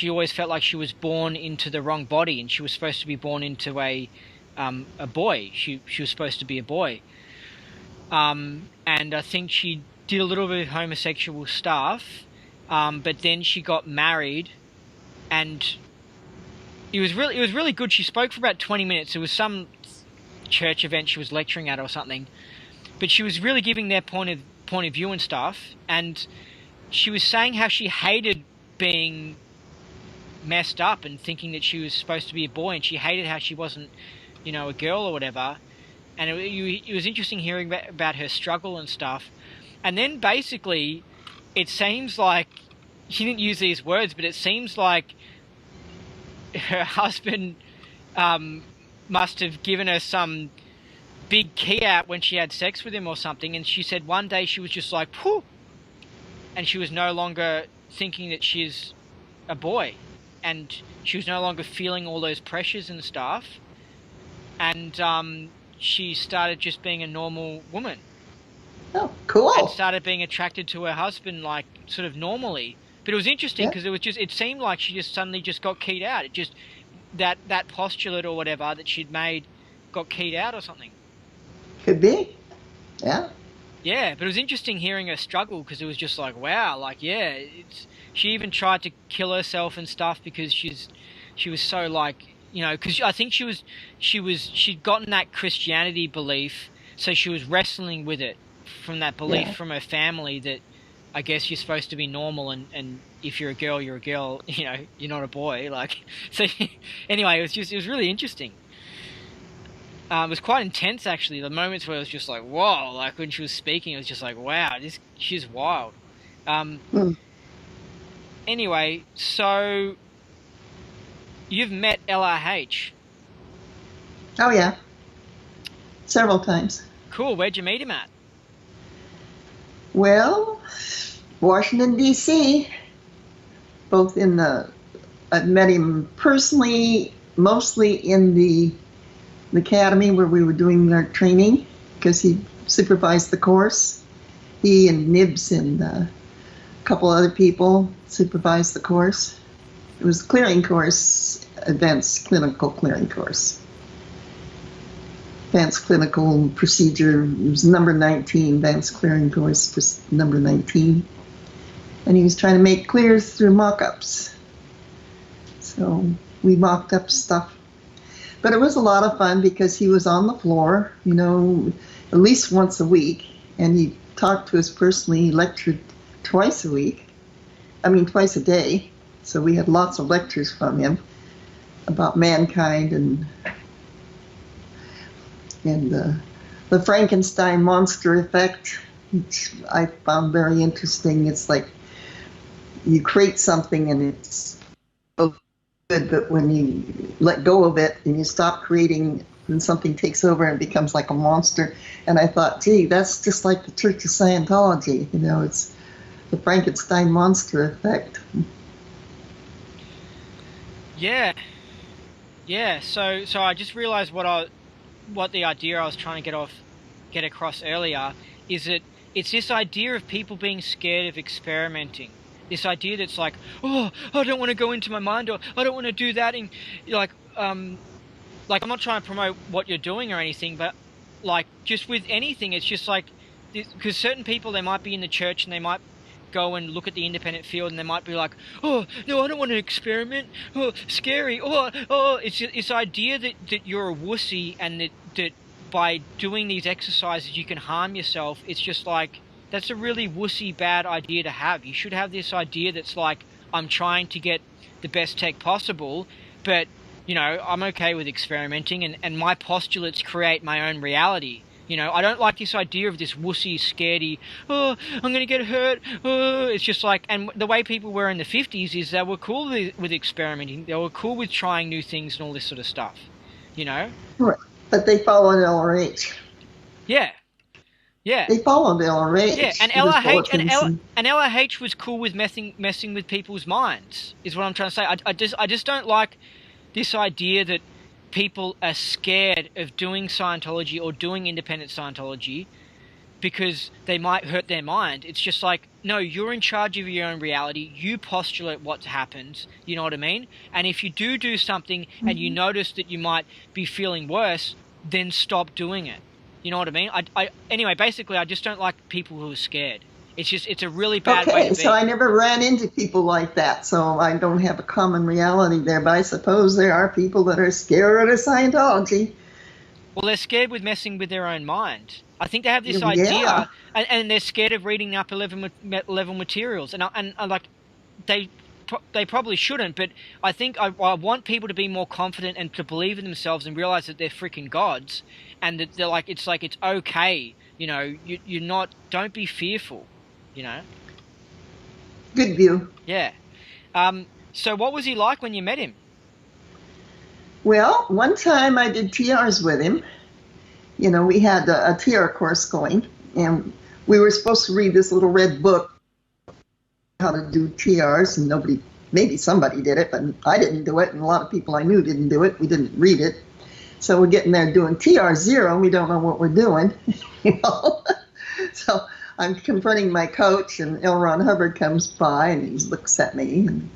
always felt like she was born into the wrong body, and she was supposed to be born into a boy. She was supposed to be a boy. And I think she did a little bit of homosexual stuff, but then she got married, and it was really good. She spoke for about 20 minutes. It was some church event she was lecturing at or something, but she was really giving their point of view and stuff, and she was saying how she hated being messed up and thinking that she was supposed to be a boy, and she hated how she wasn't, you know, a girl or whatever. And it was interesting hearing about her struggle and stuff. And then basically it seems like, she didn't use these words, but it seems like her husband must have given her some big key out when she had sex with him or something, and she said one day she was just like, whew, and she was no longer thinking that she's a boy, and she was no longer feeling all those pressures and stuff, and she started just being a normal woman. Oh, cool. And started being attracted to her husband, like, sort of normally. But it was interesting because it seemed like she just suddenly just got keyed out. It just, that postulate or whatever that she'd made got keyed out or something. Could be. Yeah. Yeah, but it was interesting hearing her struggle, because it was just like, wow, like, yeah, she even tried to kill herself and stuff because she was so, like, you know, because I think she'd gotten that Christianity belief, so she was wrestling with it from that belief from her family that I guess you're supposed to be normal, and if you're a girl, you're a girl, you know, you're not a boy, like, so anyway, it was really interesting. It was quite intense, actually. The moments where it was just like, whoa, like when she was speaking, it was just like, wow, she's wild. Anyway, so you've met LRH. Oh, yeah. Several times. Cool. Where'd you meet him at? Well, Washington, D.C. Both I've met him personally, mostly in the academy where we were doing our training, because he supervised the course. He and Nibs and a couple other people supervised the course. It was the clearing course, advanced clinical clearing course. Advanced clinical procedure, it was number 19, advanced clearing course, number 19. And he was trying to make clears through mock-ups. So we mocked up stuff. But it was a lot of fun because he was on the floor, you know, at least once a week. And he talked to us personally. He lectured twice a day. So we had lots of lectures from him about mankind and the Frankenstein monster effect, which I found very interesting. It's like you create something and it's good, but when you let go of it and you stop creating then something takes over and becomes like a monster. And I thought, gee, that's just like the Church of Scientology. You know, it's the Frankenstein monster effect. Yeah. So I just realized what the idea I was trying to get across earlier is that it's this idea of people being scared of experimenting. This idea that's like, oh, I don't want to go into my mind, or I don't want to do that, and like I'm not trying to promote what you're doing or anything, but like just with anything, it's just like, because certain people, they might be in the church and they might go and look at the independent field and they might be like, oh no, I don't want to experiment, oh scary, it's this idea that you're a wussy and that by doing these exercises you can harm yourself. It's just like, that's a really wussy bad idea to have. You should have this idea that's like, I'm trying to get the best tech possible, but you know, I'm okay with experimenting, and my postulates create my own reality. You know, I don't like this idea of this wussy, scaredy, oh, I'm going to get hurt. Oh. It's just like, and the way people were in the 50s is they were cool with experimenting. They were cool with trying new things and all this sort of stuff, you know? Right. But they followed LRH. Yeah. They followed LRH. Yeah, and LRH was cool with messing with people's minds, is what I'm trying to say. I just don't like this idea that people are scared of doing Scientology or doing independent Scientology because they might hurt their mind. It's just like, no, you're in charge of your own reality. You postulate what happens, you know what I mean? And if you do something and you notice that you might be feeling worse, then stop doing it. You know what I mean? Anyway, basically, I just don't like people who are scared. It's a really bad way to be. So I never ran into people like that, so I don't have a common reality there, but I suppose there are people that are scared of Scientology. Well, they're scared with messing with their own mind. I think they have this idea, and they're scared of reading the upper level materials, and like, they probably shouldn't, but I think I want people to be more confident and to believe in themselves and realize that they're freaking gods, and that they're like, it's okay, you know, you're not, don't be fearful, you know. Good view. Yeah. So what was he like when you met him? Well, one time I did TRs with him. You know, we had a TR course going, and we were supposed to read this little red book, how to do TRs, and maybe somebody did it, but I didn't do it, and a lot of people I knew didn't do it. We didn't read it. So we're getting there doing TR0, and we don't know what we're doing, you know. So I'm confronting my coach, and L. Ron Hubbard comes by, and he looks at me, and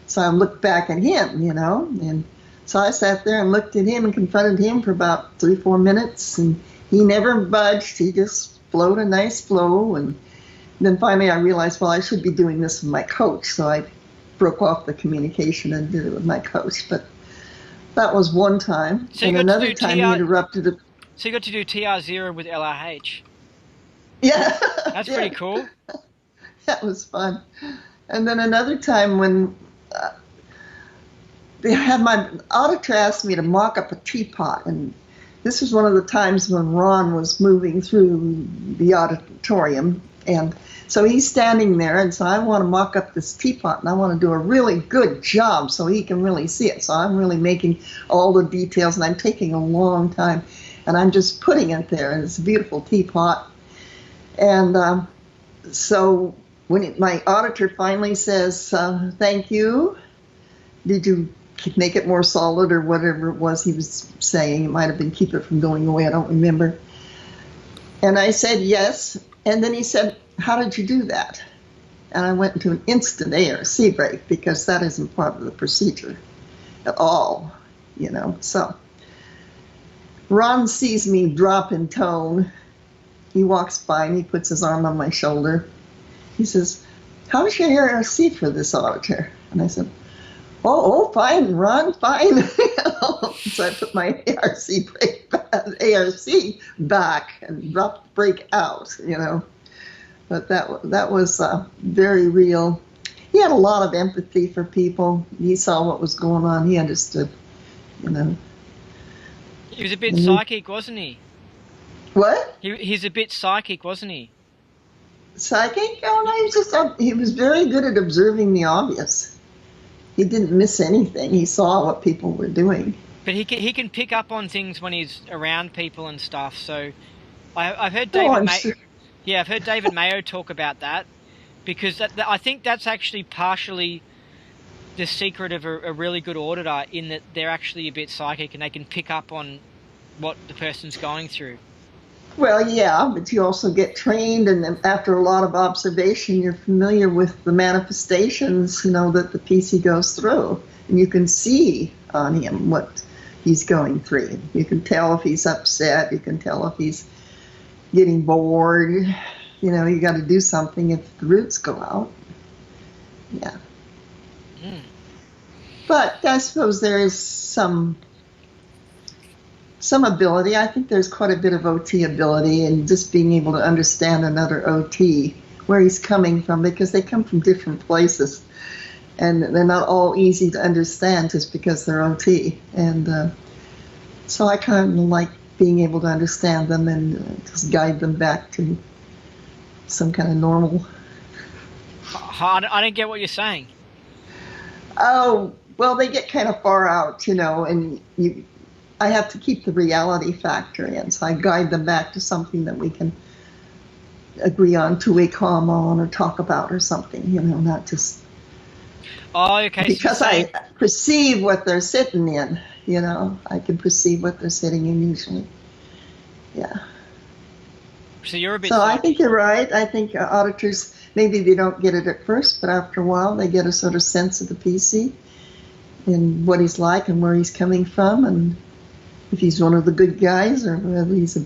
so I looked back at him, you know, and so I sat there and looked at him and confronted him for about 3-4 minutes, and he never budged. He just flowed a nice flow, and then finally I realized, well, I should be doing this with my coach, so I broke off the communication and did it with my coach. But that was one time, so and another time he interrupted it. So you got to do TR0 with LRH. Yeah. That's pretty cool. That was fun. And then another time when they had my auditor asked me to mock up a teapot, and this was one of the times when Ron was moving through the auditorium, and so he's standing there, and so I want to mock up this teapot, and I want to do a really good job so he can really see it. So I'm really making all the details, and I'm taking a long time, and I'm just putting it there, and it's a beautiful teapot. And so when my auditor finally says, thank you, did you make it more solid or whatever it was he was saying? It might have been keep it from going away, I don't remember. And I said yes, and then he said, how did you do that? And I went into an instant ARC break because that isn't part of the procedure at all, you know. So Ron sees me drop in tone. He walks by and he puts his arm on my shoulder. He says, how's your ARC for this auditor? And I said, oh, fine, Ron, fine. So I put my ARC back and dropped the break out, you know. But that was very real. He had a lot of empathy for people. He saw what was going on. He understood, you know. He was a bit psychic, wasn't he? What? He's a bit psychic, wasn't he? Psychic? Oh, no, he was very good at observing the obvious. He didn't miss anything. He saw what people were doing. But he can pick up on things when he's around people and stuff. So I've heard Oh, David I've heard David Mayo talk about that, because I think that's actually partially the secret of a really good auditor, in that they're actually a bit psychic and they can pick up on what the person's going through. Well, yeah, but you also get trained, and then after a lot of observation, you're familiar with the manifestations, that the PC goes through, and you can see on him what he's going through. You can tell if he's upset. You can tell if he's getting bored. You got to do something if the roots go out. Yeah. Mm. But I suppose there is some ability. I think there's quite a bit of OT ability in just being able to understand another OT, where he's coming from, because they come from different places, and they're not all easy to understand just because they're OT. And so I kind of like being able to understand them and just guide them back to some kind of normal. I don't get what you're saying. Oh, well, they get kind of far out, and I have to keep the reality factor in, so I guide them back to something that we can agree on, two-way calm on, or talk about or something, not just... Oh, okay. Because I perceive what they're sitting in, I can perceive what they're sitting in usually. Yeah. So you're a bit... So I think you're right. I think auditors, maybe they don't get it at first, but after a while they get a sort of sense of the PC and what he's like and where he's coming from, and if he's one of the good guys or whether he's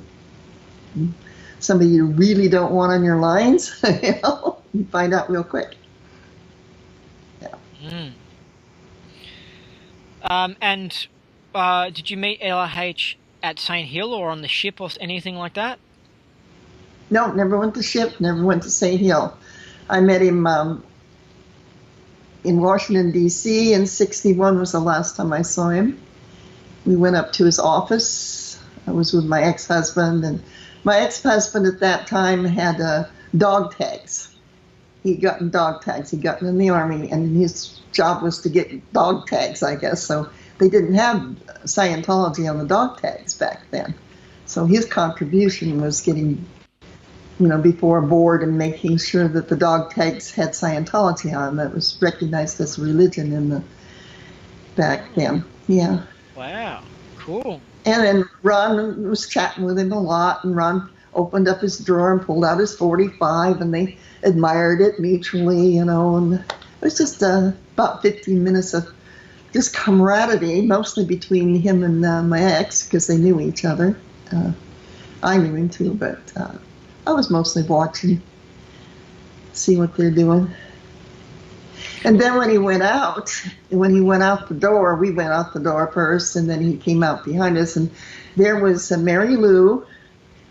somebody you really don't want on your lines, you find out real quick. Yeah. And did you meet LRH at St. Hill or on the ship or anything like that? No, never went to ship, never went to St. Hill. I met him in Washington, D.C. in '61 was the last time I saw him. We went up to his office. I was with my ex-husband, and my ex-husband at that time had dog tags. He'd gotten dog tags. He'd gotten in the Army, and his job was to get dog tags, I guess. So they didn't have Scientology on the dog tags back then. So his contribution was getting, before a board and making sure that the dog tags had Scientology on. That was recognized as a religion back then. Yeah. Wow, cool. And then Ron was chatting with him a lot, and Ron opened up his drawer and pulled out his .45, and they admired it mutually, and it was just about 15 minutes of just camaraderie, mostly between him and my ex, because they knew each other. I knew him too, but I was mostly watching, see what they're doing. And then when he went out the door, we went out the door first, and then he came out behind us, and there was Mary Lou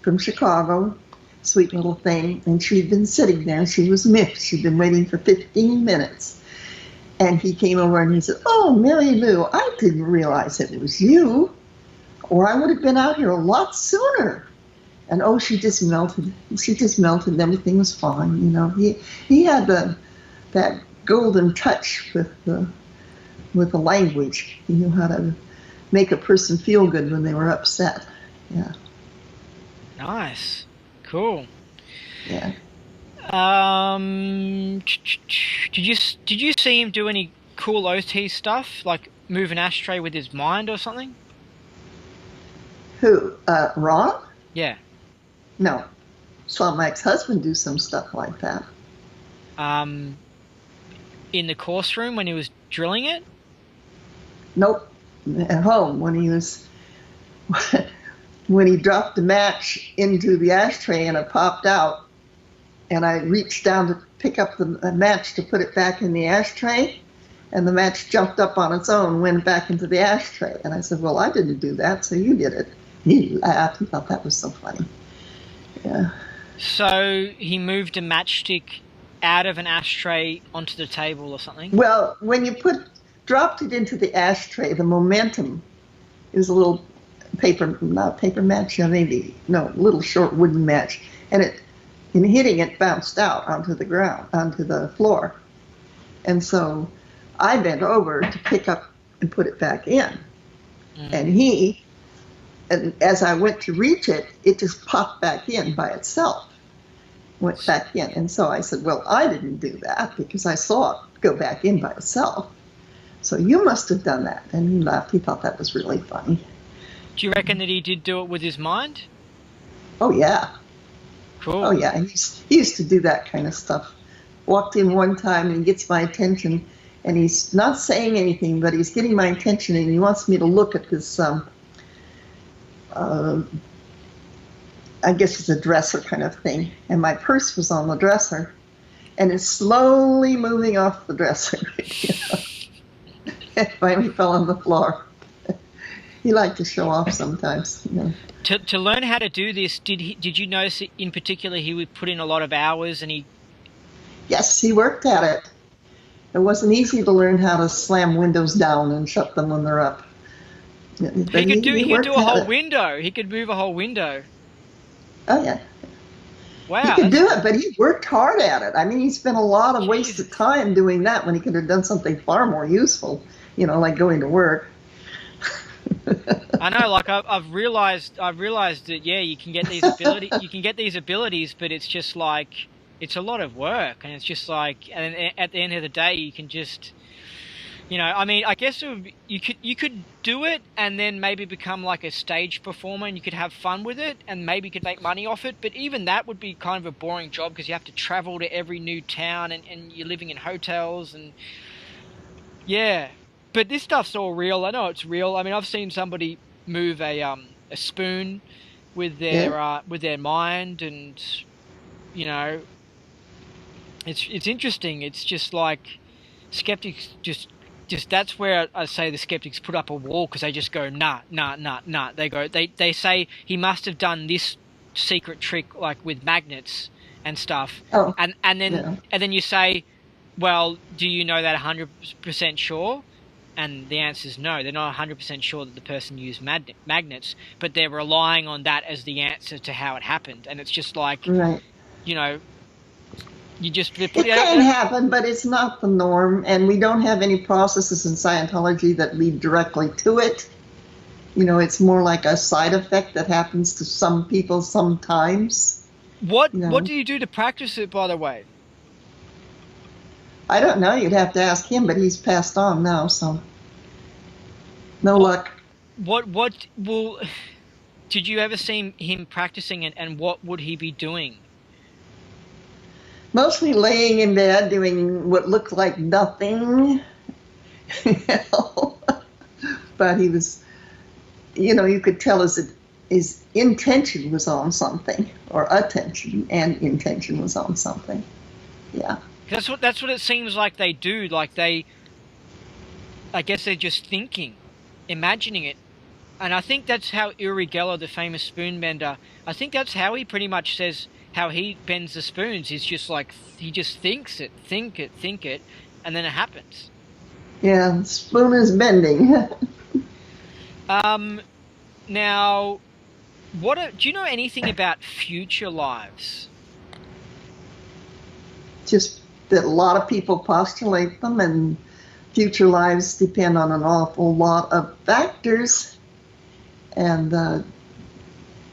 from Chicago, sweet little thing, and she'd been sitting there. She was mixed. She'd been waiting for 15 minutes. And he came over and he said, "Oh, Mary Lou, I didn't realize it was you, or I would have been out here a lot sooner." And she just melted. She just melted, and everything was fine. He had that golden touch with the language. He knew how to make a person feel good when they were upset. Yeah. Nice. Cool. Yeah. Did you see him do any cool OT stuff, like move an ashtray with his mind or something? Who? Ron? Yeah. No. Saw my ex-husband do some stuff like that. In the course room when he was drilling it? Nope. At home when he dropped the match into the ashtray and it popped out, and I reached down to pick up the match to put it back in the ashtray, and the match jumped up on its own, went back into the ashtray. And I said, "Well, I didn't do that, so you did it." He laughed. He thought that was so funny. Yeah. So he moved a matchstick out of an ashtray onto the table or something? Well, when you dropped it into the ashtray, the momentum is a little not paper match, little short wooden match, and in hitting it bounced out onto the ground, onto the floor. And so I bent over to pick up and put it back in. And as I went to reach it, it just popped back in by itself. Went back in. And so I said, well, I didn't do that because I saw it go back in by itself. So you must have done that. And he laughed. He thought that was really funny. Do you reckon that he did do it with his mind? Oh, yeah. Cool. Oh, yeah. He used to do that kind of stuff. Walked in one time and gets my attention, and he's not saying anything, but he's getting my attention, and he wants me to look at this, I guess it's a dresser kind of thing. And my purse was on the dresser, and it's slowly moving off the dresser. It finally fell on the floor. He liked to show off sometimes. To learn how to do this, did you notice in particular he would put in a lot of hours and he? Yes, he worked at it. It wasn't easy to learn how to slam windows down and shut them when they're up. But he could do a whole it. window. He could move a whole window. Oh yeah. Wow. He could do it, but he worked hard at it. I mean, he spent a lot of wasted time doing that when he could have done something far more useful, like going to work. I know, like I've realized that you can get these abilities, but it's just like it's a lot of work, and it's just like, and at the end of the day, you can just, I mean, I guess you could do it and then maybe become like a stage performer, and you could have fun with it, and maybe you could make money off it. But even that would be kind of a boring job because you have to travel to every new town, and you're living in hotels, and yeah. But this stuff's all real. I know it's real. I mean, I've seen somebody move a spoon with their mind, and it's interesting. It's just like skeptics just that's where I say the skeptics put up a wall because they just go nah. They say he must have done this secret trick like with magnets and stuff. Oh, and then you say, well, do you know that 100% sure? And the answer is no. They're not 100% sure that the person used magnets, but they're relying on that as the answer to how it happened. And it's just like, right. You just... It can happen, but it's not the norm. And we don't have any processes in Scientology that lead directly to it. It's more like a side effect that happens to some people sometimes. What do you do to practice it, by the way? I don't know. You'd have to ask him, but he's passed on now, so no luck. Did you ever see him practicing, and what would he be doing? Mostly laying in bed doing what looked like nothing. But he was, you could tell his intention was on something, or attention and intention was on something. Yeah. That's what it seems like they do. Like I guess they're just thinking, imagining it. And I think that's how Uri Geller, the famous spoon bender, I think that's how he pretty much says how he bends the spoons. He's just like, he just thinks it, think it, and then it happens. Yeah, the spoon is bending. Now, do you know anything about future lives? Just that a lot of people postulate them, and future lives depend on an awful lot of factors. And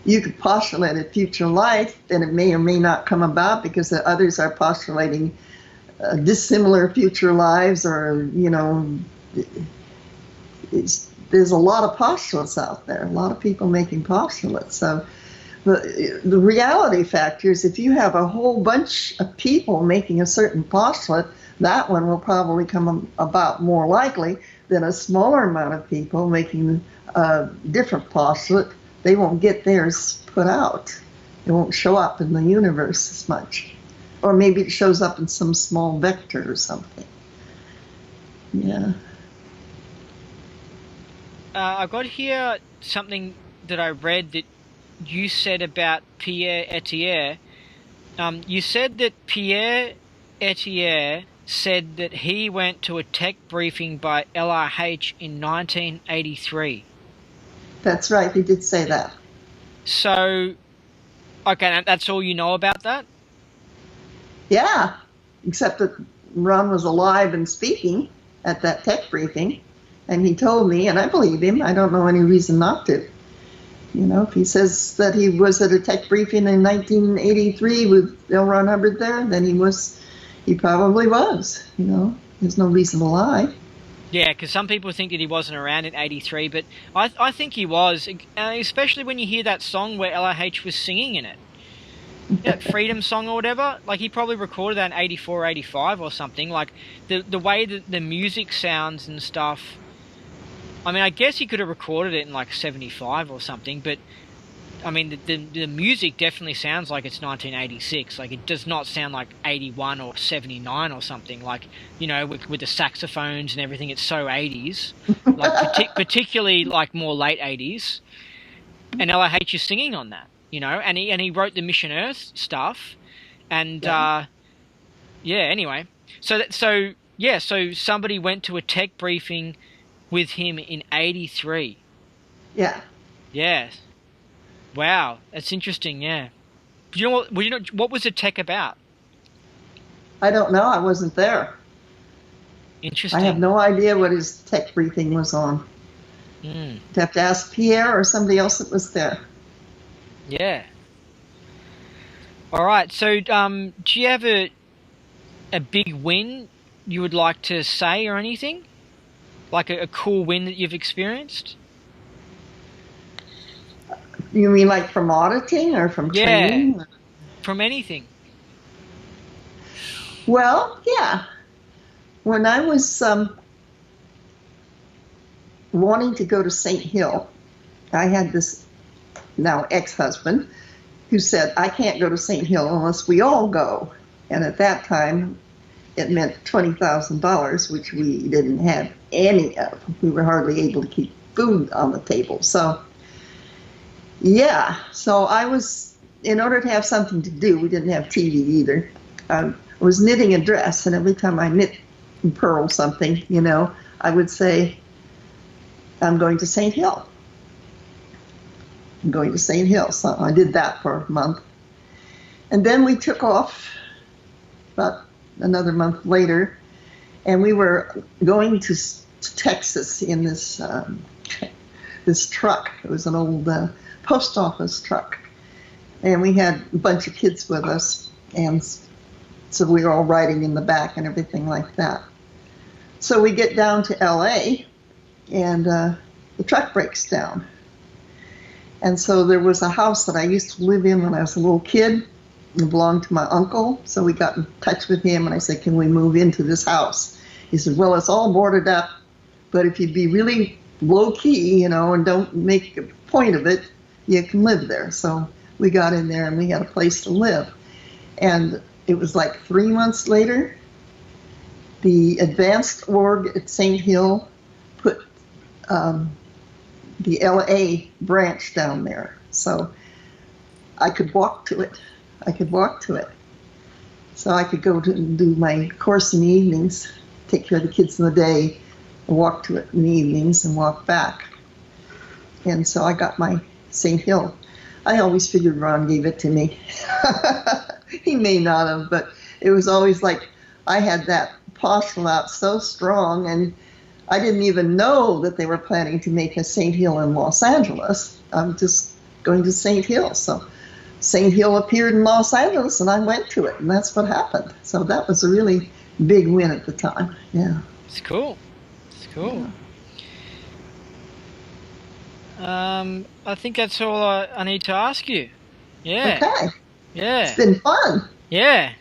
you could postulate a future life, and it may or may not come about because the others are postulating dissimilar future lives, or there's a lot of postulates out there, a lot of people making postulates. So the reality factor is if you have a whole bunch of people making a certain postulate, that one will probably come about more likely than a smaller amount of people making a different postulate. They won't get theirs put out. It won't show up in the universe as much. Or maybe it shows up in some small vector or something. Yeah. I've got here something that I read that you said about Pierre Etier. You said that Pierre Etier said that he went to a tech briefing by LRH in 1983. That's right, he did say that. So, okay, that's all you know about that? Yeah, except that Ron was alive and speaking at that tech briefing, And he told me, and I believe him, I don't know any reason not to. You know, if he says that he was at a tech briefing in 1983 with L. Ron Hubbard there, then he probably was, you know. There's no reason to lie. Yeah, because some people think that he wasn't around in 83, but I think he was, especially when you hear that song where LIH was singing in it. That Freedom song or whatever, like he probably recorded that in 84, 85 or something. Like the way that the music sounds and stuff. I mean, I guess he could have recorded it in like 75 or something, but I mean, the music definitely sounds like it's 1986. Like it does not sound like 81 or 79 or something. Like, you know, with the saxophones and everything, it's so 80s. Like particularly like more late 80s. And LIH is singing on that. You know, and he wrote the Mission Earth stuff, and anyway, so somebody went to a tech briefing with him in 83. Yeah. Yeah. Wow, that's interesting. Yeah. Do you know what was the tech about? I don't know. I wasn't there. Interesting. I have no idea what his tech briefing was on. You'd have to ask Pierre or somebody else that was there. Yeah. All right. So, do you have a big win you would like to say or anything? Like a cool win that you've experienced? You mean like from auditing or from training? Yeah, from anything. Well, yeah. When I was wanting to go to St. Hill, I had this now ex-husband who said, I can't go to St. Hill unless we all go. And at that time, it meant $20,000, which we didn't have any of. We were hardly able to keep food on the table. So, yeah. So I was, in order to have something to do, we didn't have TV either. I was knitting a dress, and every time I knit and purl something, you know, I would say, I'm going to St. Hill. I'm going to St. Hill. So I did that for a month. And then we took off about another month later, and we were going to Texas in this this truck. It was an old post office truck. And we had a bunch of kids with us, and so we were all riding in the back and everything like that. So we get down to LA, and the truck breaks down. And so there was a house that I used to live in when I was a little kid. It belonged to my uncle. So we got in touch with him, and I said, can we move into this house? He said, well, it's all boarded up, but if you'd be really low key, you know, and don't make a point of it, you can live there. So we got in there, and we had a place to live. And it was like 3 months later, the advanced org at St. Hill put the LA branch down there. So I could walk to it. So I could go to do my course in the evenings, take care of the kids in the day, and walk to it in the evenings and walk back. And so I got my St. Hill. I always figured Ron gave it to me. He may not have, but it was always like I had that postulat so strong, and I didn't even know that they were planning to make a St. Hill in Los Angeles. I'm just going to St. Hill. So St. Hill appeared in Los Angeles, and I went to it, and that's what happened. So that was a really big win at the time. Yeah. It's cool. It's cool. Yeah. I think that's all I need to ask you. Yeah. Okay. Yeah. It's been fun. Yeah.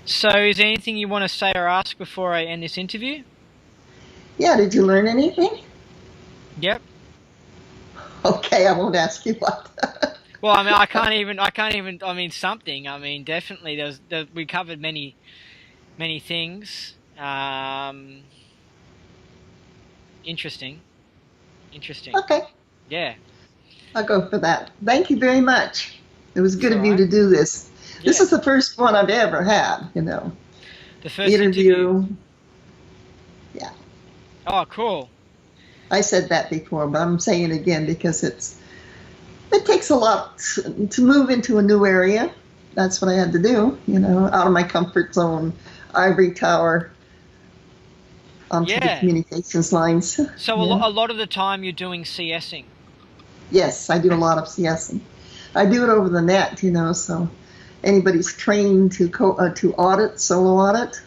So is there anything you want to say or ask before I end this interview? Yeah, did you learn anything? Yep. Okay, I won't ask you what. Well, I mean, I can't even, I mean, something. I mean, definitely, we covered many things. Interesting. Okay. Yeah. I'll go for that. Thank you very much. It was good of you right. to do this. Yeah. This is the first one I've ever had, you know. The first interview. Yeah. Oh, cool. I said that before, but I'm saying it again because it takes a lot to move into a new area. That's what I had to do, you know, out of my comfort zone, ivory tower. onto the Yeah. communications lines. So Yeah. a lot of the time you're doing CSing. Yes, I do a lot of CSing. I do it over the net, so anybody's trained to audit, solo audit,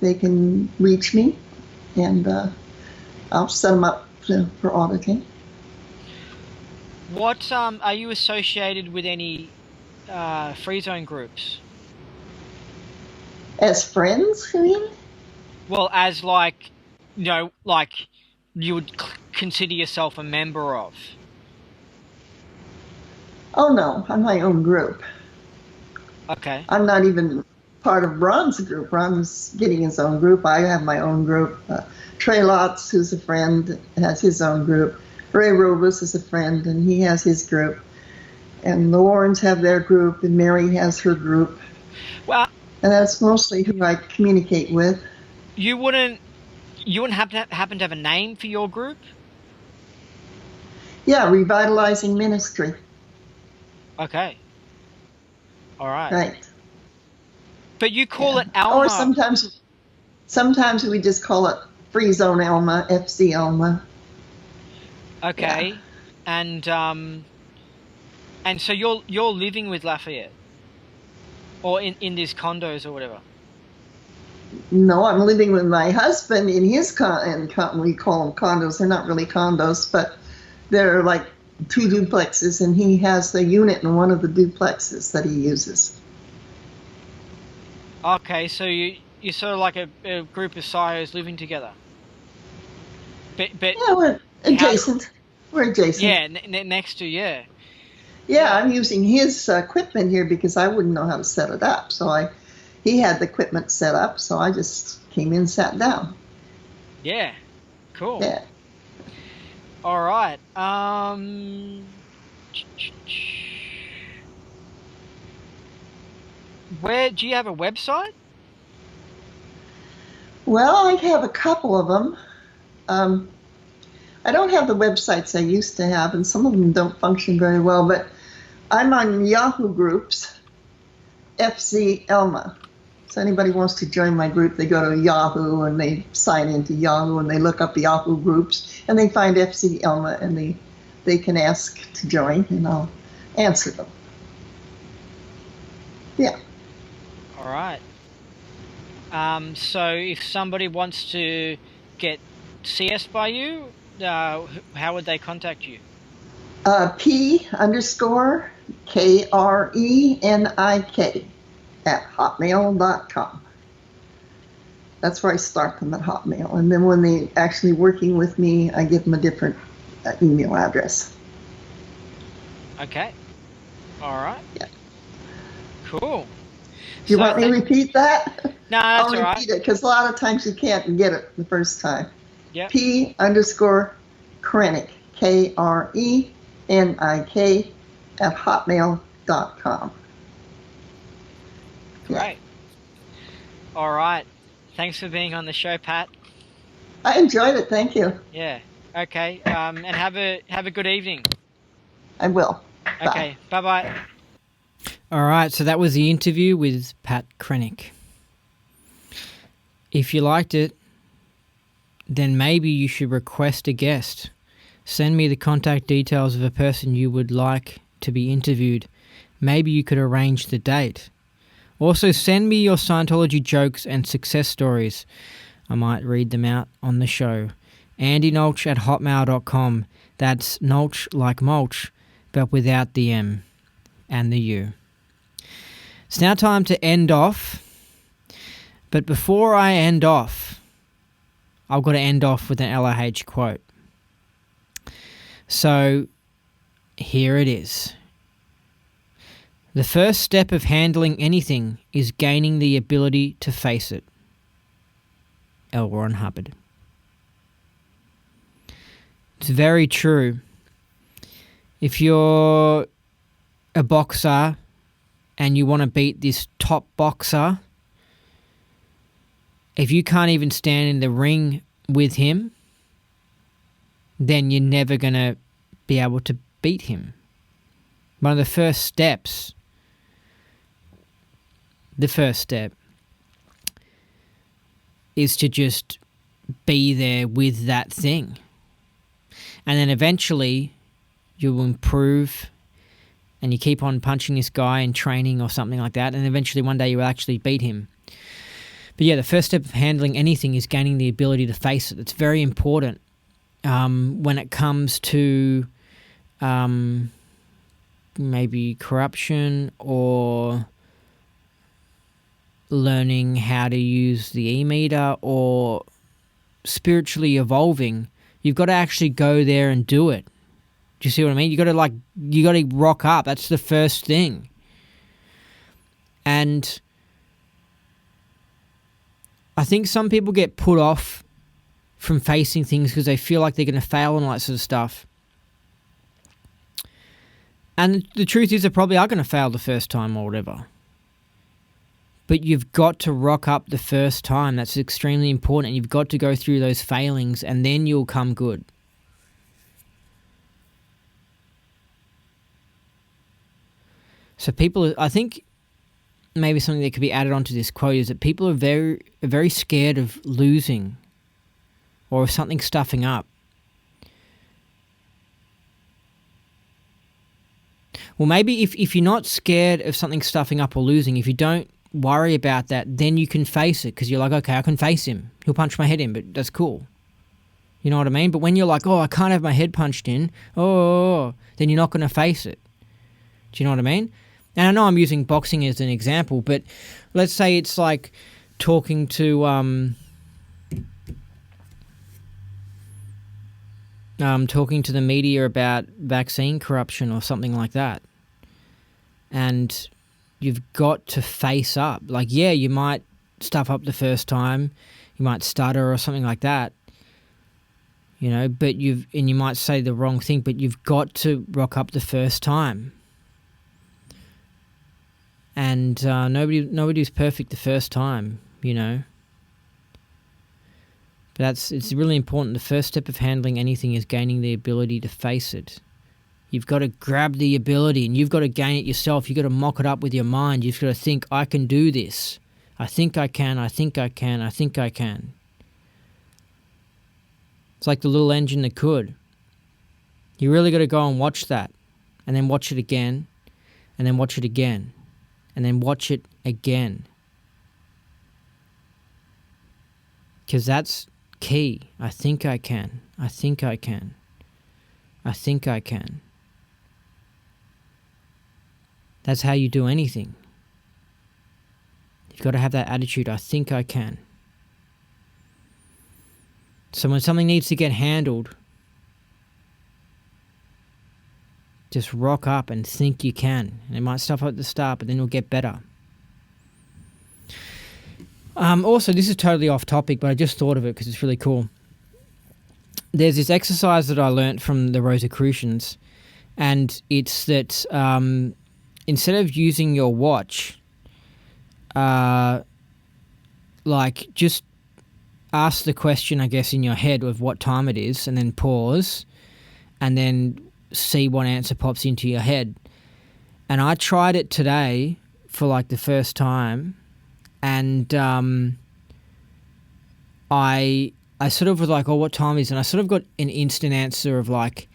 they can reach me, and I'll set them up for auditing. What are you associated with any free zone groups? As friends, you mean? Well, as like you would consider yourself a member of. Oh no, I'm my own group. Okay. I'm not even part of Ron's group. Ron's getting his own group. I have my own group. Trey Lotz, who's a friend, has his own group. Ray Robus is a friend, and he has his group. And the Warrens have their group, and Mary has her group. Well, and that's mostly who I communicate with. You wouldn't happen to have a name for your group? Yeah, Revitalizing Ministry. Okay. All right. Right. But you call it Alma. Or sometimes we just call it Free Zone Alma, FC Alma. Okay. Yeah. And so you're living with Lafayette, or in these condos or whatever. No, I'm living with my husband in his we call them condos. They're not really condos, but they're like 2 duplexes, and he has a unit in one of the duplexes that he uses. Okay, so you're sort of like a group of sios living together. But yeah, we're adjacent. We're adjacent. Yeah, next to Yeah, I'm using his equipment here because I wouldn't know how to set it up. So he had the equipment set up, so I just came in, sat down. Yeah, cool. Yeah. All right. Where do you have a website? Well, I have a couple of them. I don't have the websites I used to have, and some of them don't function very well, but I'm on Yahoo groups, FC Elma. So anybody wants to join my group, they go to Yahoo and they sign into Yahoo and they look up the Yahoo groups and they find FC Elma and they can ask to join and I'll answer them. Yeah. All right. So if somebody wants to get CS by you, how would they contact you? P_KRENIK @hotmail.com. That's where I start them, at Hotmail. And then when they're actually working with me, I give them a different email address. Okay. All right. Yeah. Cool. Do you want me to repeat that? No, that's all right. I'll repeat it because a lot of times you can't get it the first time. Yeah. P_Krenik, KRENIK @hotmail.com. Great. All right. Thanks for being on the show, Pat. I enjoyed it. Thank you. Yeah. Okay. And have a good evening. I will. Okay. Bye-bye. All right. So that was the interview with Pat Krenik. If you liked it, then maybe you should request a guest. Send me the contact details of a person you would like to be interviewed. Maybe you could arrange the date. Also, send me your Scientology jokes and success stories. I might read them out on the show. AndyNolch@hotmail.com. That's Nolch like mulch, but without the M and the U. It's now time to end off. But before I end off, I've got to end off with an LIH quote. So, here it is. The first step of handling anything is gaining the ability to face it. L. Ron Hubbard. It's very true. If you're a boxer and you want to beat this top boxer, if you can't even stand in the ring with him, then you're never going to be able to beat him. One of the first steps is to just be there with that thing. And then eventually you'll improve and you keep on punching this guy in training or something like that, and eventually one day you will actually beat him. But yeah, the first step of handling anything is gaining the ability to face it. It's very important when it comes to maybe corruption or learning how to use the e-meter or spiritually evolving. You've got to actually go there and do it. Do you see what I mean? You got to rock up. That's the first thing. And I think some people get put off from facing things because they feel like they're going to fail and all that sort of stuff. And the truth is they probably are going to fail the first time or whatever. But you've got to rock up the first time. That's extremely important. You've got to go through those failings and then you'll come good. So people, I think maybe something that could be added onto this quote is that people are very scared of losing or of something stuffing up. Well, maybe if you're not scared of something stuffing up or losing, if you don't worry about that, then you can face it because you're like, okay, I can face him. He'll punch my head in, but that's cool. You know what I mean? But when you're like, oh, I can't have my head punched in, then you're not going to face it. Do you know what I mean? And I know I'm using boxing as an example, but let's say it's like talking to the media about vaccine corruption or something like that. And you've got to face up. Like, yeah, you might stuff up the first time, you might stutter or something like that, you know, but you might say the wrong thing, but you've got to rock up the first time. And nobody's perfect the first time, you know. But it's really important. The first step of handling anything is gaining the ability to face it. You've got to grab the ability and you've got to gain it yourself. You've got to mock it up with your mind. You've got to think, I can do this. I think I can, I think I can, I think I can. It's like the little engine that could. You really got to go and watch that. And then watch it again. And then watch it again. And then watch it again. Because that's key. I think I can. I think I can. I think I can. That's how you do anything. You've got to have that attitude, I think I can. So when something needs to get handled, just rock up and think you can. And it might stuff up at the start, but then it'll get better. Also, this is totally off topic, but I just thought of it because it's really cool. There's this exercise that I learnt from the Rosicrucians, and it's that instead of using your watch, like just ask the question, I guess, in your head of what time it is, and then pause, and then see what answer pops into your head. And I tried it today for like the first time, and I sort of was like, oh, what time is it? And I sort of got an instant answer of like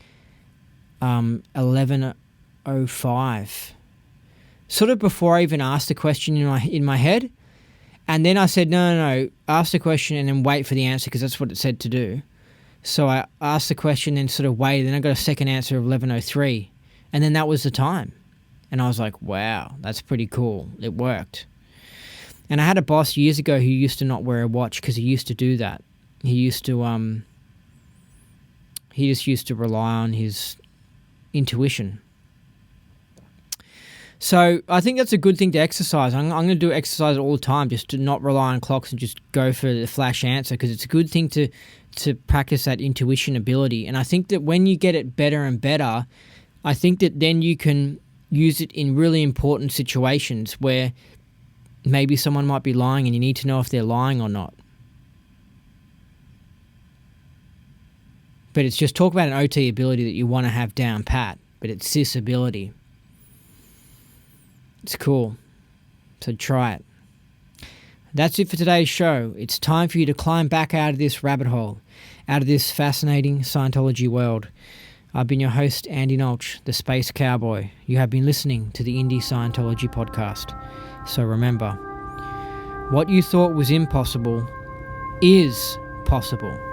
11:05. Sort of before I even asked the question in my head. And then I said, no, ask the question and then wait for the answer because that's what it said to do. So I asked the question and sort of waited. Then I got a second answer of 11:03. And then that was the time. And I was like, wow, that's pretty cool. It worked. And I had a boss years ago who used to not wear a watch because he used to do that. He used to, he just used to rely on his intuition. So I think that's a good thing to exercise. I'm going to do exercise all the time, just to not rely on clocks and just go for the flash answer, because it's a good thing to practice that intuition ability. And I think that when you get it better and better, I think that then you can use it in really important situations where maybe someone might be lying and you need to know if they're lying or not. But it's just talk about an OT ability that you want to have down pat, but it's this ability. It's cool. So try it. That's it for today's show. It's time for you to climb back out of this rabbit hole, out of this fascinating Scientology world. I've been your host, Andy Nolch, the Space Cowboy. You have been listening to the Indie Scientology podcast. So remember, what you thought was impossible is possible.